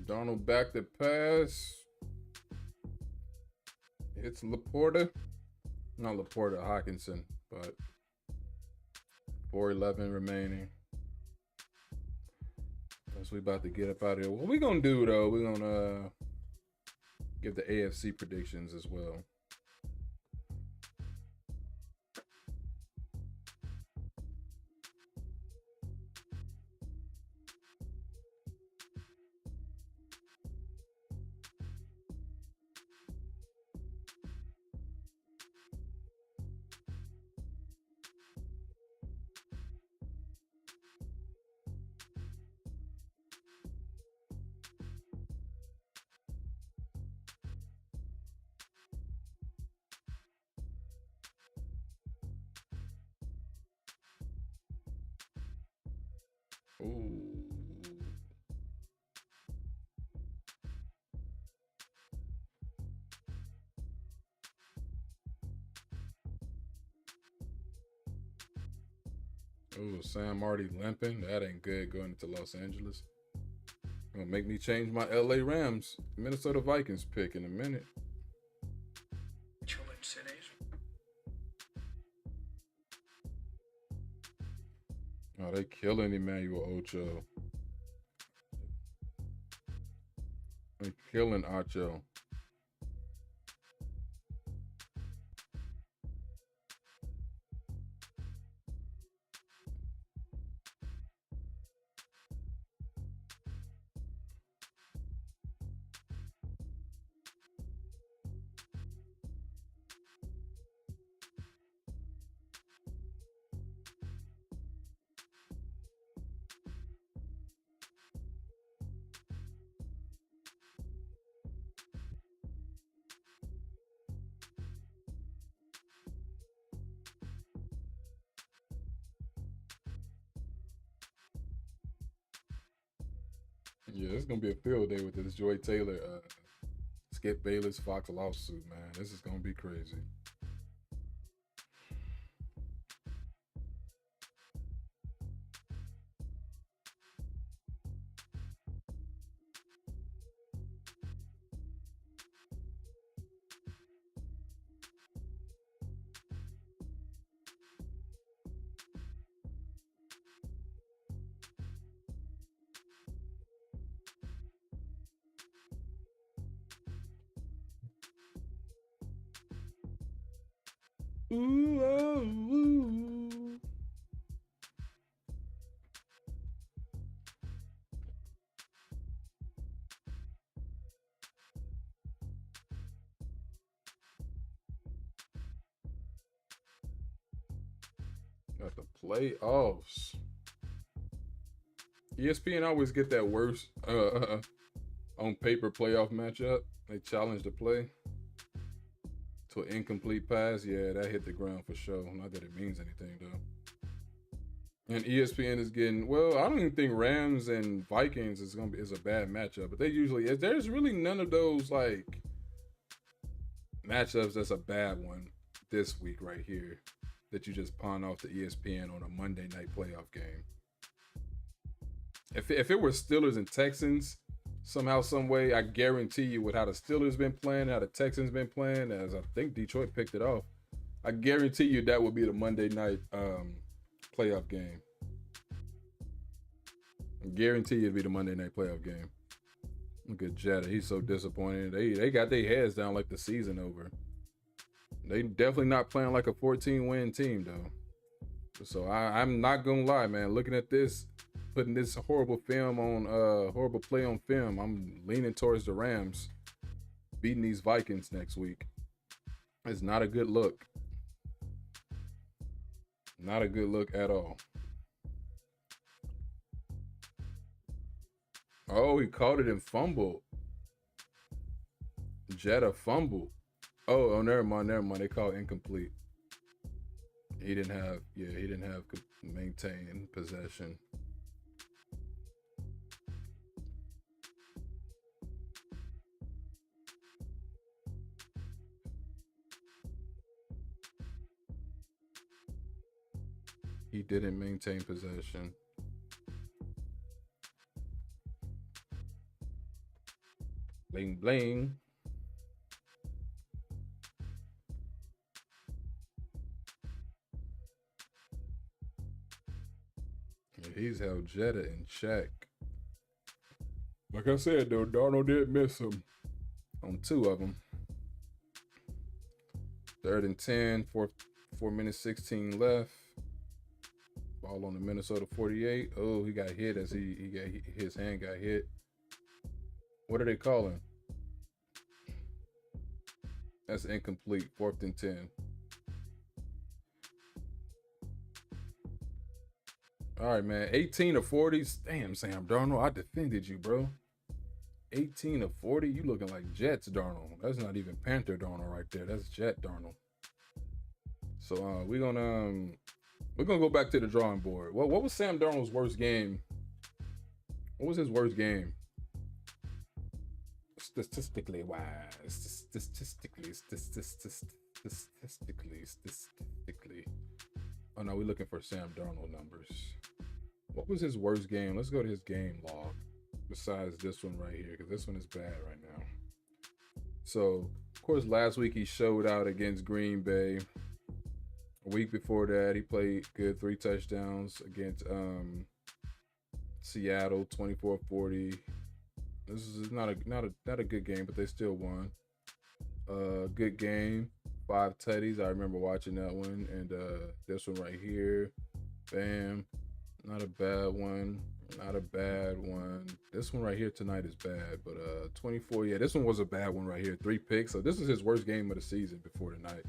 [SPEAKER 4] Darnold back to pass. It's Laporta. Not Laporta, Hawkinson, but 4:11 remaining. As we about to get up out of here. What we gonna do though? We're gonna give the AFC predictions as well. Ooh. Ooh, Sam already limping. That ain't good going into Los Angeles. Gonna make me change my LA Rams, Minnesota Vikings pick in a minute.
[SPEAKER 3] Children cities.
[SPEAKER 4] Oh, they killing Emmanuel Ocho. They killing Ocho. Yeah, it's gonna be a field day with this Joy Taylor, Skip Bayless Fox lawsuit, man. This is gonna be crazy. Ooh, oh, ooh. Got the playoffs. ESPN always get that worst on paper playoff matchup. They challenge the play to an incomplete pass. Yeah, that hit the ground for sure. Not that it means anything though. And ESPN is getting, well, I don't even think Rams and Vikings is a bad matchup, but they usually there's really none of those like matchups that's a bad one this week right here that you just pawn off to ESPN on a Monday night playoff game. If it were Steelers and Texans, somehow, some way, I guarantee you with how the Steelers been playing, how the Texans been playing, as I think Detroit picked it off, I guarantee you that would be the Monday night playoff game. I guarantee you it'd be the Monday night playoff game. Look at Jetta. He's so disappointed. They got their heads down like the season over. They definitely not playing like a 14-win team, though. So I'm not going to lie, man. Looking at this, putting this horrible film on, horrible play on film, I'm leaning towards the Rams beating these Vikings next week. It's not a good look. Not a good look at all. Oh, he caught it and fumbled. Jetta fumbled. Oh, never mind. They called incomplete. He didn't have maintained possession. He didn't maintain possession. Bling, bling. Yeah, he's held Jetta in check. Like I said, though, Darnold did miss him on 2 of them. 3rd and 10, 4 minutes 16 left. Ball on the Minnesota 48. Oh, he got hit as his hand got hit. What are they calling? That's incomplete. 4th and 10. All right, man. 18 of 40. Damn, Sam Darnold, I defended you, bro. 18 of 40. You looking like Jets Darnold. That's not even Panther Darnold right there. That's Jet Darnold. So we're gonna go back to the drawing board. What was Sam Darnold's worst game? What was his worst game? Statistically wise. Statistically. Oh no, we're looking for Sam Darnold numbers. What was his worst game? Let's go to his game log. Besides this one right here, because this one is bad right now. So, of course, last week he showed out against Green Bay. A week before that, he played good, 3 touchdowns against Seattle, 24-40. This is not a good game, but they still won. Good game, 5 tutties. I remember watching that one, and this one right here, bam, not a bad one. Not a bad one. This one right here tonight is bad, but 24. Yeah, this one was a bad one right here. 3 picks. So this is his worst game of the season before tonight.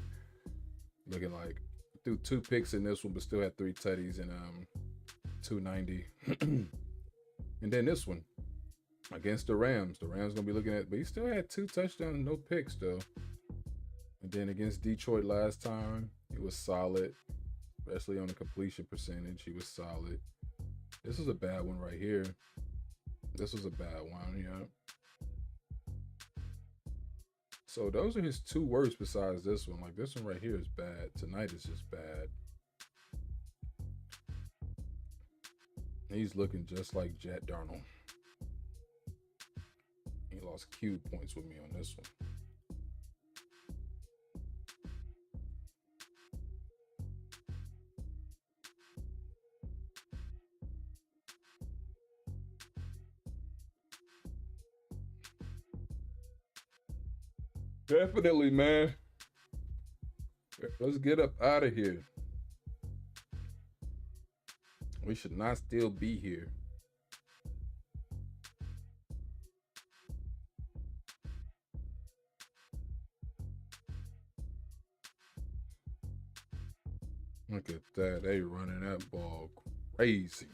[SPEAKER 4] Looking like threw 2 picks in this one, but still had 3 tutties and 290. And then this one against the Rams. The Rams gonna be looking at, but he still had 2 touchdowns, no picks though. And then against Detroit last time, he was solid, especially on the completion percentage. He was solid. This is a bad one right here. This was a bad one, yeah. So those are his two worst besides this one. Like this one right here is bad. Tonight is just bad. He's looking just like Jet Darnold. He lost Q points with me on this one. Definitely, man. Let's get up out of here. We should not still be here. Look at that. They running that ball crazy.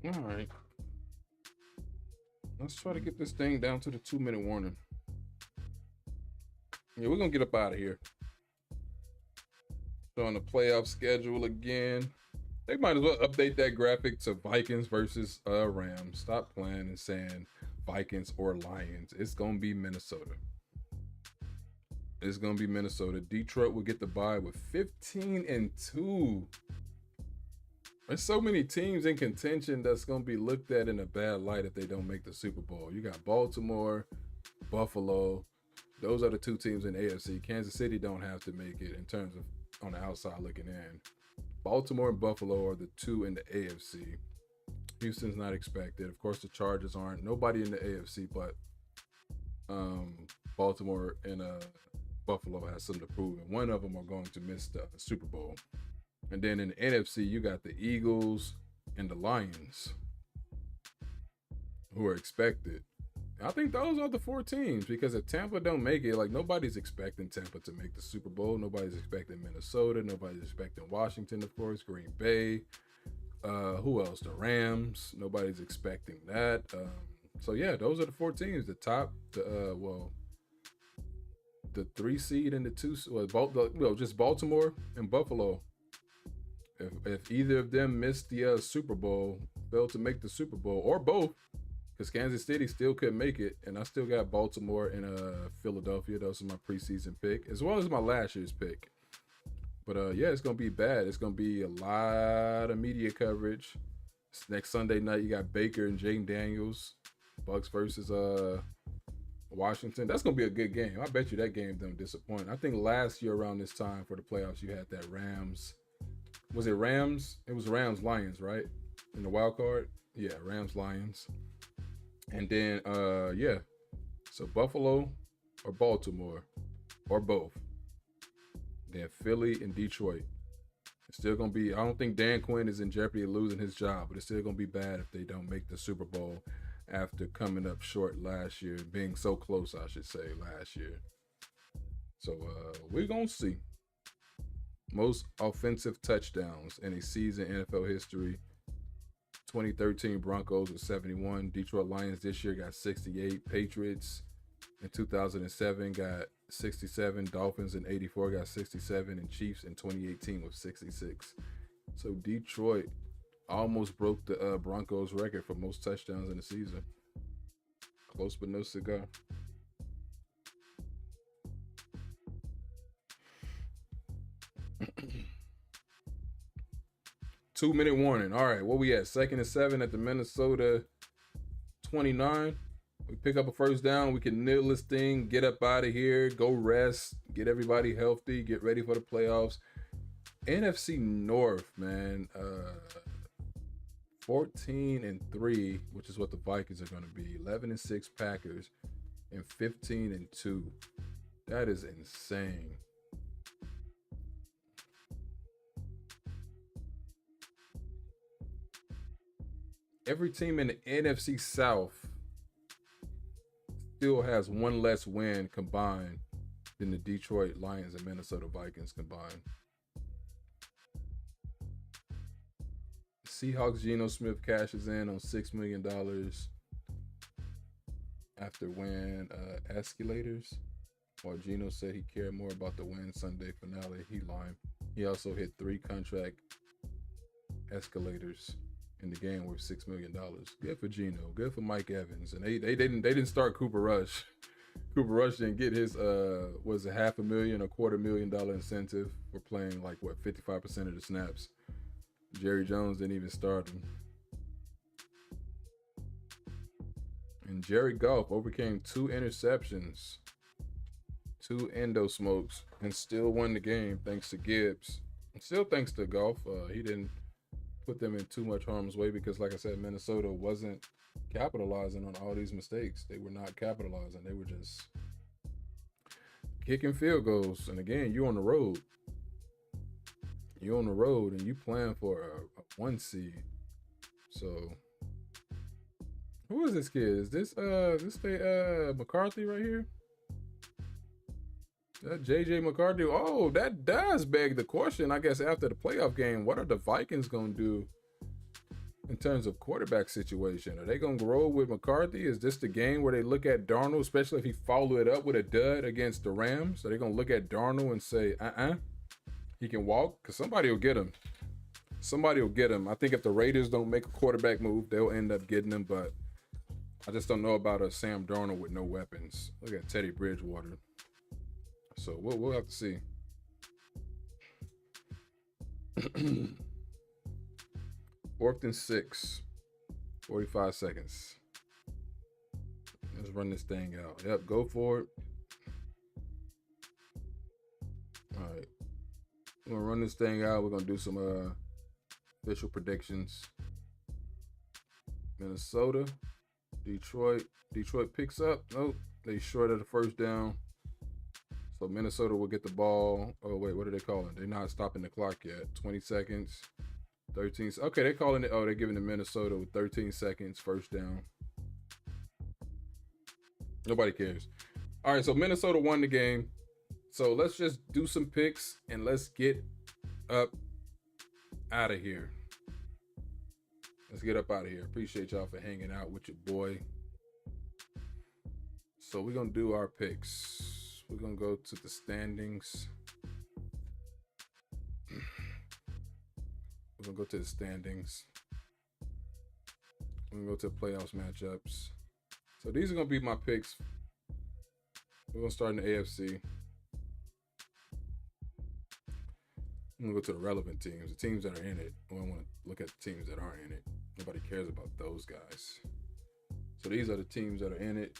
[SPEAKER 4] All right. Let's try to get this thing down to the 2-minute warning. Yeah, we're going to get up out of here. So on the playoff schedule again. They might as well update that graphic to Vikings versus Rams. Stop playing and saying Vikings or Lions. It's going to be Minnesota. It's going to be Minnesota. Detroit will get the bye with 15-2. There's so many teams in contention that's going to be looked at in a bad light if they don't make the Super Bowl. You got Baltimore, Buffalo. Those are the two teams in the AFC. Kansas City don't have to make it in terms of on the outside looking in. Baltimore and Buffalo are the two in the AFC. Houston's not expected. Of course, the Chargers aren't. Nobody in the AFC but Baltimore and Buffalo has something to prove. And one of them are going to miss the Super Bowl. And then in the NFC, you got the Eagles and the Lions who are expected. I think those are the four teams because if Tampa don't make it, like nobody's expecting Tampa to make the Super Bowl. Nobody's expecting Minnesota. Nobody's expecting Washington, of course, Green Bay. Who else? The Rams. Nobody's expecting that. So yeah, those are the four teams. The top, the 3 seed and the 2, just Baltimore and Buffalo. If either of them missed the Super Bowl, failed to make the Super Bowl, or both, because Kansas City still couldn't make it, and I still got Baltimore and Philadelphia. Those are my preseason pick, as well as my last year's pick. But yeah, it's gonna be bad. It's gonna be a lot of media coverage. Next Sunday night, you got Baker and Jaden Daniels, Bucks versus Washington. That's gonna be a good game. I bet you that game don't disappoint. I think last year around this time for the playoffs, you had that Rams. Was it Rams? It was Rams Lions, right? In the wild card? Yeah, Rams Lions. And then yeah. So Buffalo or Baltimore or both. Then Philly and Detroit. It's still gonna be, I don't think Dan Quinn is in jeopardy of losing his job, but it's still gonna be bad if they don't make the Super Bowl after coming up short last year, being so close, I should say, last year. So we're gonna see. Most offensive touchdowns in a season in NFL history. 2013 Broncos with 71. Detroit Lions this year got 68. Patriots in 2007 got 67. Dolphins in 84 got 67. And Chiefs in 2018 with 66. So Detroit almost broke the Broncos record for most touchdowns in the season. Close but no cigar. Two-minute warning. All right, what we at? 2nd and 7 at the Minnesota 29. We pick up a first down, we can nil this thing, get up out of here, go rest, get everybody healthy, get ready for the playoffs. NFC North, man, 14-3, which is what the Vikings are going to be. 11-6 Packers, and 15-2. That is insane. Every team in the NFC South still has one less win combined than the Detroit Lions and Minnesota Vikings combined. Seahawks Geno Smith cashes in on $6 million after win escalators. While Geno said he cared more about the win Sunday finale, he lied. He also hit 3 contract escalators in the game worth $6 million. Good for Geno. Good for Mike Evans. And they didn't start Cooper Rush. Cooper Rush didn't get his was it $500,000 or $250,000 incentive for playing like 55% of the snaps. Jerry Jones didn't even start him. And Jerry Goff overcame 2 interceptions, 2 endo smokes, and still won the game thanks to Gibbs. And still thanks to Goff. He didn't put them in too much harm's way because, like I said, Minnesota wasn't capitalizing on all these mistakes. They were not capitalizing. They were just kicking field goals. And again, you're on the road. You're on the road and you playing for a 1 seed. So who is this kid? Is this McCarthy right here? That JJ McCarthy. Oh, that does beg the question, I guess, after the playoff game. What are the Vikings gonna do in terms of quarterback situation? Are they gonna grow with McCarthy? Is this the game where they look at Darnold, especially if he followed it up with a dud against the Rams? Are they gonna look at Darnold and say, he can walk? Because somebody will get him. Somebody will get him. I think if the Raiders don't make a quarterback move, they'll end up getting him. But I just don't know about a Sam Darnold with no weapons. Look at Teddy Bridgewater. So we'll have to see. 4th and 6. 45 seconds. Let's run this thing out. Yep, go for it. All right. We're gonna run this thing out. We're gonna do some official predictions. Minnesota, Detroit. Detroit picks up. Nope, they short of the first down. So Minnesota will get the ball. Oh wait, what are they calling? They're not stopping the clock yet. 20 seconds. 13. Okay, they're calling it. Oh, they're giving to Minnesota with 13 seconds. First down. Nobody cares. All right, so Minnesota won the game. So let's just do some picks and let's get up out of here. Let's get up out of here. Appreciate y'all for hanging out with your boy. So we're going to do our picks. We're going to go to the standings. We're going to go to the standings. We're going to go to the playoffs matchups. So these are going to be my picks. We're going to start in the AFC. I'm going to go to the relevant teams, the teams that are in it. I don't want to look at the teams that aren't in it. Nobody cares about those guys. So these are the teams that are in it.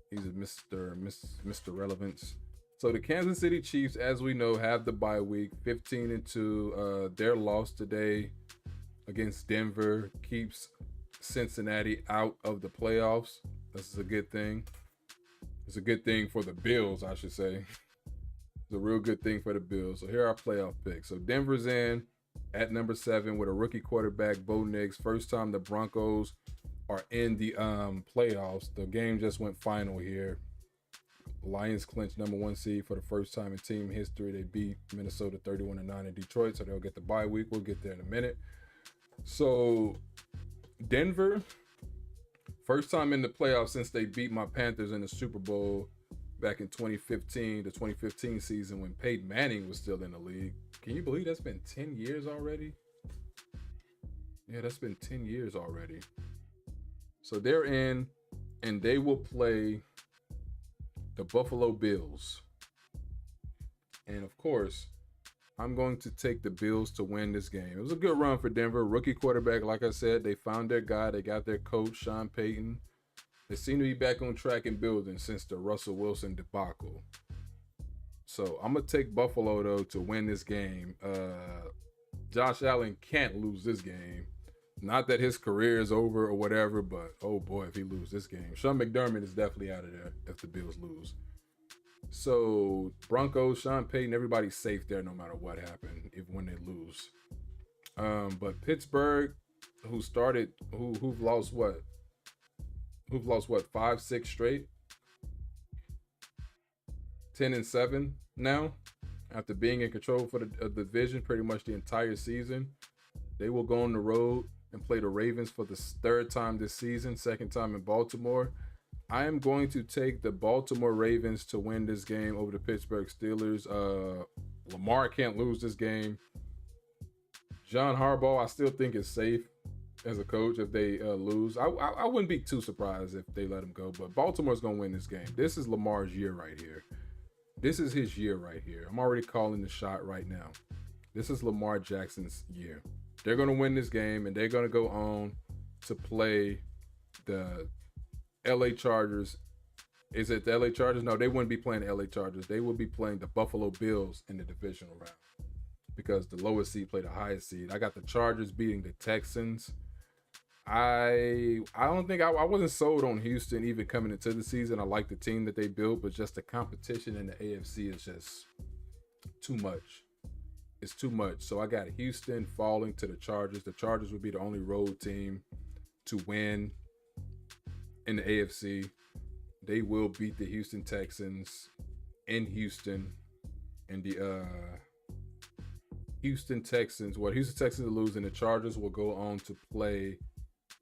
[SPEAKER 4] These are Mr. Relevance. So the Kansas City Chiefs, as we know, have the bye week, 15-2. Their loss today against Denver keeps Cincinnati out of the playoffs. This is a good thing. It's a good thing for the Bills, I should say. It's a real good thing for the Bills. So here are our playoff picks. So Denver's in at number 7 with a rookie quarterback, Bo Nix. First time the Broncos are in the playoffs. The game just went final here. Lions clinched number 1 seed for the first time in team history. They beat Minnesota 31-9 in Detroit, so they'll get the bye week. We'll get there in a minute. So Denver, first time in the playoffs since they beat my Panthers in the Super Bowl back in 2015, the 2015 season when Peyton Manning was still in the league. Can you believe that's been 10 years already? Yeah, that's been 10 years already. So they're in, and they will play the Buffalo Bills. And of course, I'm going to take the Bills to win this game. It was a good run for Denver. Rookie quarterback, like I said, they found their guy. They got their coach, Sean Payton. They seem to be back on track and building since the Russell Wilson debacle. So I'm gonna take Buffalo though to win this game. Josh Allen can't lose this game. Not that his career is over or whatever, but oh boy, if he loses this game. Sean McDermott is definitely out of there if the Bills lose. So Broncos, Sean Payton, everybody's safe there no matter what happened, even when they lose. But Pittsburgh, who've lost what? Who've lost what? 5-6 straight? 10-7 now, after being in control for the division pretty much the entire season. They will go on the road and play the Ravens for the third time this season, second time in Baltimore. I am going to take the Baltimore Ravens to win this game over the Pittsburgh Steelers. Lamar can't lose this game. John Harbaugh, I still think is safe as a coach if they lose. I wouldn't be too surprised if they let him go, but Baltimore's going to win this game. This is Lamar's year right here. This is his year right here. I'm already calling the shot right now. This is Lamar Jackson's year. They're going to win this game, and they're going to go on to play the LA Chargers. Is it the LA Chargers? No, they wouldn't be playing the LA Chargers. They will be playing the Buffalo Bills in the divisional round because the lowest seed played the highest seed. I got the Chargers beating the Texans. I don't think I wasn't sold on Houston even coming into the season. I like the team that they built, but just the competition in the AFC is just too much. It's too much. So I got Houston falling to the Chargers. The Chargers would be the only road team to win in the AFC. They will beat the Houston Texans in Houston. And the Houston Texans will lose, and the Chargers will go on to play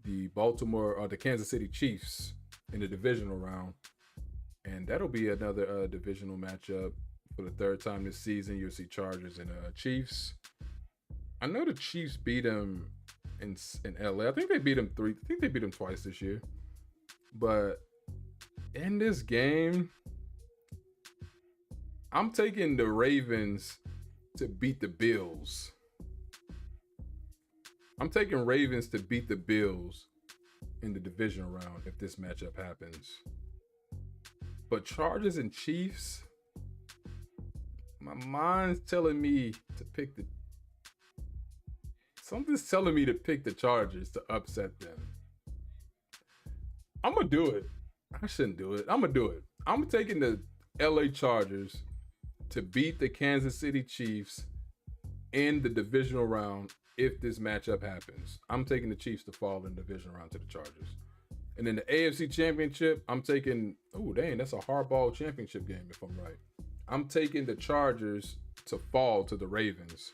[SPEAKER 4] the the Kansas City Chiefs in the divisional round. And that'll be another divisional matchup. For the third time this season, you'll see Chargers and Chiefs. I know the Chiefs beat them in LA. I think they beat them twice this year. But in this game, I'm taking the Ravens to beat the Bills. I'm taking Ravens to beat the Bills in the divisional round if this matchup happens. But Chargers and Chiefs, my mind's telling me to pick something's telling me to pick the Chargers to upset them. I'm going to do it. I shouldn't do it. I'm going to do it. I'm taking the LA Chargers to beat the Kansas City Chiefs in the divisional round if this matchup happens. I'm taking the Chiefs to fall in the divisional round to the Chargers. And then the AFC Championship, I'm taking, that's a hardball championship game if I'm right. I'm taking the Chargers to fall to the Ravens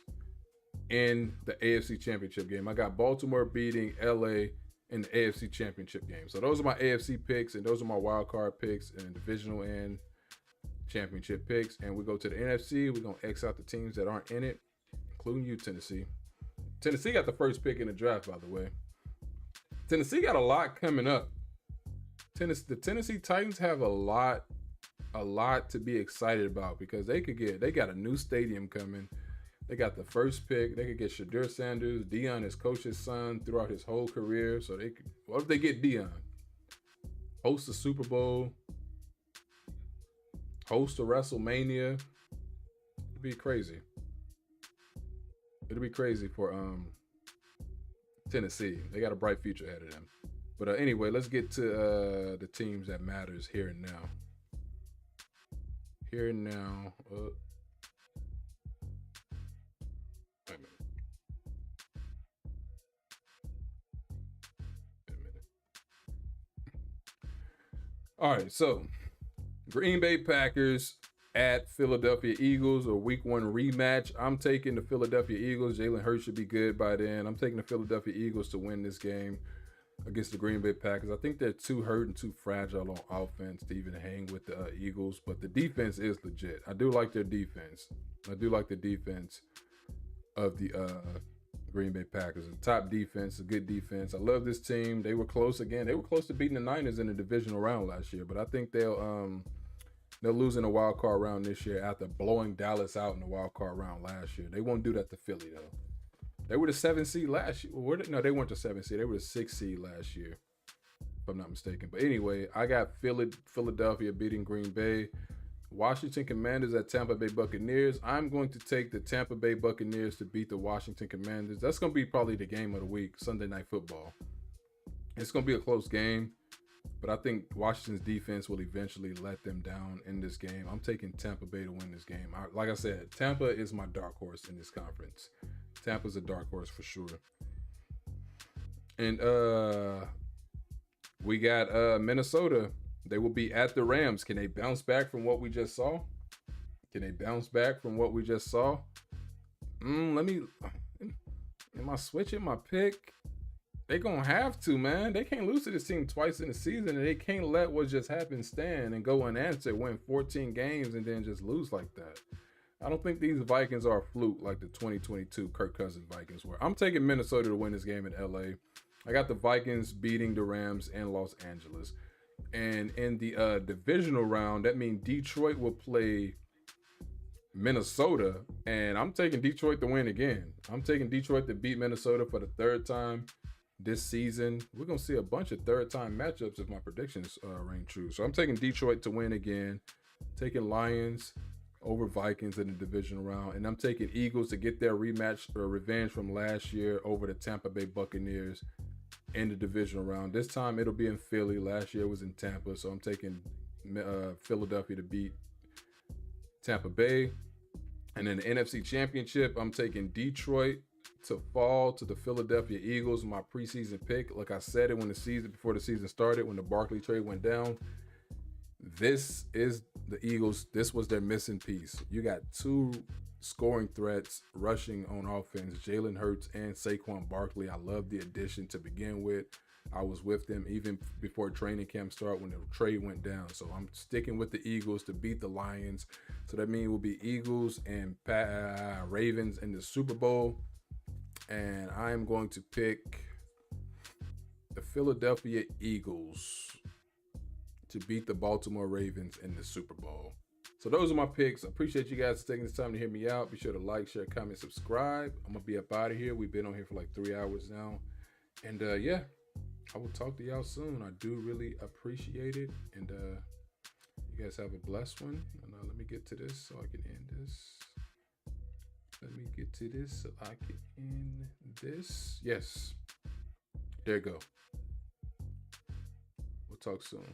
[SPEAKER 4] in the AFC Championship game. I got Baltimore beating LA in the AFC Championship game. So those are my AFC picks, and those are my wild card picks and divisional and championship picks. And we go to the NFC. We're going to X out the teams that aren't in it, including you, Tennessee. Tennessee got the first pick in the draft, by the way. Tennessee got a lot coming up. The Tennessee Titans have a lot to be excited about because they got a new stadium coming. They got the first pick. They could get Shadur Sanders. Deion is coach's son throughout his whole career. So what if they get Deion? Host the Super Bowl. Host a WrestleMania. It'd be crazy. It'll be crazy for Tennessee. They got a bright future ahead of them. But anyway, let's get to the teams that matters here and now. Here and now. Wait a minute. All right, so Green Bay Packers at Philadelphia Eagles, a week 1 rematch. I'm taking the Philadelphia Eagles. Jalen Hurts should be good by then. I'm taking the Philadelphia Eagles to win this game against the Green Bay Packers. I think they're too hurt and too fragile on offense to even hang with the Eagles, but the defense is legit. I do like their defense. I do like the defense of the Green Bay Packers. The top defense, a good defense. I love this team. They were close again. They were close to beating the Niners in the divisional round last year, but I think they'll lose in the wild card round this year after blowing Dallas out in the wild card round last year. They won't do that to Philly, though. They were the 7th seed last year. No, they weren't the 7th seed. They were the 6th seed last year. if I'm not mistaken. But anyway, I got Philadelphia beating Green Bay. Washington Commanders at Tampa Bay Buccaneers. I'm going to take the Tampa Bay Buccaneers to beat the Washington Commanders. That's going to be probably the game of the week, Sunday Night Football. It's going to be a close game, but I think Washington's defense will eventually let them down in this game. I'm taking Tampa Bay to win this game. Like I said, Tampa is my dark horse in this conference. Tampa's a dark horse for sure. And we got Minnesota. They will be at the Rams. Can they bounce back from what we just saw? Am I switching my pick? They gonna have to, man. They can't lose to this team twice in the season, and they can't let what just happened stand and go unanswered, win 14 games, and then just lose like that. I don't think these Vikings are a fluke like the 2022 Kirk Cousins Vikings were. I'm taking Minnesota to win this game in LA. I got the Vikings beating the Rams in Los Angeles. And in the divisional round, that means Detroit will play Minnesota, and I'm taking Detroit to win again. I'm taking Detroit to beat Minnesota for the third time this season. We're going to see a bunch of third-time matchups if my predictions ring true. So I'm taking Detroit to win again, taking Lions over Vikings in the divisional round, and I'm taking Eagles to get their rematch or revenge from last year over the Tampa Bay Buccaneers in the divisional round. This time it'll be in Philly. Last year it was in Tampa, so I'm taking Philadelphia to beat Tampa Bay. And then the NFC Championship, I'm taking Detroit to fall to the Philadelphia Eagles, my preseason pick. Like I said it before the season started, when the Barkley trade went down. This is the Eagles. This was their missing piece. You got two scoring threats rushing on offense, Jalen Hurts and Saquon Barkley. I love the addition to begin with. I was with them even before training camp started when the trade went down. So I'm sticking with the Eagles to beat the Lions. So that means it will be Eagles and Ravens in the Super Bowl. And I'm going to pick the Philadelphia Eagles to beat the Baltimore Ravens in the Super Bowl. So those are my picks. I appreciate you guys taking this time to hear me out. Be sure to like, share, comment, subscribe. I'm going to be up out of here. We've been on here for like 3 hours now. And yeah, I will talk to y'all soon. I do really appreciate it. And you guys have a blessed one. And let me get to this so I can end this. Yes. There you go. We'll talk soon.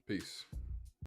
[SPEAKER 4] Peace.